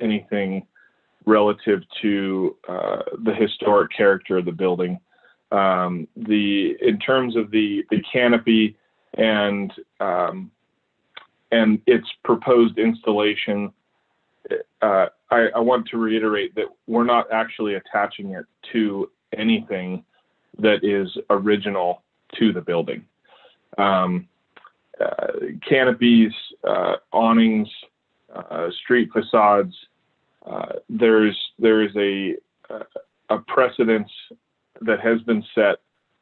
anything relative to the historic character of the building. In terms of the canopy and its proposed installation, I want to reiterate that we're not actually attaching it to anything that is original to the building. Canopies, awnings, street facades, there is a precedence that has been set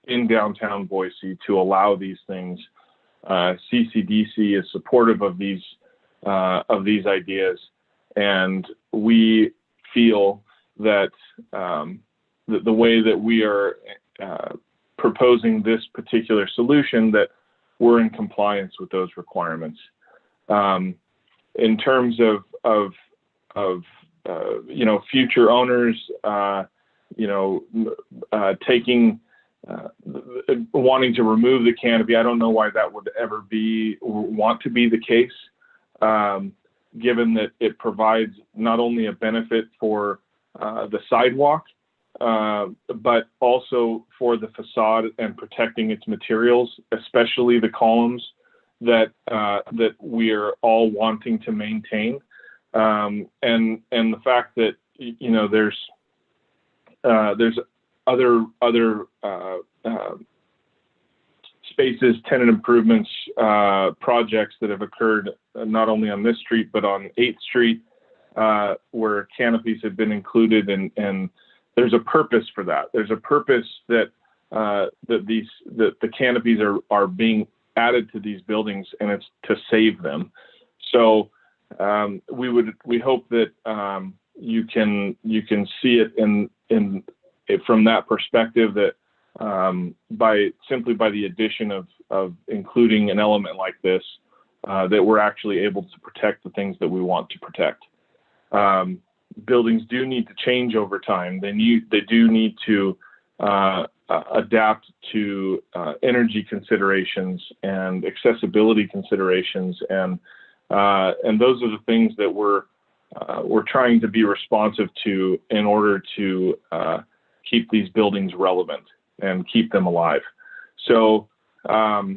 in downtown Boise to allow these things. CCDC is supportive of these ideas, and we feel that the way that we are proposing this particular solution, that we're in compliance with those requirements. In terms of future owners, taking wanting to remove the canopy, I don't know why that would ever want to be the case, given that it provides not only a benefit for the sidewalk, but also for the facade and protecting its materials, especially the columns that we are all wanting to maintain, and the fact that there's other spaces, tenant improvements, projects that have occurred not only on this street but on 8th Street, where canopies have been included, and there's a purpose for that. There's a purpose that the canopies are being added to these buildings, and it's to save them. So we hope that you can see it from that perspective, that by the addition of including an element like this, that we're actually able to protect the things that we want to protect. Buildings do need to change over time. They do need to adapt to energy considerations and accessibility considerations, and those are the things that we're trying to be responsive to in order to keep these buildings relevant and keep them alive. So as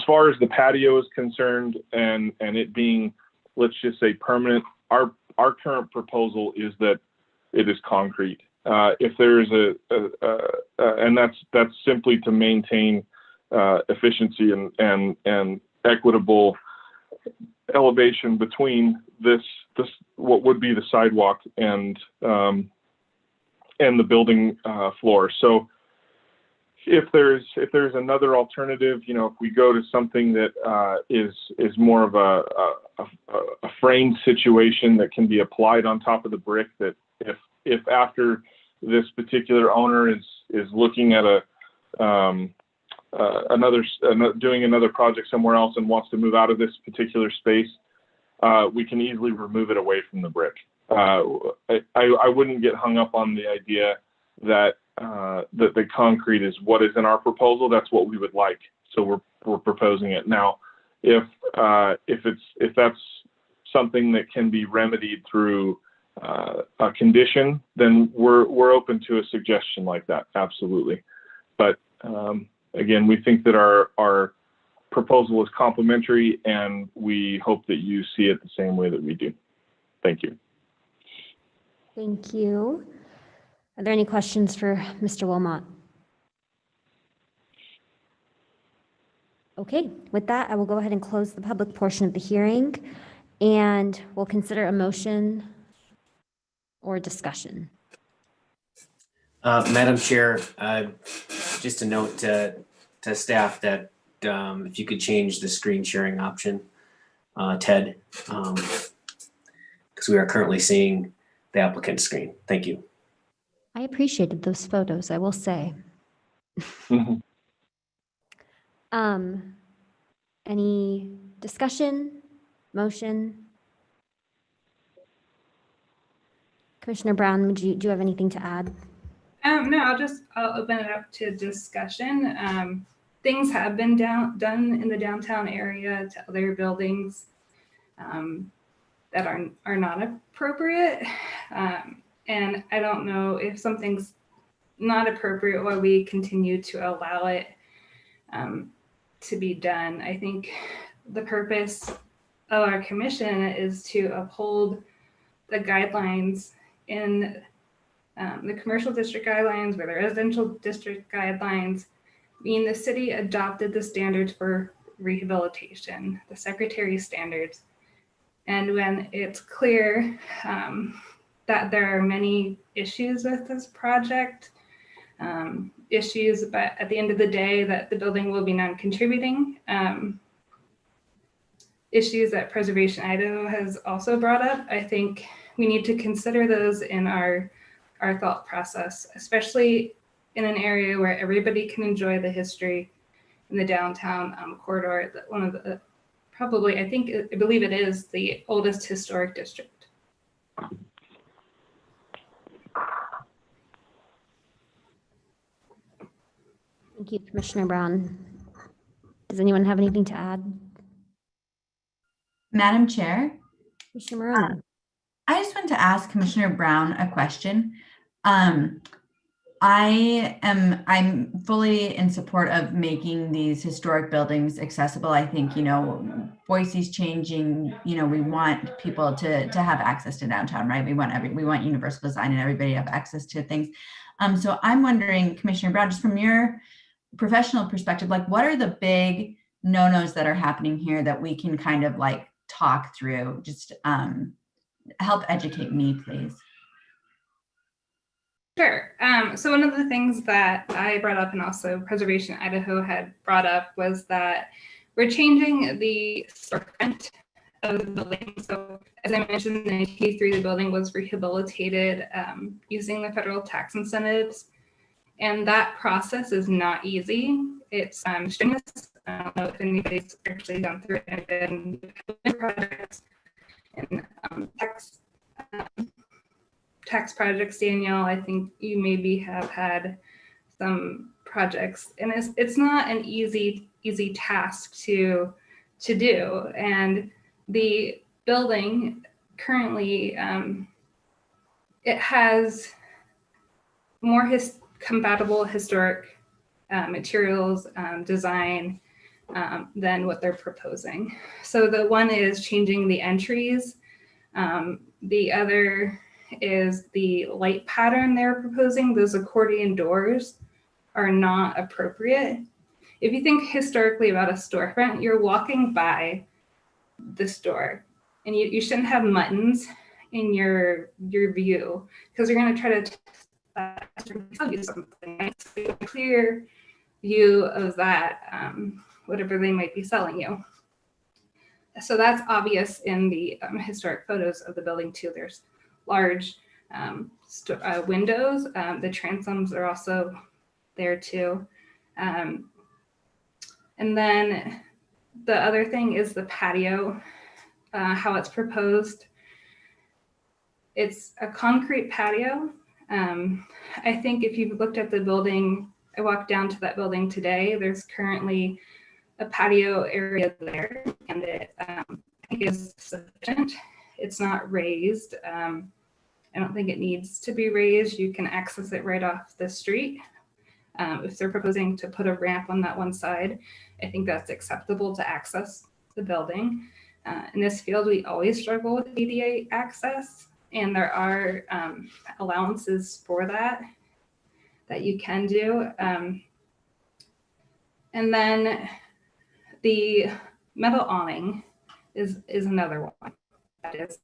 far as the patio is concerned, and it being, let's just say, permanent, our current proposal is that it is concrete. If there is and that's simply to maintain efficiency and equitable elevation between this what would be the sidewalk and the building floor. So if there's another alternative, if we go to something that is more of a framed situation that can be applied on top of the brick, that if after this particular owner is looking at doing another project somewhere else and wants to move out of this particular space, we can easily remove it away from the brick. I wouldn't get hung up on the idea that the concrete is what is in our proposal. That's what we would like, so we're proposing it now. If that's something that can be remedied through a condition, then we're open to a suggestion like that, absolutely. But again, we think that our proposal is complementary, and we hope that you see it the same way that we do. Thank you. Thank you. Are there any questions for Mr. Wilmot? Okay, with that, I will go ahead and close the public portion of the hearing, and we'll consider a motion or discussion. Madam Chair, just a note to staff that if you could change the screen sharing option, Ted, because we are currently seeing the applicant's screen. Thank you. I appreciated those photos, I will say. Any discussion, motion? Commissioner Brown, do you have anything to add? No, I'll open it up to discussion. Things have been done in the downtown area to other buildings that are not appropriate. And I don't know if something's not appropriate, why we continue to allow it to be done. I think the purpose of our commission is to uphold the guidelines in the commercial district guidelines or the residential district guidelines. The city adopted the standards for rehabilitation, the secretary's standards. And when it's clear that there are many issues with this project, issues, but at the end of the day that the building will be non-contributing, issues that Preservation Idaho has also brought up, I think we need to consider those in our thought process, especially in an area where everybody can enjoy the history in the downtown corridor. One of the, probably, I believe it is the oldest historic district. Thank you, Commissioner Brown. Does anyone have anything to add? Madam Chair, Commissioner Moroni. I just want to ask Commissioner Brown a question. I'm fully in support of making these historic buildings accessible. I think, Boise's changing, we want people to have access to downtown, right? We want universal design and everybody to have access to things. So I'm wondering, Commissioner Brown, just from your professional perspective, like what are the big no-nos that are happening here that we can kind of like talk through? Just help educate me, please. Sure. So one of the things that I brought up and also Preservation Idaho had brought up was that we're changing the storefront of the building. So as I mentioned, in 1983, the building was rehabilitated using the federal tax incentives. And that process is not easy. It's strenuous. I don't know if anybody's actually gone through it and projects and tax projects, Danielle. I think you maybe have had some projects, and it's not an easy task to do. And the building currently it has more compatible historic materials design than what they're proposing. So the one is changing the entries. The other is the light pattern they're proposing. Those accordion doors are not appropriate. If you think historically about a storefront, you're walking by the store and you shouldn't have muttons in your view because you're going to try to tell you something. Right? So a clear view of that, whatever they might be selling you. So that's obvious in the historic photos of the building too. There's large windows. The transoms are also there too. And then the other thing is the patio, how it's proposed. It's a concrete patio. I think if you've looked at the building, I walked down to that building today, there's currently a patio area there, and it I think is sufficient. It's not raised. I don't think it needs to be raised. You can access it right off the street. If they're proposing to put a ramp on that one side, I think that's acceptable to access the building. In this field, we always struggle with ADA access, and there are allowances for that you can do. And then the metal awning is another one that is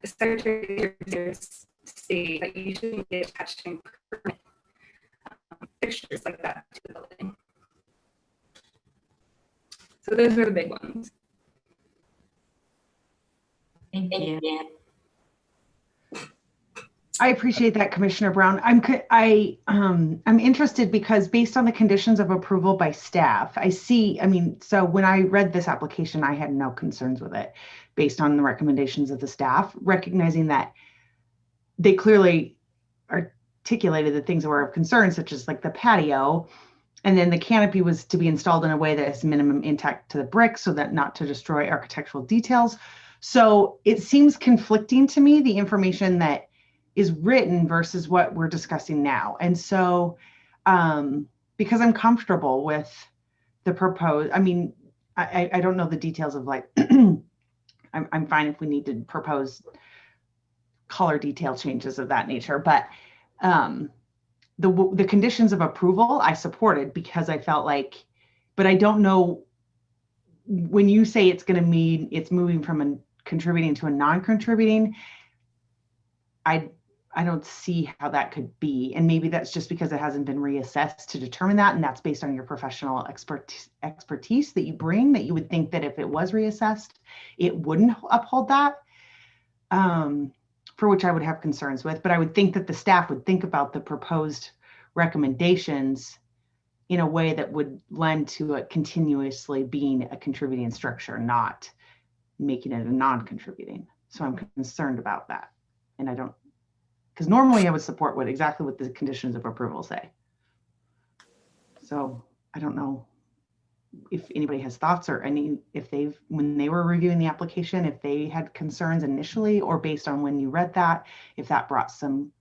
Secretary of State that you shouldn't be attaching permanent fixtures like that to the building. So those are the big ones. Thank you. I appreciate that, Commissioner Brown. I'm interested because based on the conditions of approval by staff, so when I read this application, I had no concerns with it based on the recommendations of the staff, recognizing that they clearly articulated the things that were of concern, such as like the patio, and then the canopy was to be installed in a way that is minimum intact to the brick so that not to destroy architectural details. So it seems conflicting to me, the information that is written versus what we're discussing now. And so because I'm comfortable with the proposed, I don't know the details of like, I'm fine if we need to propose color detail changes of that nature, but the conditions of approval I supported because I felt like, but I don't know when you say it's going to mean it's moving from a contributing to a non-contributing, I don't see how that could be. And maybe that's just because it hasn't been reassessed to determine that. And that's based on your professional expertise that you bring, that you would think that if it was reassessed, it wouldn't uphold that, for which I would have concerns with. But I would think that the staff would think about the proposed recommendations in a way that would lend to it continuously being a contributing structure, not making it a non-contributing. So I'm concerned about that. And I don't, because normally I would support exactly what the conditions of approval say. So I don't know if anybody has thoughts or when they were reviewing the application, if they had concerns initially or based on when you read that, if that brought some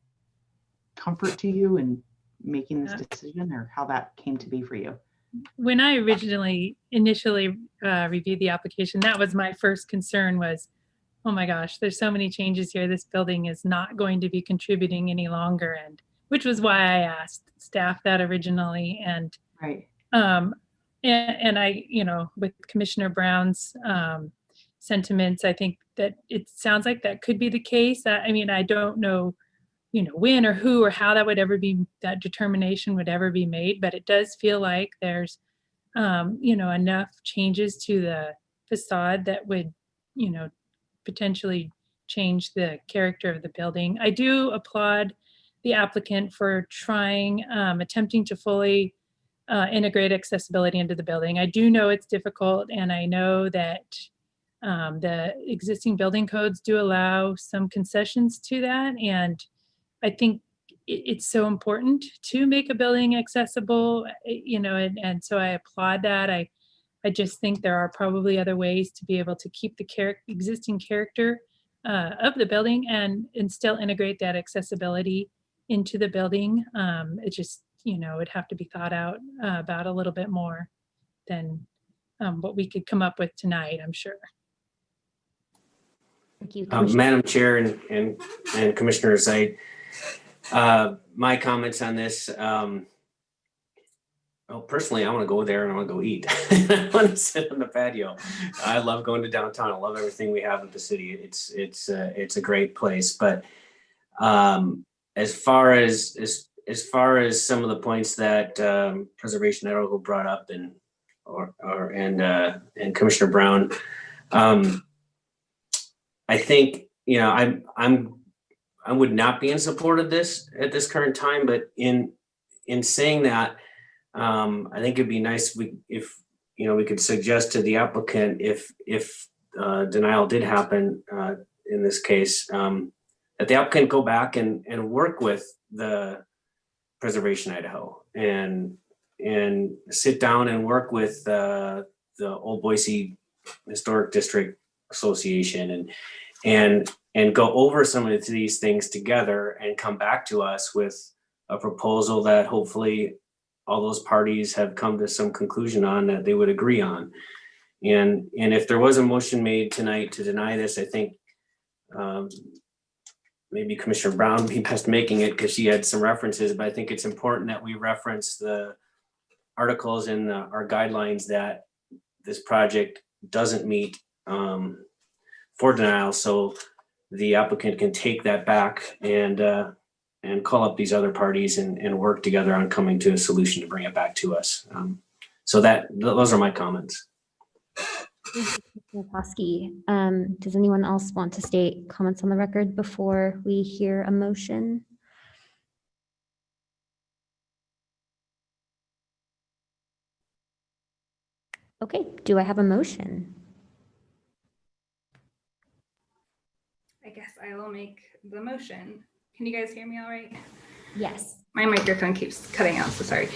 comfort to you in making this decision or how that came to be for you. When I initially reviewed the application, that was my first concern was, oh my gosh, there's so many changes here. This building is not going to be contributing any longer. And which was why I asked staff that originally. And, right. And I, with Commissioner Brown's sentiments, I think that it sounds like that could be the case. I don't know, when or who or how that determination would ever be made, but it does feel like there's, enough changes to the facade that would, potentially change the character of the building. I do applaud the applicant for attempting to fully integrate accessibility into the building. I do know it's difficult, and I know that the existing building codes do allow some concessions to that. And I think it's so important to make a building accessible, and so I applaud that. I just think there are probably other ways to be able to keep the existing character of the building and still integrate that accessibility into the building. It just, would have to be thought out about a little bit more than what we could come up with tonight, I'm sure. Thank you, Madam Chair and Commissioners, my comments on this, personally, I want to go there and I want to go eat. I want to sit on the patio. I love going to downtown. I love everything we have in the city. It's a great place. But as far as some of the points that Preservation Network brought up and Commissioner Brown, I think I would not be in support of this at this current time. But in saying that, I think it'd be nice if we could suggest to the applicant if denial did happen in this case, that the applicant go back and work with the Preservation Idaho and sit down and work with the Old Boise Historic District Association and go over some of these things together and come back to us with a proposal that hopefully all those parties have come to some conclusion on that they would agree on. And if there was a motion made tonight to deny this, I think maybe Commissioner Brown would be best making it because she had some references, but I think it's important that we reference the articles in our guidelines that this project doesn't meet for denial. So the applicant can take that back and call up these other parties and work together on coming to a solution to bring it back to us. So those are my comments. Naposki. Does anyone else want to state comments on the record before we hear a motion? Okay, do I have a motion? I guess I will make the motion. Can you guys hear me all right? Yes. My microphone keeps cutting out, so sorry.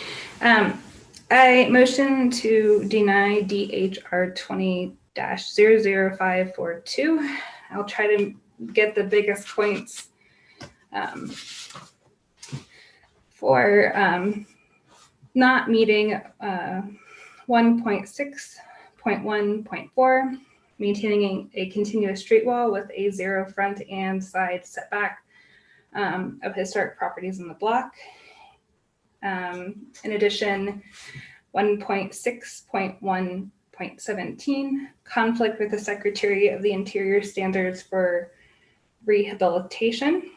I motion to deny DHR 20-00542. I'll try to get the biggest points for not meeting 1.6.1.4, maintaining a continuous street wall with a 0 front and side setback of historic properties in the block. In addition, 1.6.1.17, conflict with the Secretary of the Interior standards for rehabilitation.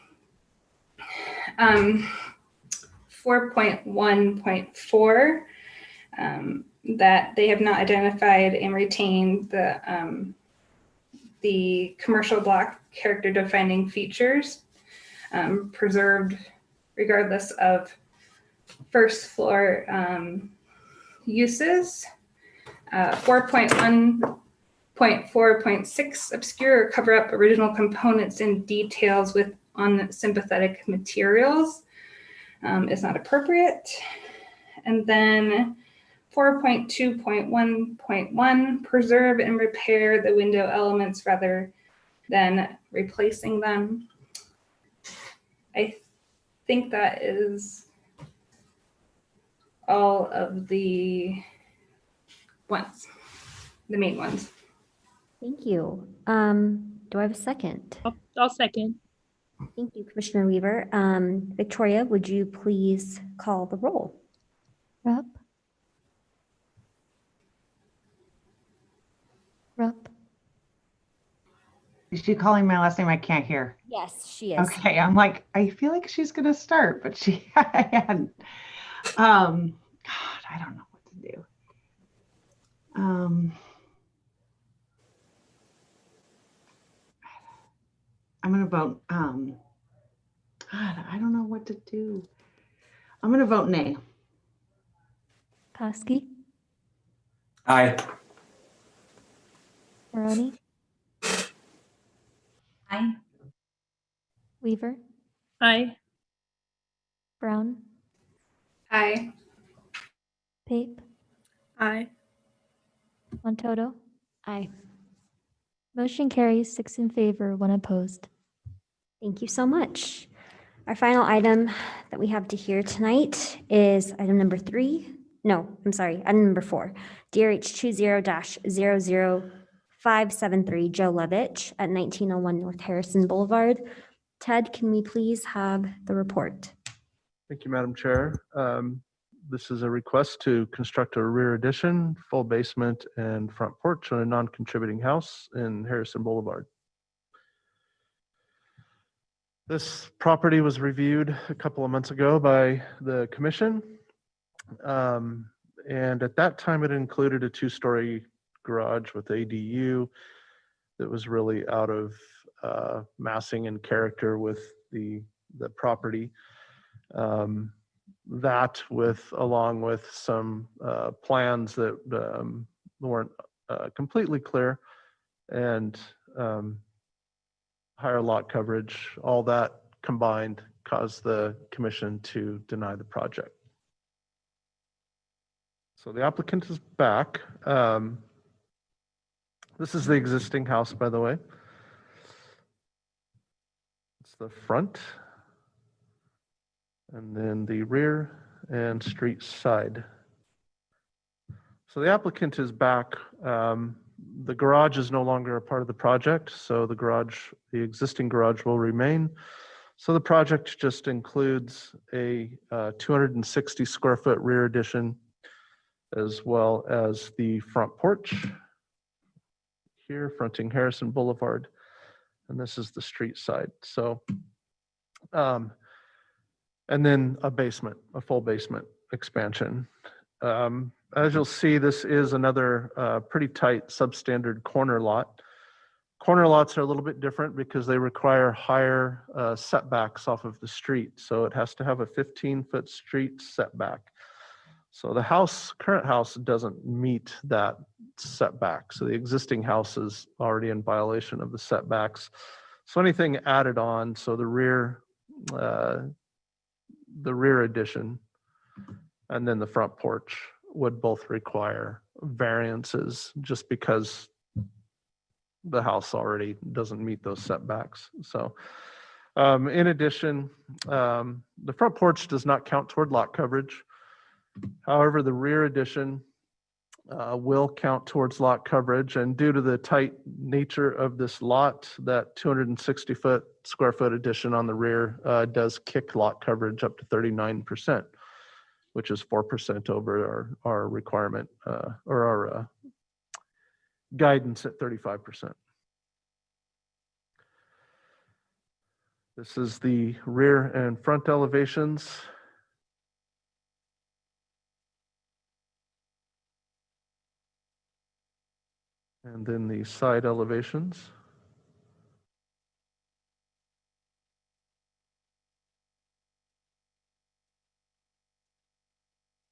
4.1.4, that they have not identified and retained the commercial block character defining features preserved regardless of first floor uses. 4.1.4.6, obscure or cover up original components and details with unsympathetic materials is not appropriate. And then 4.2.1.1, preserve and repair the window elements rather than replacing them. I think that is all of the ones, the main ones. Thank you. Do I have a second? I'll second. Thank you, Commissioner Weaver. Victoria, would you please call the roll? Rupp. Rupp. Is she calling my last name? I can't hear. Yes, she is. Okay, I'm like, I feel like she's gonna start, but I hadn't. God, I don't know what to do. I'm gonna vote. God, I don't know what to do. I'm gonna vote nay. Koski. Aye. Maroney. Aye. Weaver. Aye. Brown. Aye. Pape. Aye. Montoto. Aye. Motion carries 6 in favor, 1 opposed. Thank you so much. Our final item that we have to hear tonight is item number 3. No, I'm sorry, item number 4. DRH 20-00573 Joe Levitch at 1901 North Harrison Boulevard. Ted, can we please have the report? Thank you, Madam Chair. This is a request to construct a rear addition, full basement, and front porch on a non-contributing house in Harrison Boulevard. This property was reviewed a couple of months ago by the commission. And at that time, it included a 2-story garage with ADU that was really out of massing and character with the property. That along with some plans that weren't completely clear and higher lot coverage, all that combined caused the commission to deny the project. So the applicant is back. This is the existing house, by the way. It's the front. And then the rear and street side. So the applicant is back. The garage is no longer a part of the project, so the existing garage will remain. So the project just includes a 260 square foot rear addition, as well as the front porch here fronting Harrison Boulevard. And this is the street side. So, and then a basement, a full basement expansion. As you'll see, this is another pretty tight substandard corner lot. Corner lots are a little bit different because they require higher setbacks off of the street. So it has to have a 15-foot street setback. So the current house doesn't meet that setback. So the existing house is already in violation of the setbacks. So anything added on, so the rear addition and then the front porch would both require variances just because the house already doesn't meet those setbacks. So in addition, the front porch does not count toward lot coverage. However, the rear addition will count towards lot coverage, and due to the tight nature of this lot, that 260 square foot addition on the rear does kick lot coverage up to 39%, which is 4% over our requirement or our guidance at 35%. This is the rear and front elevations. And then the side elevations.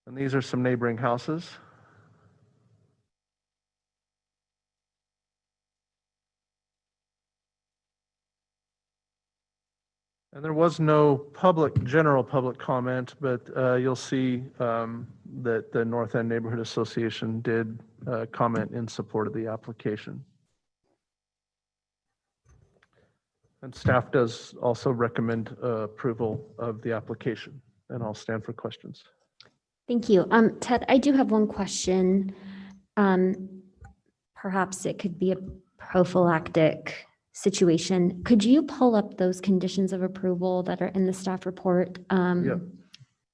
And these are some neighboring houses. And there was no general public comment, but you'll see that the North End Neighborhood Association did comment in support of the application. And staff does also recommend approval of the application, and I'll stand for questions. Thank you. Ted, I do have one question. Perhaps it could be a prophylactic situation. Could you pull up those conditions of approval that are in the staff report Yep.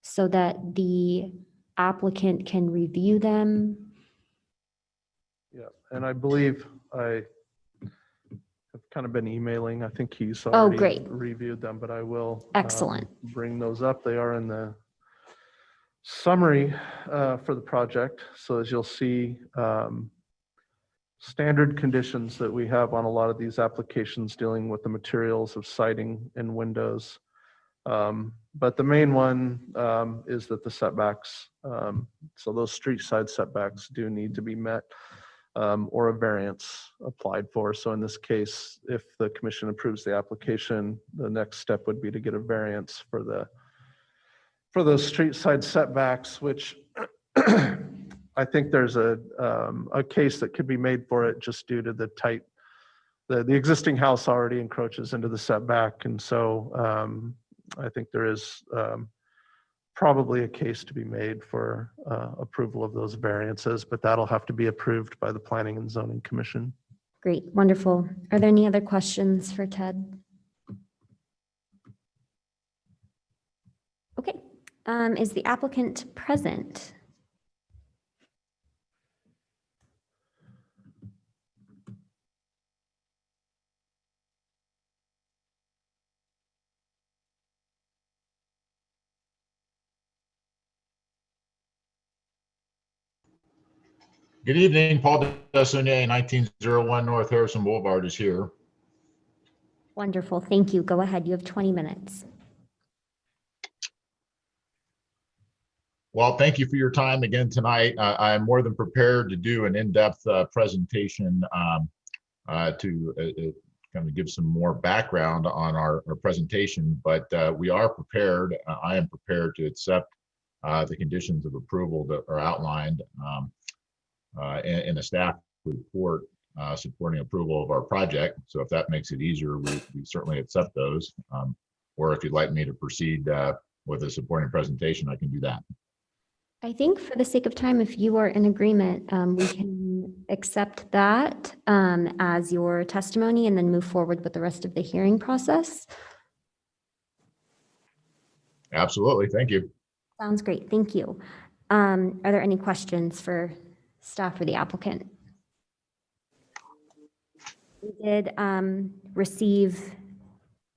so that the applicant can review them? Yeah, and I believe I have kind of been emailing. I think he's Oh, already great. reviewed them, but I will Excellent. bring those up. They are in the summary for the project. So as you'll see, standard conditions that we have on a lot of these applications dealing with the materials of siding and windows. But the main one is that the setbacks, so those street side setbacks do need to be met or a variance applied for. So in this case, if the commission approves the application, the next step would be to get a variance for those street side setbacks, which I think there's a case that could be made for it just due to the tight, the existing house already encroaches into the setback. And so I think there is probably a case to be made for approval of those variances, but that'll have to be approved by the Planning and Zoning Commission. Great, wonderful. Are there any other questions for Ted? Okay, is the applicant present? Good evening, Paul Desaunier, 1901 North Harrison Boulevard is here. Wonderful, thank you. Go ahead, you have 20 minutes. Well, thank you for your time again tonight. I'm more than prepared to do an in-depth presentation to kind of give some more background on our presentation, but we are prepared. I am prepared to accept the conditions of approval that are outlined in a staff report supporting approval of our project. So if that makes it easier, we certainly accept those. Or if you'd like me to proceed with a supporting presentation, I can do that. I think for the sake of time, if you are in agreement, we can accept that as your testimony and then move forward with the rest of the hearing process. Absolutely. Thank you. Sounds great. Thank you. Are there any questions for staff or the applicant? We did receive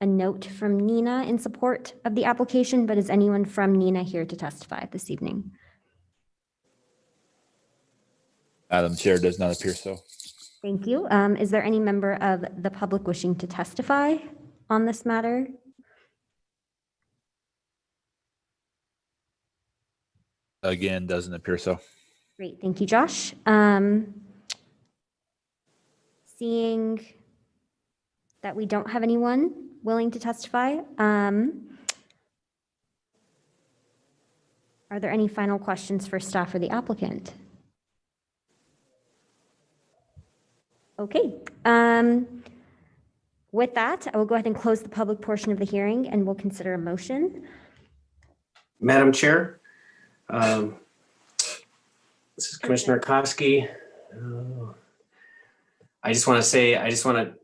a note from Nina in support of the application, but is anyone from Nina here to testify this evening? Madam Chair, does not appear so. Thank you. Is there any member of the public wishing to testify on this matter? Again, doesn't appear so. Great, thank you, Josh. Seeing that we don't have anyone willing to testify, are there any final questions for staff or the applicant? Okay. With that, I will go ahead and close the public portion of the hearing and we'll consider a motion. Madam Chair, this is Commissioner Koski. I just want to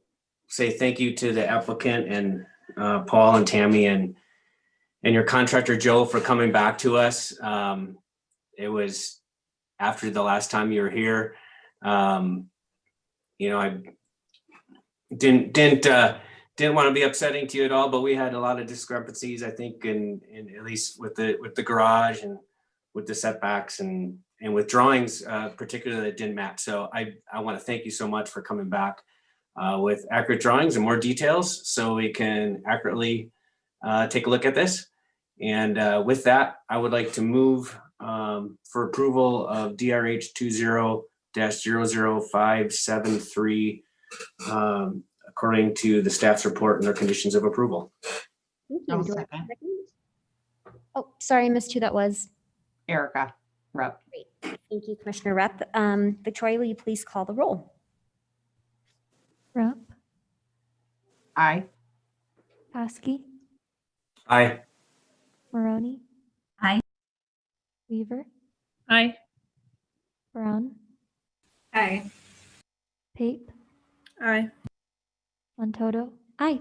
say thank you to the applicant and Paul and Tammy and your contractor Joe for coming back to us. It was after the last time you were here. I didn't want to be upsetting to you at all, but we had a lot of discrepancies, I think, in at least with the garage and with the setbacks and with drawings, particularly that didn't match. So I want to thank you so much for coming back with accurate drawings and more details so we can accurately take a look at this. And with that, I would like to move for approval of DRH 20-00573 according to the staff's report and their conditions of approval. Thank you. Do I have a second? Oh, sorry, I missed who that was. Erica Rupp. Great. Thank you, Commissioner Rupp. Victoria, will you please call the roll? Rupp, Aye. Koski, Aye. Maroney, Aye. Weaver, Aye. Brown, Aye. Pape, Aye. Montoto. Aye.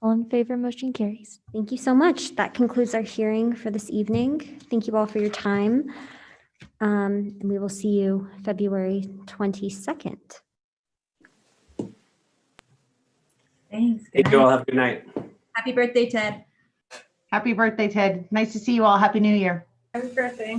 All in favor, motion carries. Thank you so much. That concludes our hearing for this evening. Thank you all for your time. And we will see you February 22nd. Thanks. Thank you all. Have a good night. Happy birthday, Ted. Happy birthday, Ted. Nice to see you all. Happy New Year. Happy birthday.